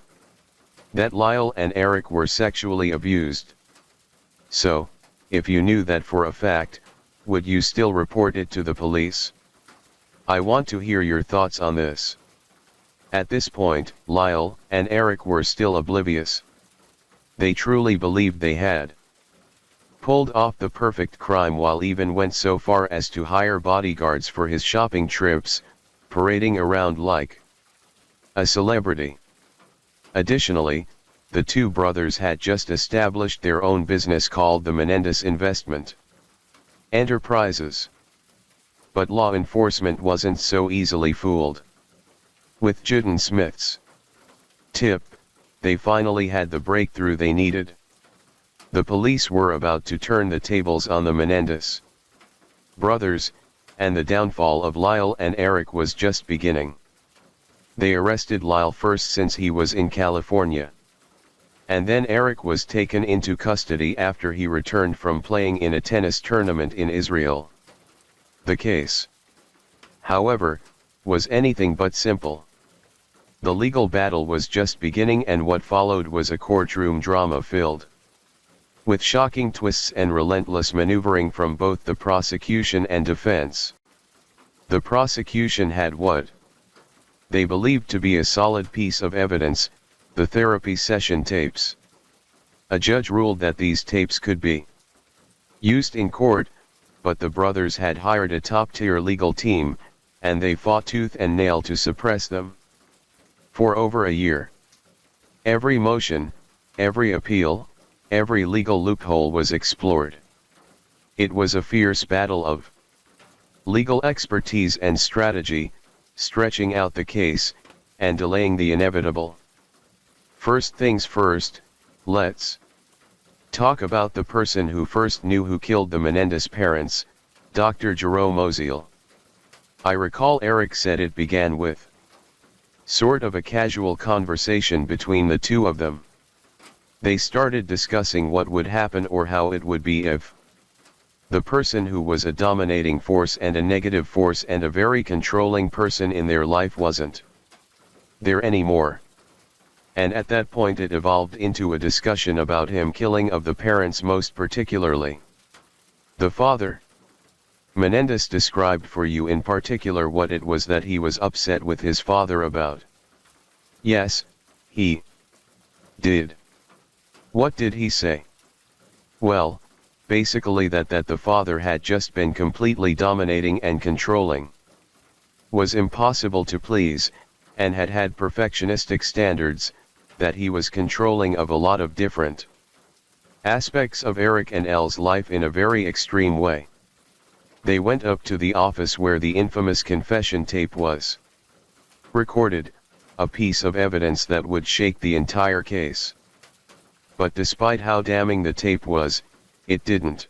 that Lyle and Eric were sexually abused. So, if you knew that for a fact, would you still report it to the police? I want to hear your thoughts on this. At this point, Lyle and Eric were still oblivious. They truly believed they had pulled off the perfect crime, while even went so far as to hire bodyguards for his shopping trips, parading around like a celebrity. Additionally, the two brothers had just established their own business called the Menendez Investment Enterprises. But law enforcement wasn't so easily fooled. With Juden Smith's tip, they finally had the breakthrough they needed. The police were about to turn the tables on the Menendez brothers, and the downfall of Lyle and Eric was just beginning. They arrested Lyle first, since he was in California. And then Eric was taken into custody after he returned from playing in a tennis tournament in Israel. The case, however, was anything but simple. The legal battle was just beginning, and what followed was a courtroom drama filled with shocking twists and relentless maneuvering from both the prosecution and defense. The prosecution had what they believed to be a solid piece of evidence: the therapy session tapes. A judge ruled that these tapes could be used in court, but the brothers had hired a top-tier legal team, and they fought tooth and nail to suppress them. For over a year, every motion, every appeal, every legal loophole was explored. It was a fierce battle of legal expertise and strategy, stretching out the case, and delaying the inevitable. First things first, let's talk about the person who first knew who killed the Menendez parents, Dr. Jerome Oziel. I recall Eric said it began with sort of a casual conversation between the two of them. They started discussing what would happen or how it would be if the person who was a dominating force and a negative force and a very controlling person in their life wasn't there anymore. And at that point it evolved into a discussion about him killing of the parents, most particularly the father. Menendez described for you in particular what it was that he was upset with his father about. Yes, he did. What did he say? Well, basically that the father had just been completely dominating and controlling, was impossible to please, and had perfectionistic standards, that he was controlling of a lot of different aspects of Eric and Elle's life in a very extreme way. They went up to the office where the infamous confession tape was recorded, a piece of evidence that would shake the entire case. But despite how damning the tape was, it didn't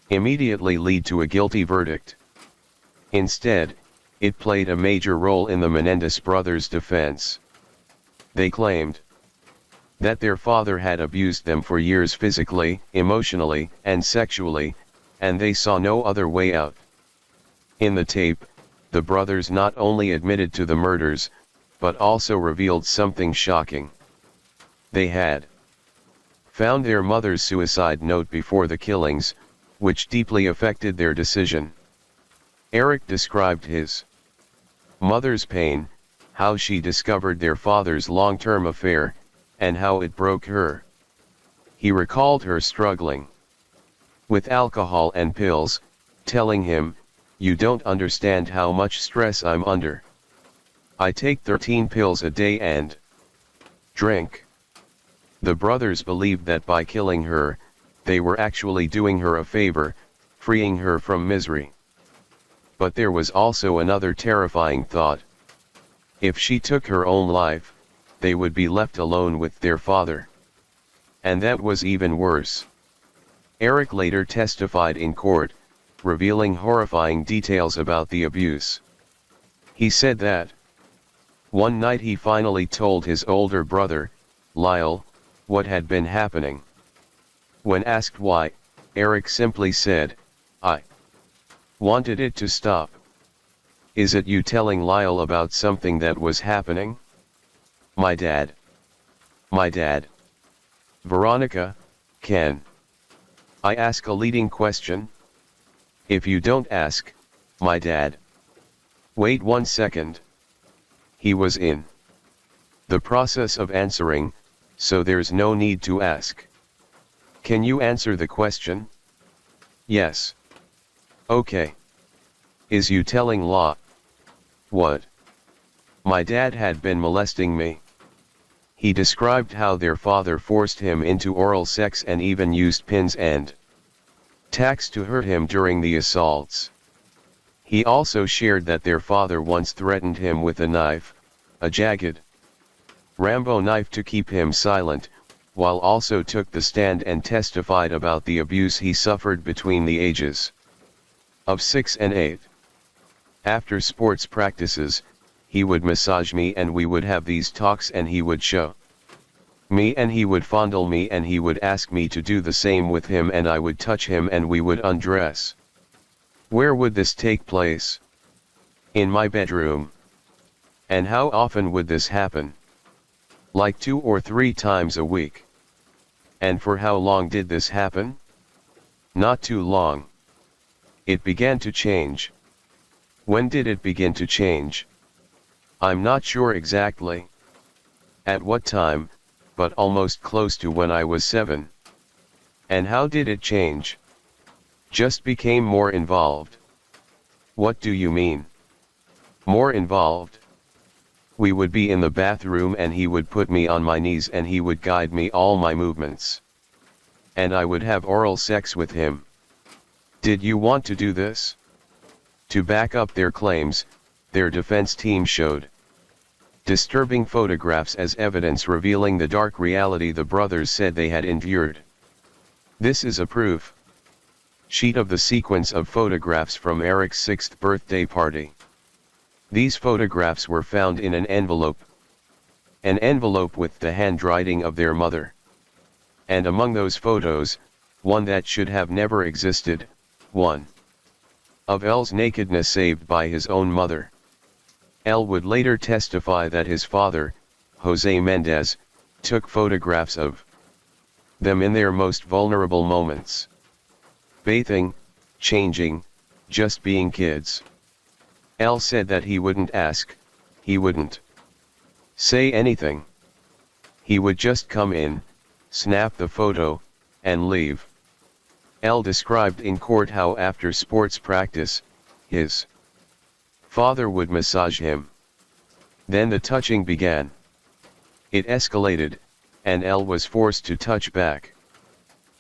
immediately lead to a guilty verdict. Instead, it played a major role in the Menendez brothers' defense. They claimed that their father had abused them for years physically, emotionally, and sexually, and they saw no other way out. In the tape, the brothers not only admitted to the murders, but also revealed something shocking. They had found their mother's suicide note before the killings, which deeply affected their decision. Eric described his mother's pain, how she discovered their father's long-term affair, and how it broke her. He recalled her struggling with alcohol and pills, telling him, "You don't understand how much stress I'm under. I take 13 pills a day and drink." The brothers believed that by killing her, they were actually doing her a favor, freeing her from misery. But there was also another terrifying thought. If she took her own life, they would be left alone with their father. And that was even worse. Eric later testified in court, revealing horrifying details about the abuse. He said that one night he finally told his older brother, Lyle, what had been happening. When asked why, Eric simply said, "I wanted it to stop." "Is it you telling Lyle about something that was happening?" My dad. Veronica, can I ask a leading question? If you don't ask, my dad. Wait 1 second. He was in the process of answering, so there's no need to ask. Can you answer the question? Yes. Okay. Is you telling law? What? My dad had been molesting me. He described how their father forced him into oral sex and even used pins and tacks to hurt him during the assaults. He also shared that their father once threatened him with a knife, a jagged Rambo knife, to keep him silent, while also took the stand and testified about the abuse he suffered between the ages of 6 and 8. After sports practices, he would massage me and we would have these talks, and he would show me and he would fondle me and he would ask me to do the same with him, and I would touch him and we would undress. Where would this take place? In my bedroom. And how often would this happen? Like 2 or 3 times a week. And for how long did this happen? Not too long. It began to change. When did it begin to change? I'm not sure exactly at what time, but almost close to when I was 7. And how did it change? Just became more involved. What do you mean? More involved? We would be in the bathroom and he would put me on my knees and he would guide me all my movements. And I would have oral sex with him. Did you want to do this? To back up their claims, their defense team showed disturbing photographs as evidence revealing the dark reality the brothers said they had endured. This is a proof sheet of the sequence of photographs from Eric's 6th birthday party. These photographs were found in an envelope with the handwriting of their mother. And among those photos, one that should have never existed, one of L's nakedness saved by his own mother. L would later testify that his father, Jose Mendez, took photographs of them in their most vulnerable moments. Bathing, changing, just being kids. L said that he wouldn't ask, he wouldn't say anything. He would just come in, snap the photo, and leave. L described in court how after sports practice, his father would massage him. Then the touching began. It escalated, and L was forced to touch back.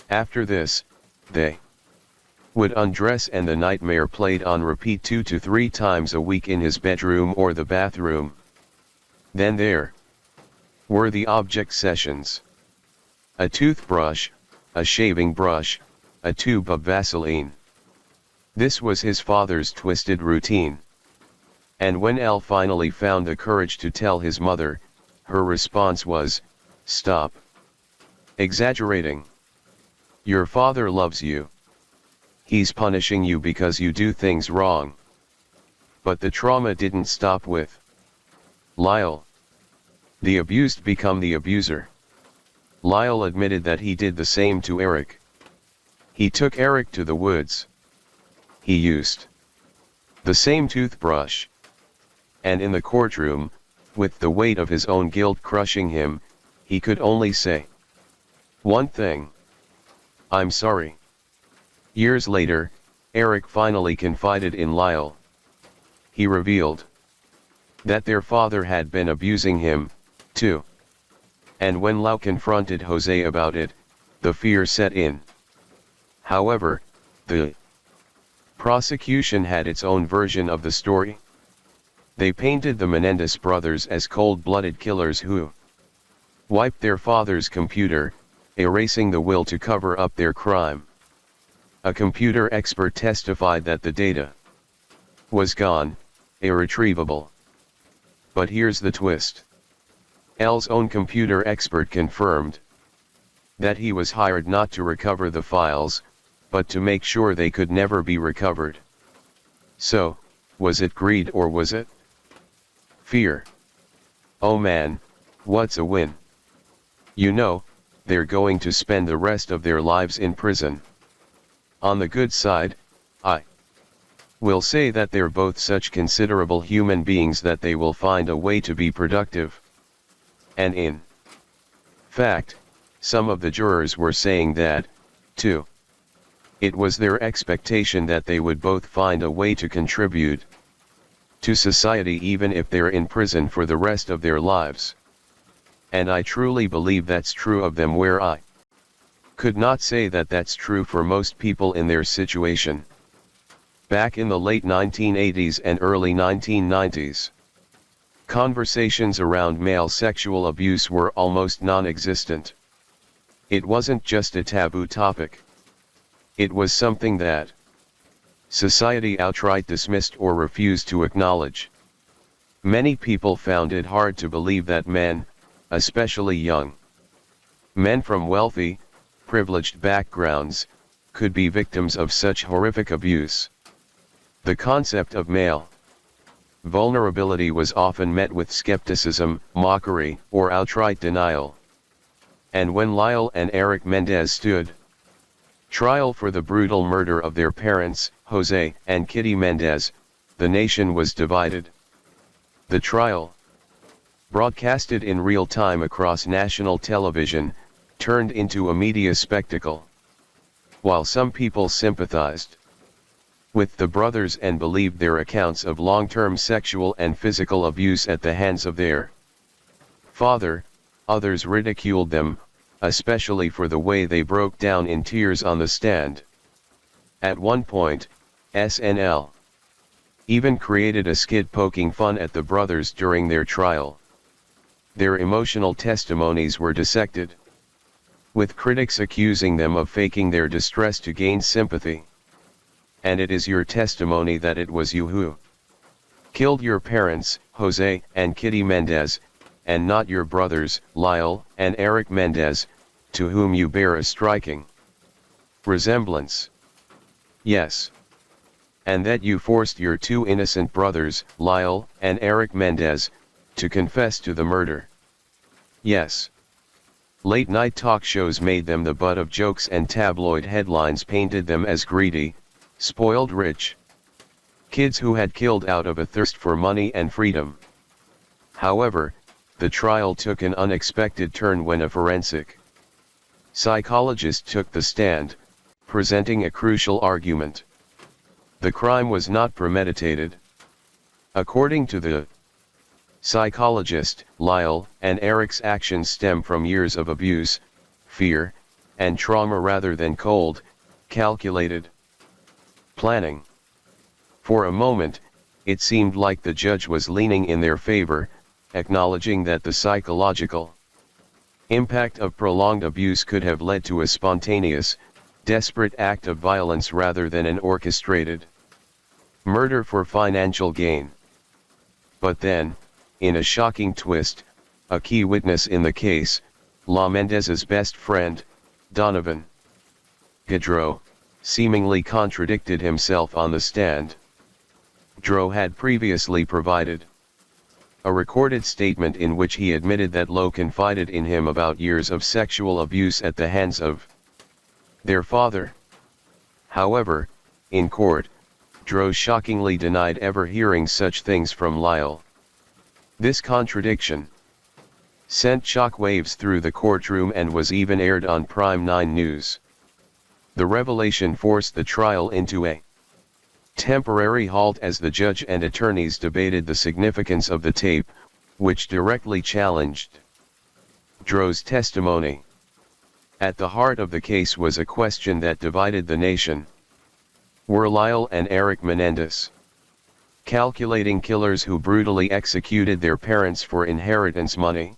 After this, they would undress and the nightmare played on repeat 2 to 3 times a week in his bedroom or the bathroom. Then there were the object sessions. A toothbrush, a shaving brush, a tube of Vaseline. This was his father's twisted routine. And when L finally found the courage to tell his mother, her response was, "Stop exaggerating. Your father loves you. He's punishing you because you do things wrong." But the trauma didn't stop with Lyle. The abused become the abuser. Lyle admitted that he did the same to Eric. He took Eric to the woods. He used the same toothbrush. And in the courtroom, with the weight of his own guilt crushing him, he could only say one thing: "I'm sorry." Years later, Eric finally confided in Lyle. He revealed that their father had been abusing him, too. And when Lyle confronted Jose about it, the fear set in. However, the prosecution had its own version of the story. They painted the Menendez brothers as cold-blooded killers who wiped their father's computer, erasing the will to cover up their crime. A computer expert testified that the data was gone, irretrievable. But here's the twist. L's own computer expert confirmed that he was hired not to recover the files, but to make sure they could never be recovered. So, was it greed or was it fear? Oh man, what's a win? You know, they're going to spend the rest of their lives in prison. On the good side, I will say that they're both such considerable human beings that they will find a way to be productive. And in fact, some of the jurors were saying that, too. It was their expectation that they would both find a way to contribute to society even if they're in prison for the rest of their lives. And I truly believe that's true of them, where I could not say that that's true for most people in their situation. Back in the late 1980s and early 1990s, conversations around male sexual abuse were almost non-existent. It wasn't just a taboo topic. It was something that society outright dismissed or refused to acknowledge. Many people found it hard to believe that men, especially young men from wealthy, privileged backgrounds, could be victims of such horrific abuse. The concept of male vulnerability was often met with skepticism, mockery, or outright denial. And when Lyle and Eric Mendez stood trial for the brutal murder of their parents, Jose and Kitty Mendez, the nation was divided. The trial, broadcasted in real time across national television, turned into a media spectacle. While some people sympathized with the brothers and believed their accounts of long-term sexual and physical abuse at the hands of their father, others ridiculed them, especially for the way they broke down in tears on the stand. At one point, SNL even created a skit poking fun at the brothers during their trial. Their emotional testimonies were dissected, with critics accusing them of faking their distress to gain sympathy. And it is your testimony that it was you who killed your parents, Jose and Kitty Mendez, and not your brothers, Lyle and Eric Mendez, to whom you bear a striking resemblance. Yes. And that you forced your two innocent brothers, Lyle and Eric Mendez, to confess to the murder. Yes. Late-night talk shows made them the butt of jokes and tabloid headlines painted them as greedy, spoiled rich kids who had killed out of a thirst for money and freedom. However, the trial took an unexpected turn when a forensic psychologist took the stand, presenting a crucial argument. The crime was not premeditated. According to the psychologist, Lyle and Eric's actions stem from years of abuse, fear, and trauma rather than cold, calculated planning. For a moment, it seemed like the judge was leaning in their favor, acknowledging that the psychological impact of prolonged abuse could have led to a spontaneous, desperate act of violence rather than an orchestrated murder for financial gain. But then, in a shocking twist, a key witness in the case, La Mendez's best friend, Donovan Gaudreau, seemingly contradicted himself on the stand. Gaudreau had previously provided a recorded statement in which he admitted that Lowe confided in him about years of sexual abuse at the hands of their father. However, in court, Gaudreau shockingly denied ever hearing such things from Lyle. This contradiction sent shockwaves through the courtroom and was even aired on Prime 9 News. The revelation forced the trial into a temporary halt as the judge and attorneys debated the significance of the tape, which directly challenged Gaudreau's testimony. At the heart of the case was a question that divided the nation. Were Lyle and Eric Menendez calculating killers who brutally executed their parents for inheritance money?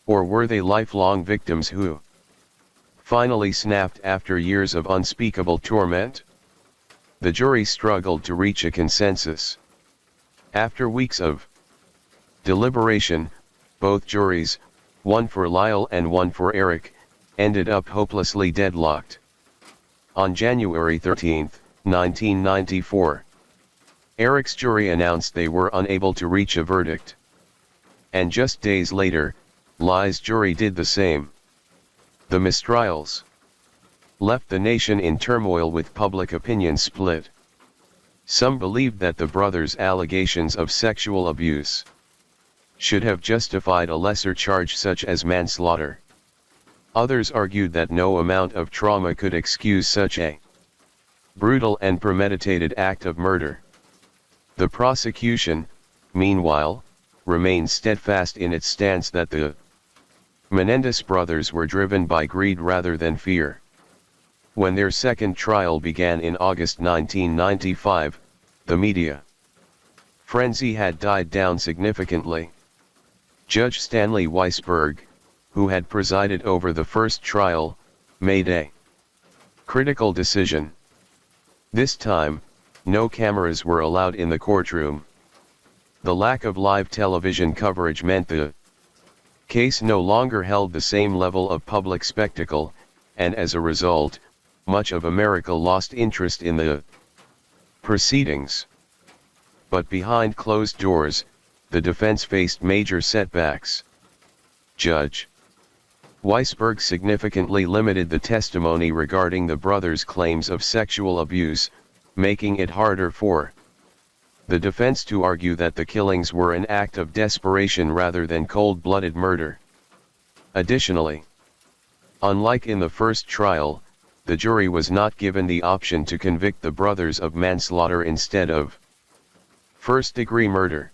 Or were they lifelong victims who finally snapped after years of unspeakable torment? The jury struggled to reach a consensus. After weeks of deliberation, both juries, one for Lyle and one for Eric, ended up hopelessly deadlocked. On January 13, 1994, Eric's jury announced they were unable to reach a verdict. And just days later, Lyle's jury did the same. The mistrials left the nation in turmoil with public opinion split. Some believed that the brothers' allegations of sexual abuse should have justified a lesser charge such as manslaughter. Others argued that no amount of trauma could excuse such a brutal and premeditated act of murder. The prosecution, meanwhile, remained steadfast in its stance that the Menendez brothers were driven by greed rather than fear. When their second trial began in August 1995, the media frenzy had died down significantly. Judge Stanley Weisberg, who had presided over the first trial, made a critical decision. This time, no cameras were allowed in the courtroom. The lack of live television coverage meant the case no longer held the same level of public spectacle, and as a result, much of America lost interest in the proceedings. But behind closed doors, the defense faced major setbacks. Judge Weisberg significantly limited the testimony regarding the brothers' claims of sexual abuse, making it harder for the defense to argue that the killings were an act of desperation rather than cold-blooded murder. Additionally, unlike in the first trial, the jury was not given the option to convict the brothers of manslaughter instead of first-degree murder.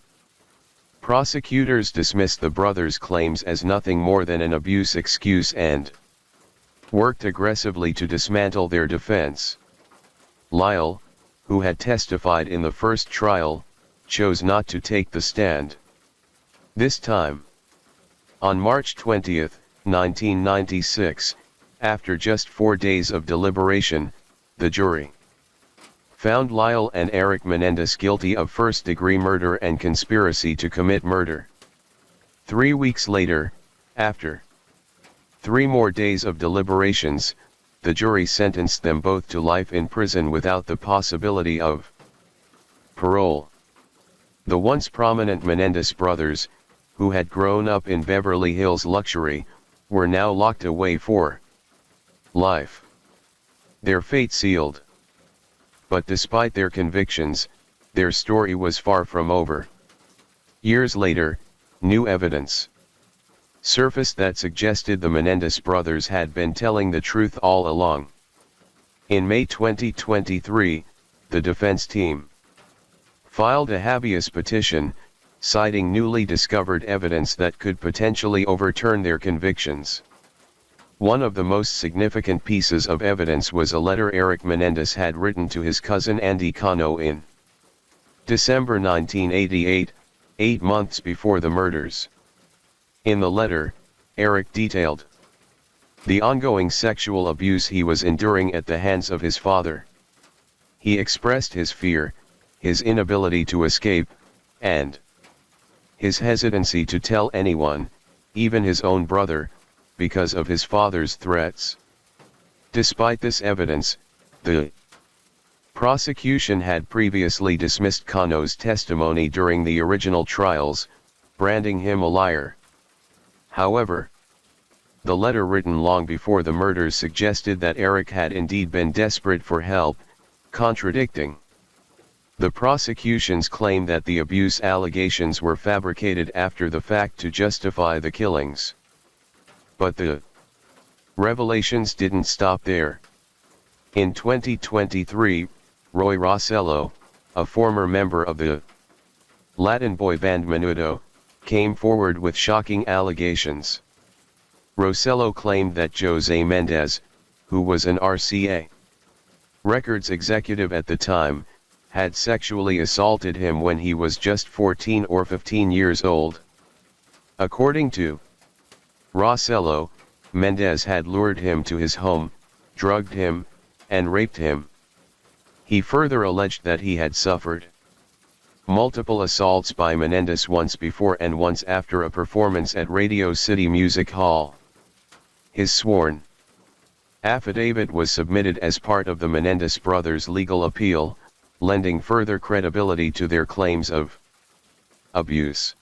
Prosecutors dismissed the brothers' claims as nothing more than an abuse excuse and worked aggressively to dismantle their defense. Lyle, who had testified in the first trial, chose not to take the stand. This time, on March 20, 1996, after just 4 days of deliberation, the jury found Lyle and Eric Menendez guilty of first-degree murder and conspiracy to commit murder. 3 weeks later, after 3 more days of deliberations, the jury sentenced them both to life in prison without the possibility of parole. The once prominent Menendez brothers, who had grown up in Beverly Hills luxury, were now locked away for life. Their fate sealed. But despite their convictions, their story was far from over. Years later, new evidence surfaced that suggested the Menendez brothers had been telling the truth all along. In May 2023, the defense team filed a habeas petition, citing newly discovered evidence that could potentially overturn their convictions. One of the most significant pieces of evidence was a letter Eric Menendez had written to his cousin Andy Cano in December 1988, 8 months before the murders. In the letter, Eric detailed the ongoing sexual abuse he was enduring at the hands of his father. He expressed his fear, his inability to escape, and his hesitancy to tell anyone, even his own brother, because of his father's threats. Despite this evidence, the prosecution had previously dismissed Cano's testimony during the original trials, branding him a liar. However, the letter written long before the murders suggested that Eric had indeed been desperate for help, contradicting the prosecution's claim that the abuse allegations were fabricated after the fact to justify the killings. But the revelations didn't stop there. In 2023, Roy Rossello, a former member of the Latin boy band Menudo, came forward with shocking allegations. Rossello claimed that Jose Mendez, who was an RCA Records executive at the time, had sexually assaulted him when he was just 14 or 15 years old. According to Rossello, Mendez had lured him to his home, drugged him, and raped him. He further alleged that he had suffered multiple assaults by Menendez once before and once after a performance at Radio City Music Hall. His sworn affidavit was submitted as part of the Menendez brothers' legal appeal, lending further credibility to their claims of abuse.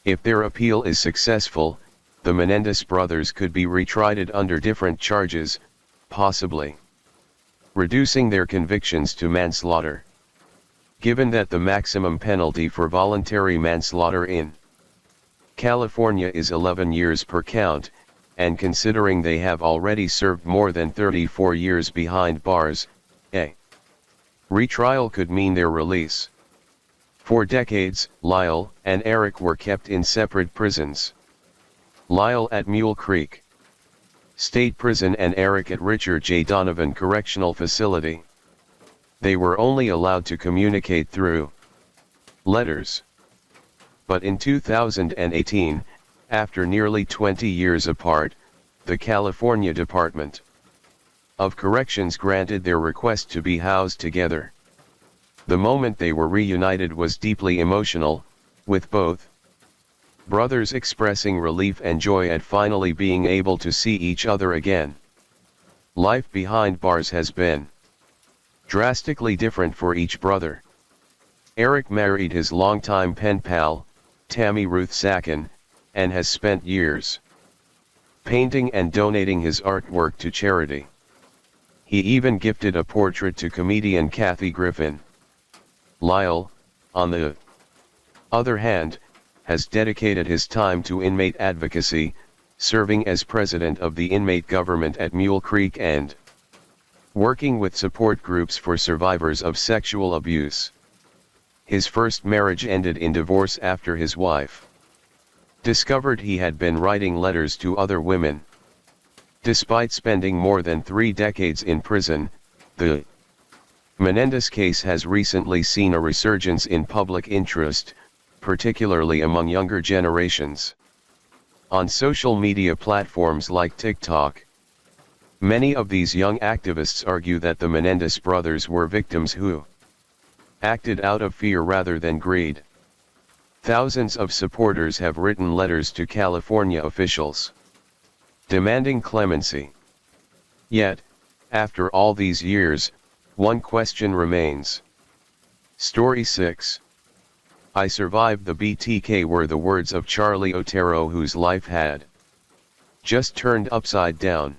If their appeal is successful, the Menendez brothers could be retried under different charges, possibly reducing their convictions to manslaughter. Given that the maximum penalty for voluntary manslaughter in California is 11 years per count, and considering they have already served more than 34 years behind bars, a retrial could mean their release. For decades, Lyle and Eric were kept in separate prisons. Lyle at Mule Creek State Prison and Eric at Richard J. Donovan Correctional Facility. They were only allowed to communicate through letters. But in 2018, after nearly 20 years apart, the California Department of Corrections granted their request to be housed together. The moment they were reunited was deeply emotional, with both brothers expressing relief and joy at finally being able to see each other again. Life behind bars has been drastically different for each brother. Eric married his longtime pen pal, Tammy Ruth Sacken, and has spent years painting and donating his artwork to charity. He even gifted a portrait to comedian Kathy Griffin. Lyle, on the other hand, has dedicated his time to inmate advocacy, serving as president of the inmate government at Mule Creek and working with support groups for survivors of sexual abuse. His first marriage ended in divorce after his wife discovered he had been writing letters to other women. Despite spending more than 3 decades in prison, the Menendez case has recently seen a resurgence in public interest, particularly among younger generations. On social media platforms like TikTok, many of these young activists argue that the Menendez brothers were victims who acted out of fear rather than greed. Thousands of supporters have written letters to California officials demanding clemency. Yet, after all these years, one question remains. Story 6. I survived the BTK were the words of Charlie Otero, whose life had just turned upside down.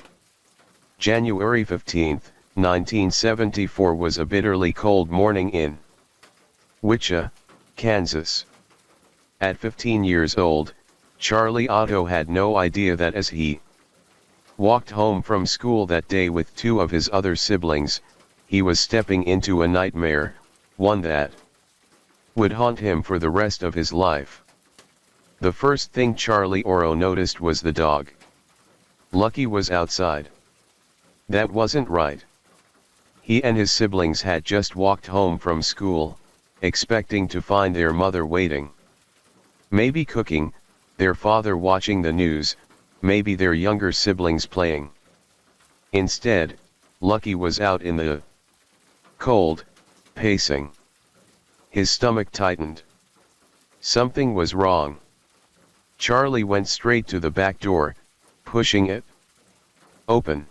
January 15, 1974 was a bitterly cold morning in Wichita, Kansas. At 15 years old, Charlie Otto had no idea that as he walked home from school that day with two of his other siblings, he was stepping into a nightmare, one that would haunt him for the rest of his life. The first thing Charlie Otto noticed was the dog. Lucky was outside. That wasn't right. He and his siblings had just walked home from school, expecting to find their mother waiting. Maybe cooking, their father watching the news, maybe their younger siblings playing. Instead, Lucky was out in the cold, pacing. His stomach tightened. Something was wrong. Charlie went straight to the back door, pushing it open.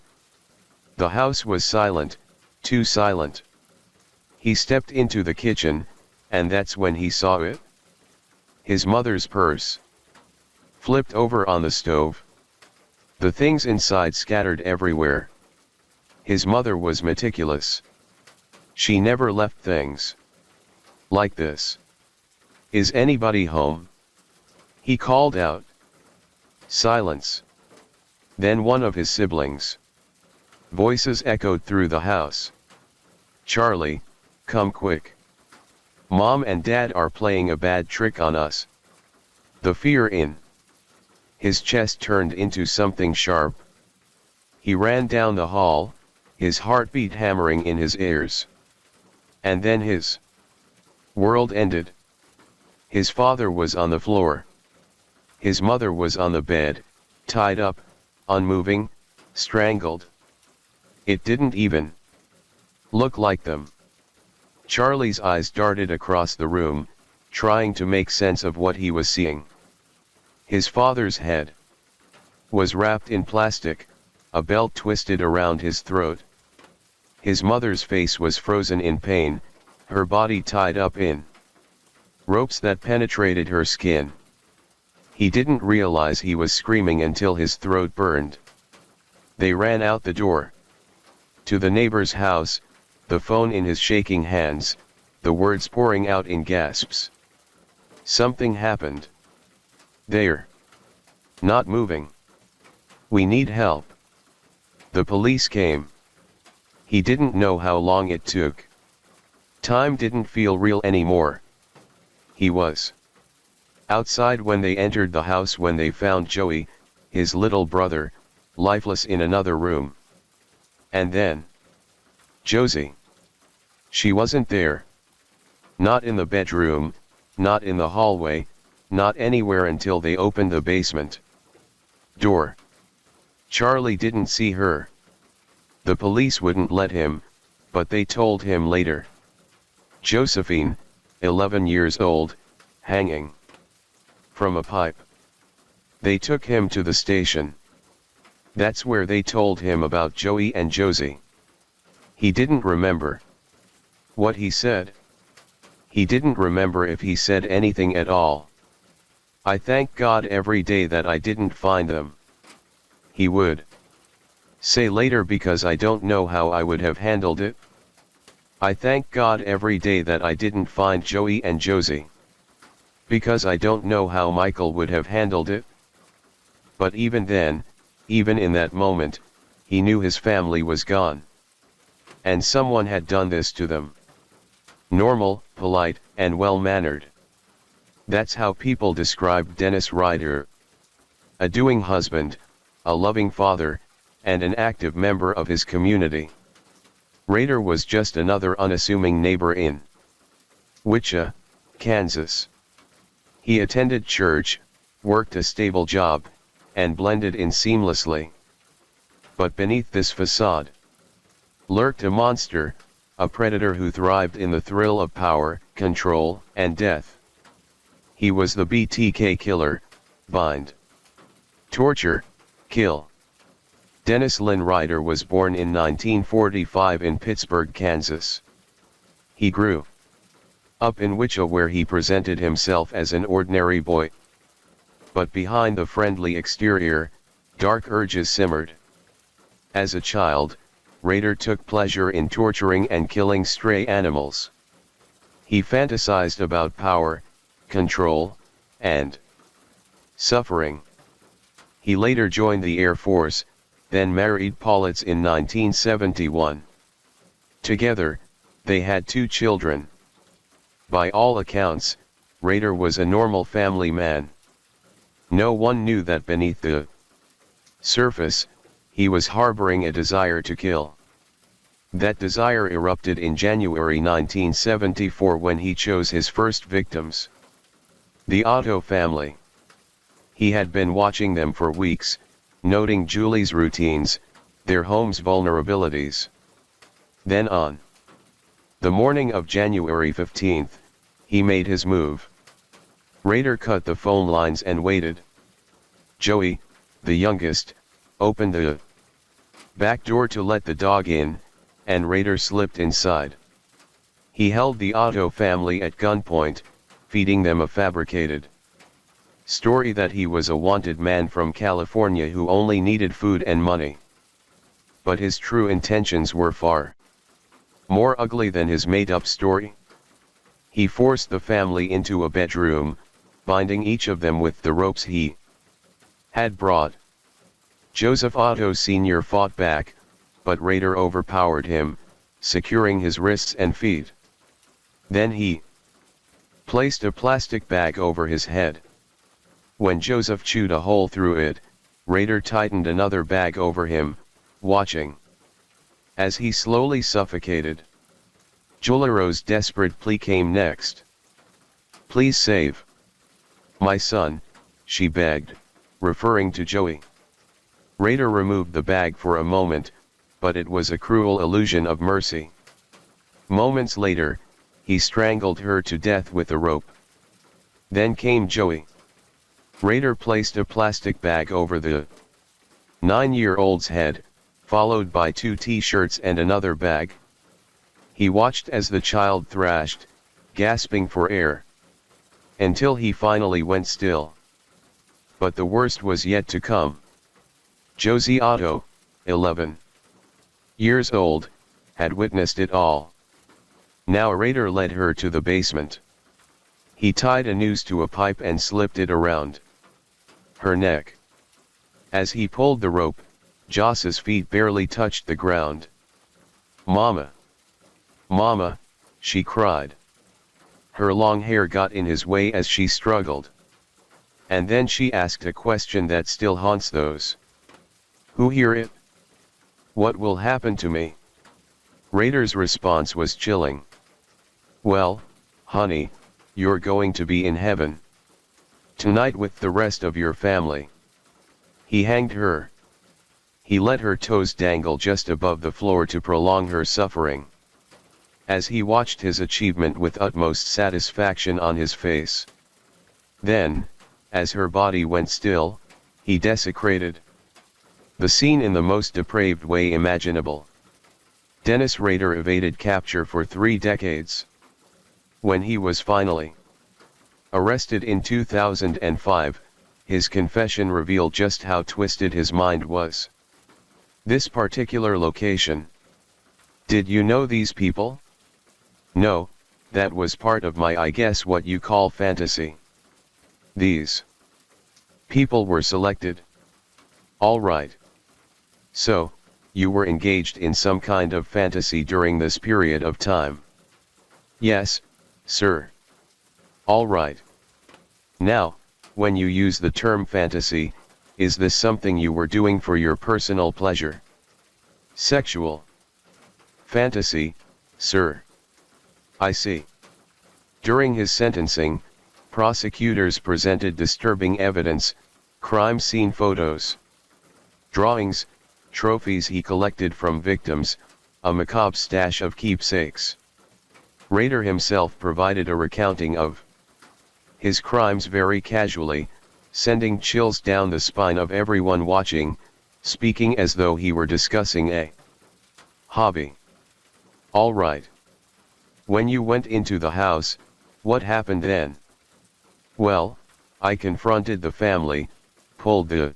The house was silent, too silent. He stepped into the kitchen, and that's when he saw it. His mother's purse, flipped over on the stove. The things inside scattered everywhere. His mother was meticulous. She never left things like this. Is anybody home? He called out. Silence. Then one of his siblings' voices echoed through the house. Charlie, come quick. Mom and Dad are playing a bad trick on us. The fear in his chest turned into something sharp. He ran down the hall, his heartbeat hammering in his ears. And then his world ended. His father was on the floor. His mother was on the bed, tied up, unmoving, strangled. It didn't even look like them. Charlie's eyes darted across the room, trying to make sense of what he was seeing. His father's head was wrapped in plastic, a belt twisted around his throat. His mother's face was frozen in pain, her body tied up in ropes that penetrated her skin. He didn't realize he was screaming until his throat burned. They ran out the door to the neighbor's house, the phone in his shaking hands, the words pouring out in gasps. Something happened. They're not moving. We need help. The police came. He didn't know how long it took. Time didn't feel real anymore. He was outside when they entered the house, when they found Joey, his little brother, lifeless in another room. And then Josie. She wasn't there. Not in the bedroom, not in the hallway, not anywhere until they opened the basement door. Charlie didn't see her. The police wouldn't let him, but they told him later. Josephine, 11 years old, hanging from a pipe. They took him to the station. That's where they told him about Joey and Josie. He didn't remember what he said. He didn't remember if he said anything at all. I thank God every day that I didn't find them. He would say later, because I don't know how I would have handled it. I thank God every day that I didn't find Joey and Josie, because I don't know how Michael would have handled it. But even then, even in that moment, he knew his family was gone. And someone had done this to them. Normal, polite, and well-mannered. That's how people described Dennis Ryder. A doing husband, a loving father, and an active member of his community. Raider was just another unassuming neighbor in Wichita, Kansas. He attended church, worked a stable job, and blended in seamlessly. But beneath this facade lurked a monster, a predator who thrived in the thrill of power, control, and death. He was the BTK killer: bind, torture, kill. Dennis Lynn Ryder was born in 1945 in Pittsburgh, Kansas. He grew up in Wichita, where he presented himself as an ordinary boy. But behind the friendly exterior, dark urges simmered. As a child, Raider took pleasure in torturing and killing stray animals. He fantasized about power, control, and suffering. He later joined the Air Force, then married Paulitz in 1971. Together, they had 2 children. By all accounts, Raider was a normal family man. No one knew that beneath the surface, he was harboring a desire to kill. That desire erupted in January 1974 when he chose his first victims: the Otto family. He had been watching them for weeks, noting Julie's routines, their home's vulnerabilities. Then on the morning of January 15th, he made his move. Raider cut the phone lines and waited. Joey, the youngest, opened the back door to let the dog in, and Raider slipped inside. He held the Otto family at gunpoint, feeding them a fabricated story that he was a wanted man from California who only needed food and money. But his true intentions were far more ugly than his made-up story. He forced the family into a bedroom, binding each of them with the ropes he had brought. Joseph Otto Sr. fought back, but Raider overpowered him, securing his wrists and feet. Then he placed a plastic bag over his head. When Joseph chewed a hole through it, Raider tightened another bag over him, watching as he slowly suffocated. Juliro's desperate plea came next. "Please save my son," she begged, referring to Joey. Raider removed the bag for a moment, but it was a cruel illusion of mercy. Moments later, he strangled her to death with a rope. Then came Joey. Raider placed a plastic bag over the 9-year-old's head, followed by 2 t-shirts and another bag. He watched as the child thrashed, gasping for air, until he finally went still. But the worst was yet to come. Josie Otto, 11 years old, had witnessed it all. Now Raider led her to the basement. He tied a noose to a pipe and slipped it around her neck. As he pulled the rope, Joss's feet barely touched the ground. "Mama! Mama!" she cried. Her long hair got in his way as she struggled. And then she asked a question that still haunts those who hear it. "What will happen to me?" Raider's response was chilling. "Well, honey, you're going to be in heaven tonight with the rest of your family." He hanged her. He let her toes dangle just above the floor to prolong her suffering. As he watched his achievement with utmost satisfaction on his face. Then, as her body went still, he desecrated the scene in the most depraved way imaginable. Dennis Raider evaded capture for 3 decades. When he was finally arrested in 2005, his confession revealed just how twisted his mind was. This particular location. "Did you know these people?" "No, that was part of my, I guess what you call fantasy." "These people were selected." "All right. So, you were engaged in some kind of fantasy during this period of time?" "Yes, sir." "All right. Now, when you use the term fantasy, is this something you were doing for your personal pleasure? Sexual Fantasy, sir. I see. During his sentencing, prosecutors presented disturbing evidence, crime scene photos, drawings, trophies he collected from victims, a macabre stash of keepsakes. Rader himself provided a recounting of his crimes very casually, sending chills down the spine of everyone watching, speaking as though he were discussing a hobby. All right. When you went into the house, what happened then? Well, I confronted the family, pulled the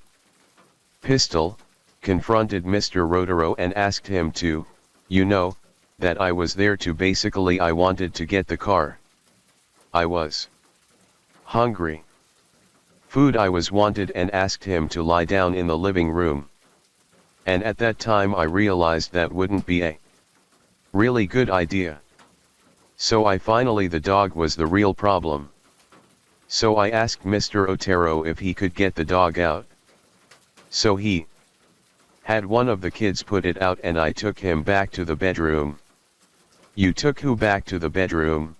pistol, confronted Mr. Rotaro and asked him to, that I was there to basically I wanted to get the car. I was hungry. Food I was wanted and asked him to lie down in the living room. And at that time I realized that wouldn't be a really good idea. So I finally the dog was the real problem. So I asked Mr. Otero if he could get the dog out. So he had one of the kids put it out and I took him back to the bedroom. You took who back to the bedroom?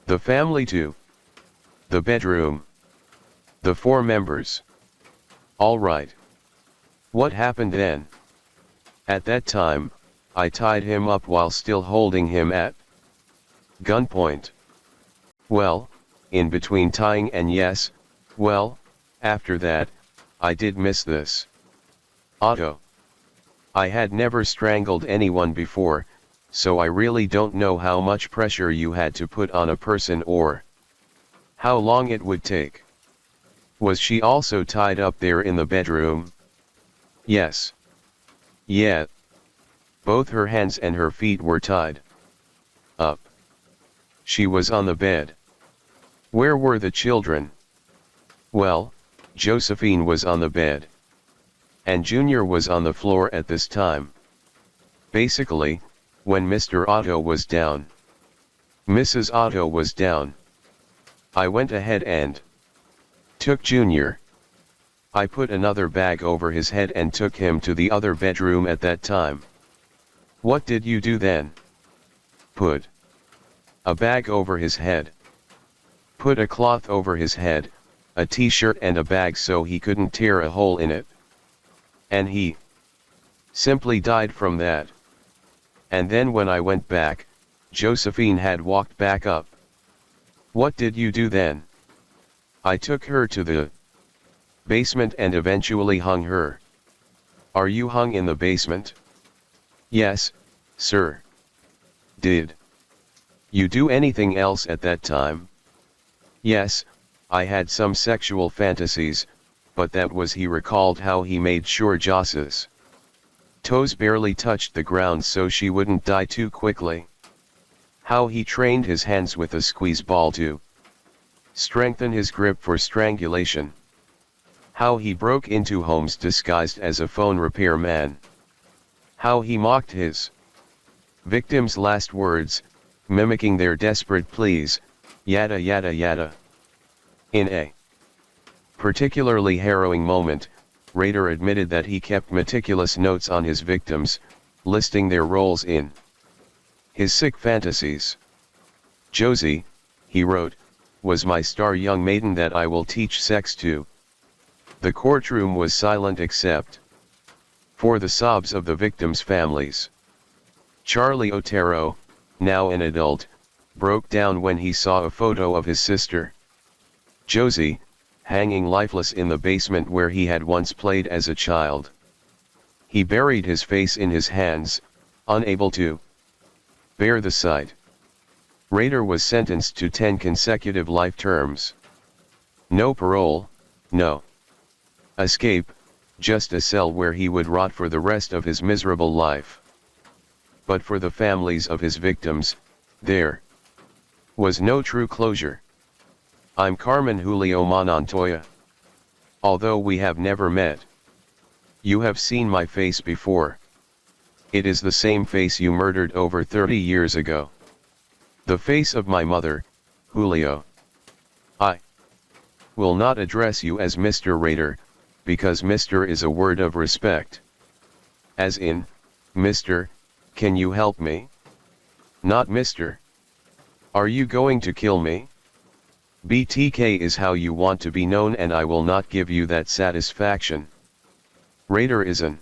The family to the bedroom. The 4 members. All right. What happened then? At that time, I tied him up while still holding him at gunpoint. Well, in between tying and yes, well, after that, I did miss this. Otto. I had never strangled anyone before, so I really don't know how much pressure you had to put on a person or how long it would take. Was she also tied up there in the bedroom? Yes. Yeah. Both her hands and her feet were tied up. She was on the bed. Where were the children? Well, Josephine was on the bed. And Junior was on the floor at this time. Basically, when Mr. Otto was down, Mrs. Otto was down. I went ahead and took Junior. I put another bag over his head and took him to the other bedroom at that time. What did you do then? Put a bag over his head. Put a cloth over his head, a t-shirt and a bag so he couldn't tear a hole in it. And he simply died from that. And then when I went back, Josephine had walked back up. What did you do then? I took her to the basement and eventually hung her. Are you hung in the basement? Yes, sir. Did you do anything else at that time? Yes, I had some sexual fantasies, but that was he recalled how he made sure Joss's toes barely touched the ground so she wouldn't die too quickly. How he trained his hands with a squeeze ball to strengthen his grip for strangulation. How he broke into homes disguised as a phone repair man. How he mocked his victims' last words, mimicking their desperate pleas, yada yada yada. In a particularly harrowing moment, Rader admitted that he kept meticulous notes on his victims, listing their roles in his sick fantasies. Josie, he wrote, was my star young maiden that I will teach sex to. The courtroom was silent except for the sobs of the victims' families. Charlie Otero, now an adult, broke down when he saw a photo of his sister Josie, hanging lifeless in the basement where he had once played as a child. He buried his face in his hands, unable to bear the sight. Rader was sentenced to 10 consecutive life terms. No parole, no escape, just a cell where he would rot for the rest of his miserable life. But for the families of his victims, there was no true closure. I'm Carmen Julio Montoya. Although we have never met, you have seen my face before. It is the same face you murdered over 30 years ago. The face of my mother, Julio. I will not address you as Mr. Rader, because Mr. is a word of respect. As in, Mr. Can you help me? Not mister. Are you going to kill me? BTK is how you want to be known, and I will not give you that satisfaction. Raider is an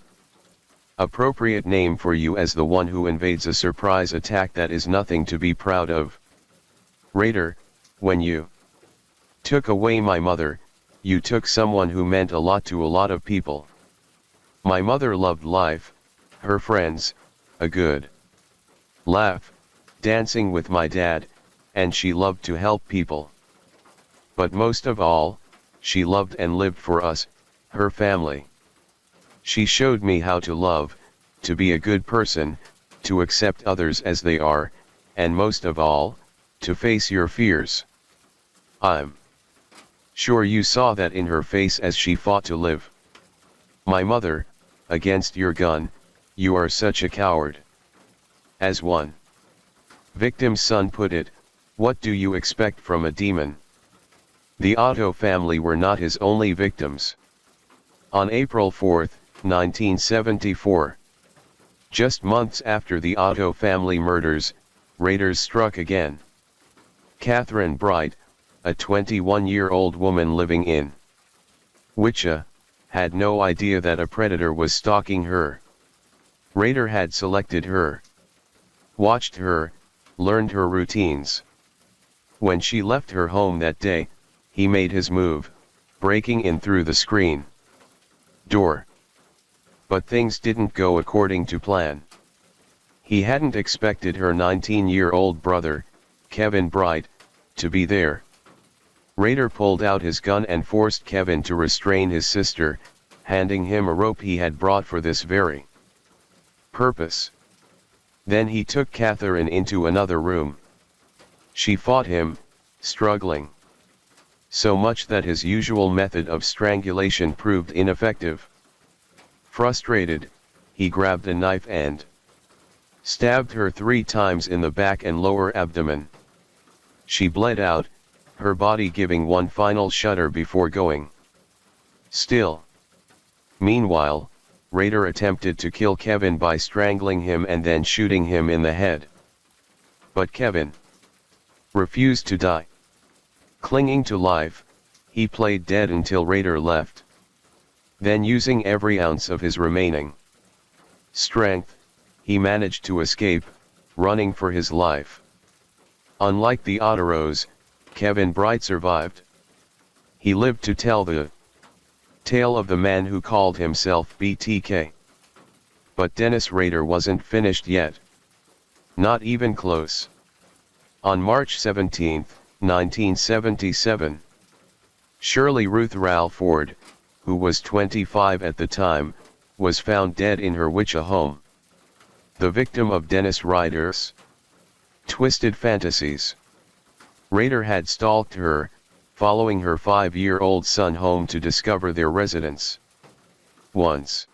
appropriate name for you as the one who invades a surprise attack that is nothing to be proud of. Raider, when you took away my mother, you took someone who meant a lot to a lot of people. My mother loved life, her friends, a good laugh, dancing with my dad, and she loved to help people. But most of all, she loved and lived for us, her family. She showed me how to love, to be a good person, to accept others as they are, and most of all, to face your fears. I'm sure you saw that in her face as she fought to live. My mother, against your gun, you are such a coward. As one victim's son put it, what do you expect from a demon? The Otto family were not his only victims. On April 4, 1974, just months after the Otto family murders, raiders struck again. Catherine Bright, a 21-year-old woman living in Wichita, had no idea that a predator was stalking her. Raider had selected her, watched her, learned her routines. When she left her home that day, he made his move, breaking in through the screen door. But things didn't go according to plan. He hadn't expected her 19-year-old brother, Kevin Bright, to be there. Raider pulled out his gun and forced Kevin to restrain his sister, handing him a rope he had brought for this very purpose. Then he took Catherine into another room. She fought him, struggling so much that his usual method of strangulation proved ineffective. Frustrated, he grabbed a knife and stabbed her 3 times in the back and lower abdomen. She bled out, her body giving one final shudder before going still. Meanwhile, Raider attempted to kill Kevin by strangling him and then shooting him in the head. But Kevin refused to die. Clinging to life, he played dead until Raider left. Then, using every ounce of his remaining strength, he managed to escape, running for his life. Unlike the Otteros, Kevin Bright survived. He lived to tell the tale of the man who called himself BTK. But Dennis Rader wasn't finished yet. Not even close. On March 17, 1977, Shirley Ruth Ralford, who was 25 at the time, was found dead in her Wichita home. The victim of Dennis Rader's twisted fantasies. Rader had stalked her, following her 5-year-old son home to discover their residence. Once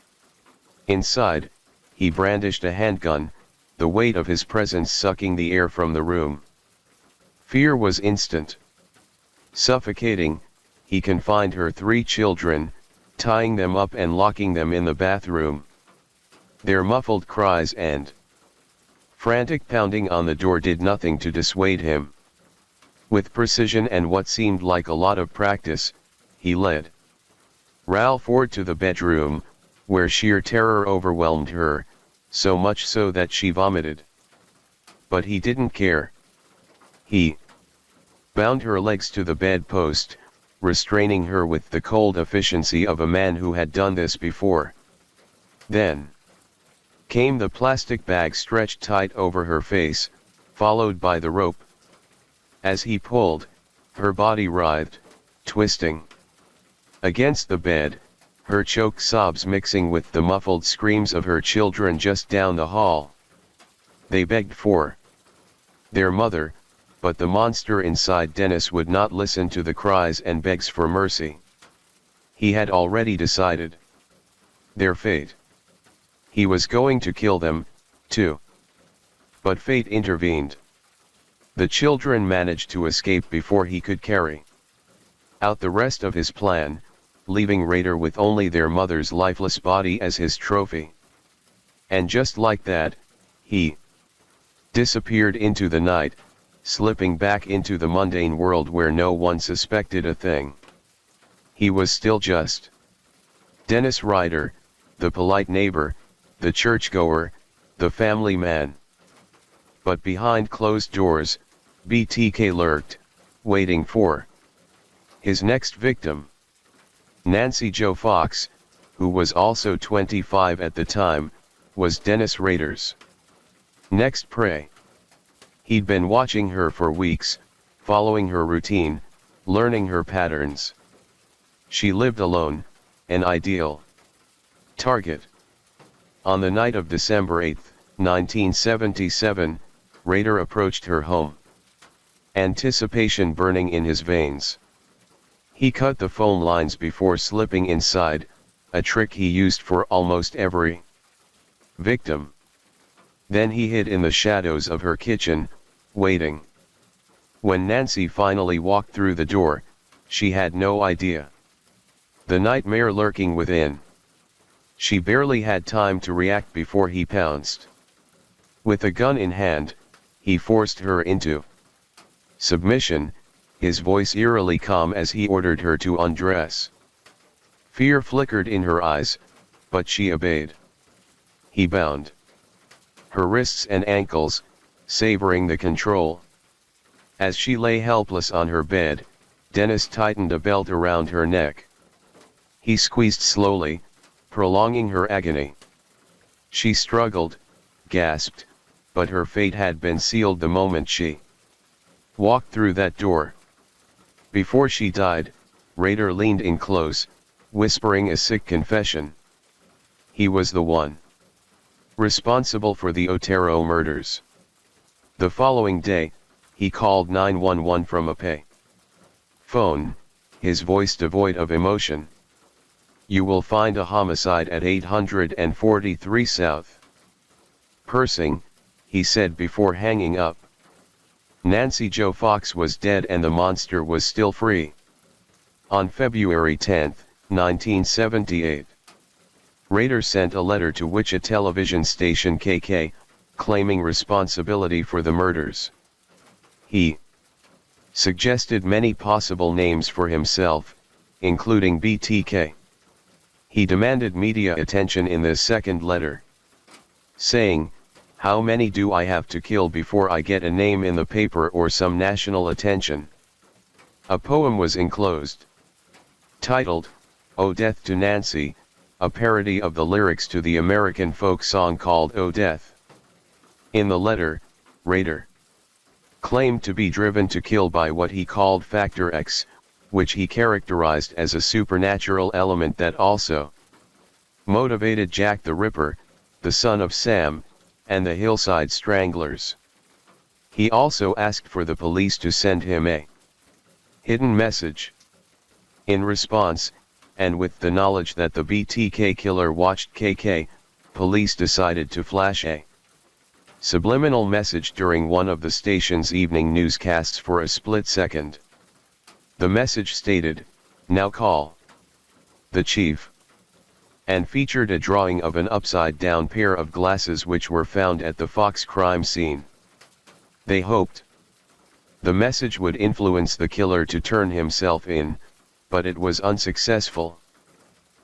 inside, he brandished a handgun, the weight of his presence sucking the air from the room. Fear was instant. Suffocating, he confined her 3 children, tying them up and locking them in the bathroom. Their muffled cries and frantic pounding on the door did nothing to dissuade him. With precision and what seemed like a lot of practice, he led Ralford to the bedroom, where sheer terror overwhelmed her, so much so that she vomited. But he didn't care. He bound her legs to the bedpost, restraining her with the cold efficiency of a man who had done this before. Then came the plastic bag stretched tight over her face, followed by the rope. As he pulled, her body writhed, twisting against the bed, her choked sobs mixing with the muffled screams of her children just down the hall. They begged for their mother, but the monster inside Dennis would not listen to the cries and begs for mercy. He had already decided their fate. He was going to kill them, too. But fate intervened. The children managed to escape before he could carry out the rest of his plan, leaving Rader with only their mother's lifeless body as his trophy. And just like that, He disappeared into the night, slipping back into the mundane world where no one suspected a thing. He was still just Dennis Ryder, the polite neighbor, the churchgoer, the family man. But behind closed doors, BTK lurked, waiting for his next victim. Nancy Jo Fox, who was also 25 at the time, was Dennis Rader's next prey. He'd been watching her for weeks, following her routine, learning her patterns. She lived alone, an ideal target. On the night of December 8, 1977, Rader approached her home. Anticipation burning in his veins. He cut the phone lines before slipping inside, a trick he used for almost every victim. Then he hid in the shadows of her kitchen, waiting. When Nancy finally walked through the door, she had no idea the nightmare lurking within. She barely had time to react before he pounced. With a gun in hand, he forced her into submission, his voice eerily calm as he ordered her to undress. Fear flickered in her eyes, but she obeyed. He bound her wrists and ankles, savoring the control. As she lay helpless on her bed, Dennis tightened a belt around her neck. He squeezed slowly, prolonging her agony. She struggled, gasped, but her fate had been sealed the moment she walked through that door. Before she died, Rader leaned in close, whispering a sick confession. He was the one responsible for the Otero murders. The following day, he called 911 from a pay phone, his voice devoid of emotion. You will find a homicide at 843 South. Pursing, he said before hanging up. Nancy Jo Fox was dead and the monster was still free. On February 10, 1978, Rader sent a letter to Wichita television station KK, claiming responsibility for the murders. He suggested many possible names for himself, including BTK. He demanded media attention in the second letter, saying, "How many do I have to kill before I get a name in the paper or some national attention?" A poem was enclosed, titled, "Oh Death to Nancy," a parody of the lyrics to the American folk song called Oh Death. In the letter, Rader claimed to be driven to kill by what he called Factor X, which he characterized as a supernatural element that also motivated Jack the Ripper, the son of Sam, and the Hillside Stranglers. He also asked for the police to send him a hidden message. In response, and with the knowledge that the BTK killer watched KK, police decided to flash a subliminal message during one of the station's evening newscasts for a split second. The message stated, "Now call the chief," and featured a drawing of an upside-down pair of glasses which were found at the Fox crime scene. They hoped the message would influence the killer to turn himself in, but it was unsuccessful.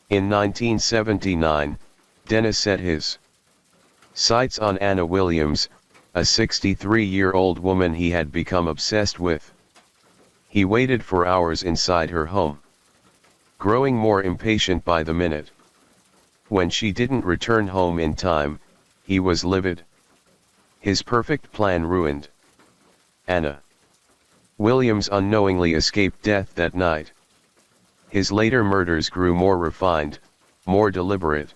In 1979, Dennis set his sights on Anna Williams, a 63-year-old woman he had become obsessed with. He waited for hours inside her home, growing more impatient by the minute. When she didn't return home in time, he was livid. His perfect plan ruined. Anna Williams unknowingly escaped death that night. His later murders grew more refined, more deliberate.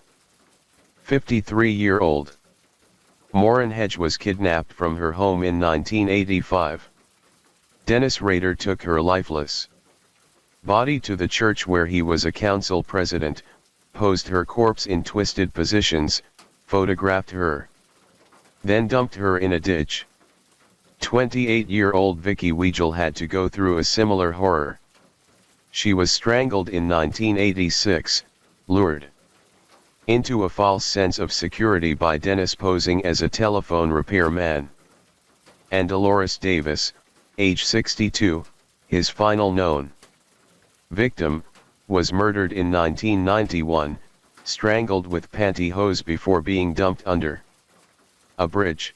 53-year-old Maureen Hedge was kidnapped from her home in 1985. Dennis Rader took her lifeless body to the church where he was a council president, posed her corpse in twisted positions, photographed her, then dumped her in a ditch. 28-year-old Vicky Weigel had to go through a similar horror. She was strangled in 1986, lured into a false sense of security by Dennis posing as a telephone repairman. And Dolores Davis, age 62, his final known victim, was murdered in 1991, strangled with pantyhose before being dumped under a bridge.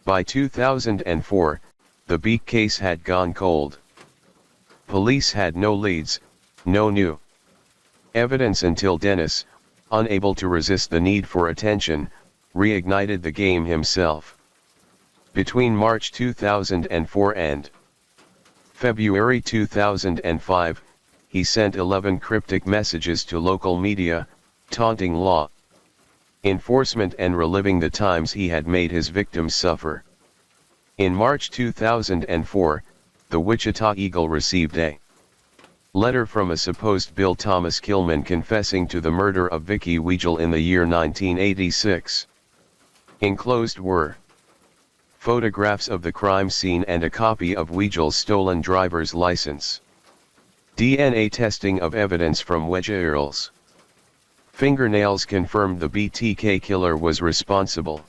By 2004, the Beak case had gone cold. Police had no leads, no new evidence until Dennis, unable to resist the need for attention, reignited the game himself. Between March 2004 and February 2005, he sent 11 cryptic messages to local media, taunting law enforcement and reliving the times he had made his victims suffer. In March 2004, the Wichita Eagle received a letter from a supposed Bill Thomas Killman confessing to the murder of Vicky Weigel in the year 1986. Enclosed were photographs of the crime scene and a copy of Weigel's stolen driver's license. DNA testing of evidence from Weigel's fingernails confirmed the BTK killer was responsible.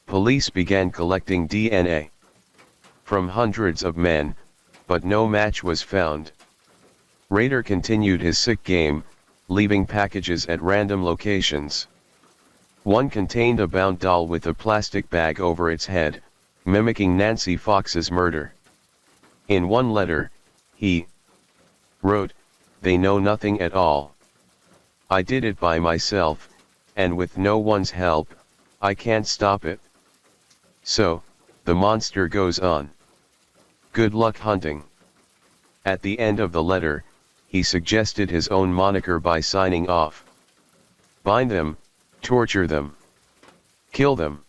Police began collecting DNA from hundreds of men, but no match was found. Rader continued his sick game, leaving packages at random locations. One contained a bound doll with a plastic bag over its head, mimicking Nancy Fox's murder. In one letter, he wrote, "They know nothing at all. I did it by myself, and with no one's help, I can't stop it. So, the monster goes on. Good luck hunting." At the end of the letter, he suggested his own moniker by signing off. "Bind them, torture them, kill them."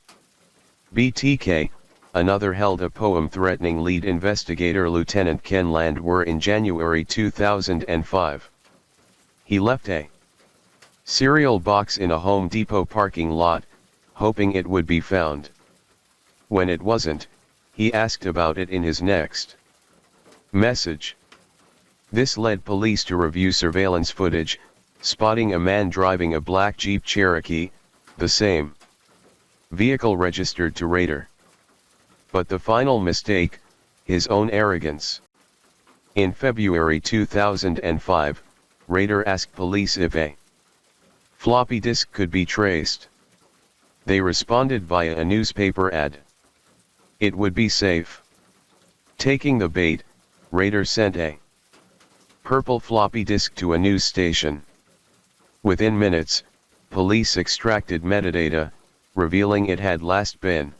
BTK, another held a poem threatening lead investigator Lieutenant Ken Landwehr in January 2005. He left a cereal box in a Home Depot parking lot, hoping it would be found. When it wasn't, he asked about it in his next message. This led police to review surveillance footage, spotting a man driving a black Jeep Cherokee, the same vehicle registered to Rader. But the final mistake, his own arrogance. In February 2005, Rader asked police if a floppy disk could be traced. They responded via a newspaper ad. It would be safe. Taking the bait, Rader sent a purple floppy disk to a news station. Within minutes, police extracted metadata, revealing it had last been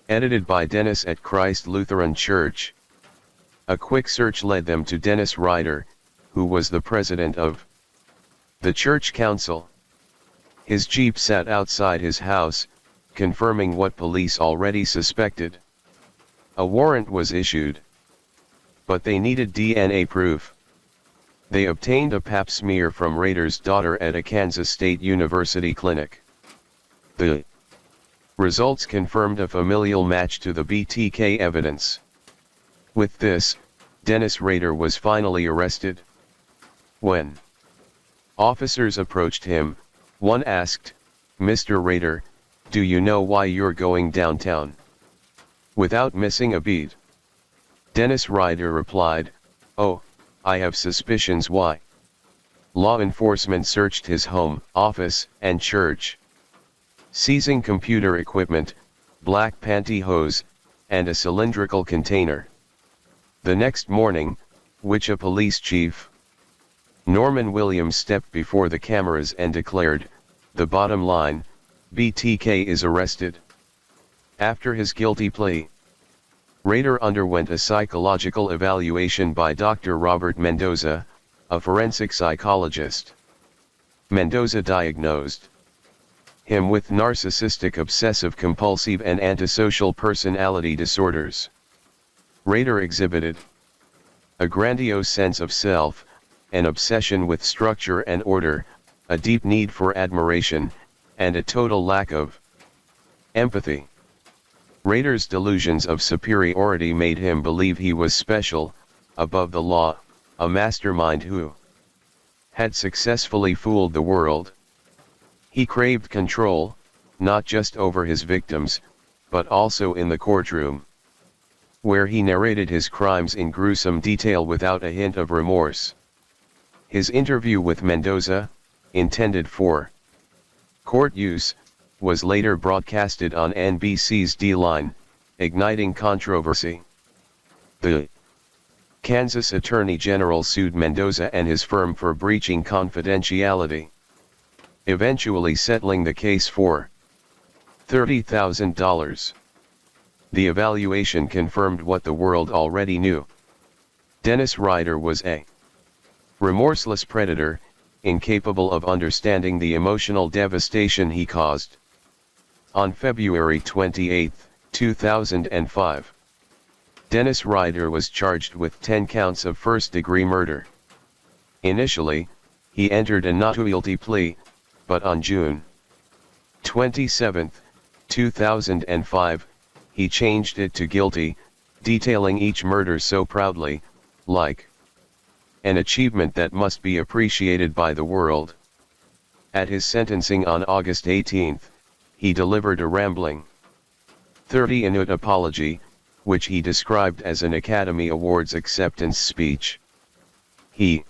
edited by Dennis at Christ Lutheran Church. A quick search led them to Dennis Ryder, who was the president of the church council. His Jeep sat outside his house, confirming what police already suspected. A warrant was issued. But they needed DNA proof. They obtained a pap smear from Rader's daughter at a Kansas State University clinic. The results confirmed a familial match to the BTK evidence. With this, Dennis Rader was finally arrested. When officers approached him, one asked, "Mr. Rader, do you know why you're going downtown?" Without missing a beat, Dennis Ryder replied, "Oh, I have suspicions why." Law enforcement searched his home, office, and church, seizing computer equipment, black pantyhose, and a cylindrical container. The next morning, Wichita Police Chief Norman Williams stepped before the cameras and declared, "The bottom line, BTK is arrested." After his guilty plea, Rader underwent a psychological evaluation by Dr. Robert Mendoza, a forensic psychologist. Mendoza diagnosed him with narcissistic obsessive-compulsive and antisocial personality disorders. Rader exhibited a grandiose sense of self, an obsession with structure and order, a deep need for admiration, and a total lack of empathy. Rader's delusions of superiority made him believe he was special, above the law, a mastermind who had successfully fooled the world. He craved control, not just over his victims, but also in the courtroom, where he narrated his crimes in gruesome detail without a hint of remorse. His interview with Mendoza, intended for court use, was later broadcasted on NBC's D-Line, igniting controversy. The Kansas Attorney General sued Mendoza and his firm for breaching confidentiality, eventually settling the case for $30,000. The evaluation confirmed what the world already knew. Dennis Ryder was a remorseless predator, incapable of understanding the emotional devastation he caused. On February 28, 2005, Dennis Ryder was charged with 10 counts of first-degree murder. Initially, he entered a not guilty plea, but on June 27, 2005, he changed it to guilty, detailing each murder so proudly, like an achievement that must be appreciated by the world. At his sentencing on August 18, he delivered a rambling 30-minute apology, which he described as an Academy Awards acceptance speech. He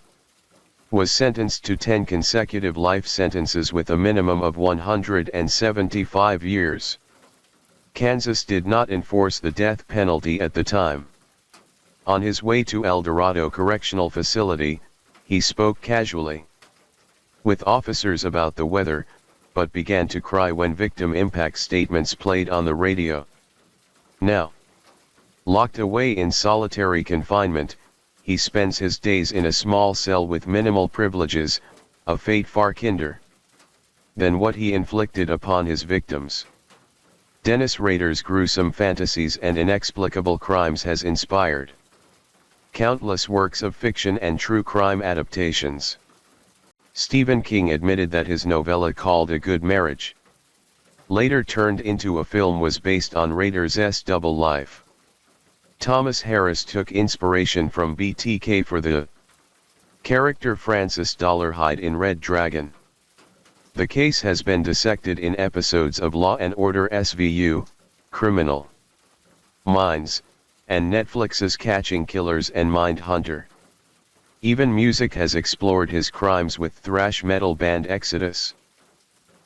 was sentenced to 10 consecutive life sentences with a minimum of 175 years. Kansas did not enforce the death penalty at the time. On his way to El Dorado Correctional Facility, he spoke casually with officers about the weather, but began to cry when victim impact statements played on the radio. Now, locked away in solitary confinement, he spends his days in a small cell with minimal privileges, a fate far kinder than what he inflicted upon his victims. Dennis Rader's gruesome fantasies and inexplicable crimes has inspired countless works of fiction and true crime adaptations. Stephen King admitted that his novella called A Good Marriage, later turned into a film, was based on Rader's double life. Thomas Harris took inspiration from BTK for the character Francis Dollarhide in Red Dragon. The case has been dissected in episodes of Law & Order SVU, Criminal Minds, and Netflix's Catching Killers and Mindhunter. Even music has explored his crimes with thrash metal band Exodus.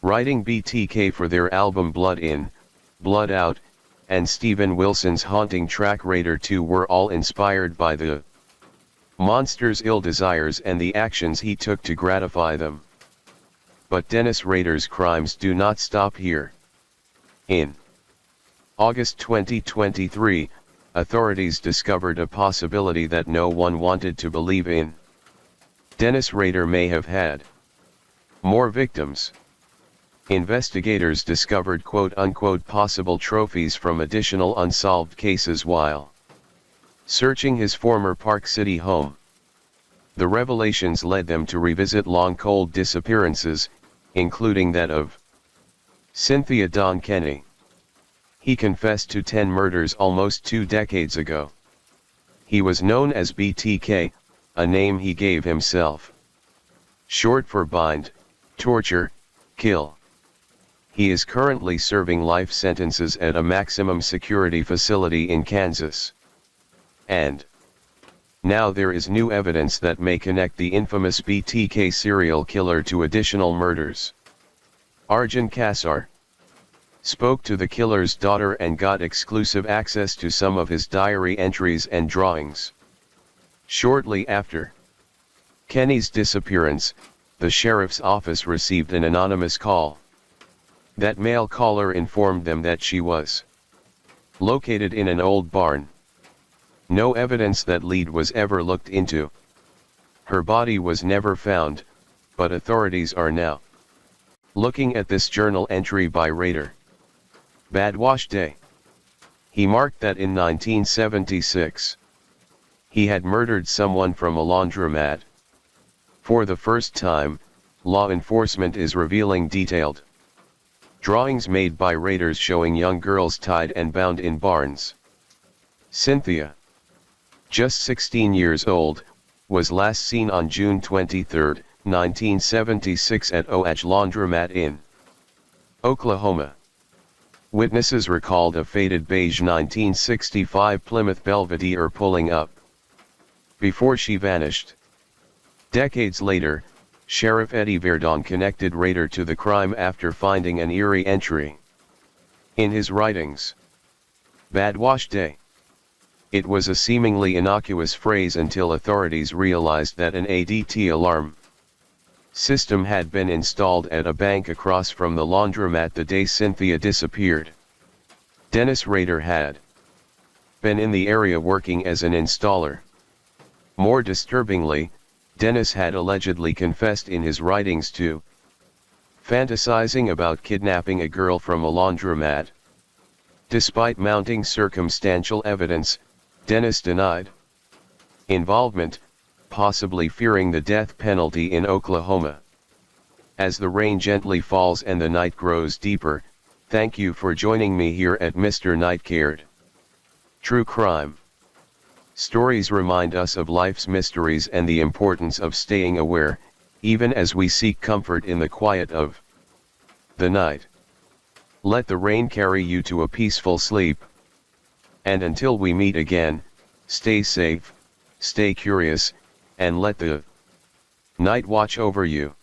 Writing BTK for their album Blood In, Blood Out, and Steven Wilson's haunting track Raider 2 were all inspired by the monster's ill desires and the actions he took to gratify them. But Dennis Rader's crimes do not stop here. In August 2023, authorities discovered a possibility that no one wanted to believe in. Dennis Rader may have had more victims. Investigators discovered quote-unquote possible trophies from additional unsolved cases while searching his former Park City home. The revelations led them to revisit long cold disappearances, including that of Cynthia Dawn Kenny. He confessed to 10 murders almost 2 decades ago. He was known as BTK, a name he gave himself, short for bind, torture, kill. He is currently serving life sentences at a maximum security facility in Kansas. And now there is new evidence that may connect the infamous BTK serial killer to additional murders. Arjun Kassar spoke to the killer's daughter and got exclusive access to some of his diary entries and drawings. Shortly after Kenny's disappearance, the sheriff's office received an anonymous call. That male caller informed them that she was located in an old barn. No evidence that lead was ever looked into. Her body was never found, but authorities are now looking at this journal entry by Rader. Bad Wash Day. He marked that in 1976, he had murdered someone from a laundromat. For the first time, law enforcement is revealing detailed drawings made by Raiders showing young girls tied and bound in barns. Cynthia, just 16 years old, was last seen on June 23, 1976 at OH Laundromat in Oklahoma. Witnesses recalled a faded beige 1965 Plymouth Belvedere pulling up before she vanished. Decades later, Sheriff Eddie Verdon connected Rader to the crime after finding an eerie entry in his writings. Bad wash day. It was a seemingly innocuous phrase until authorities realized that an ADT alarm system had been installed at a bank across from the laundromat the day Cynthia disappeared. Dennis Rader had been in the area working as an installer. More disturbingly, Dennis had allegedly confessed in his writings to fantasizing about kidnapping a girl from a laundromat. Despite mounting circumstantial evidence, Dennis denied involvement, possibly fearing the death penalty in Oklahoma. As the rain gently falls and the night grows deeper, thank you for joining me here at Mr. Nightcared. True crime stories remind us of life's mysteries and the importance of staying aware, even as we seek comfort in the quiet of the night. Let the rain carry you to a peaceful sleep. And until we meet again, stay safe, stay curious, and let the night watch over you.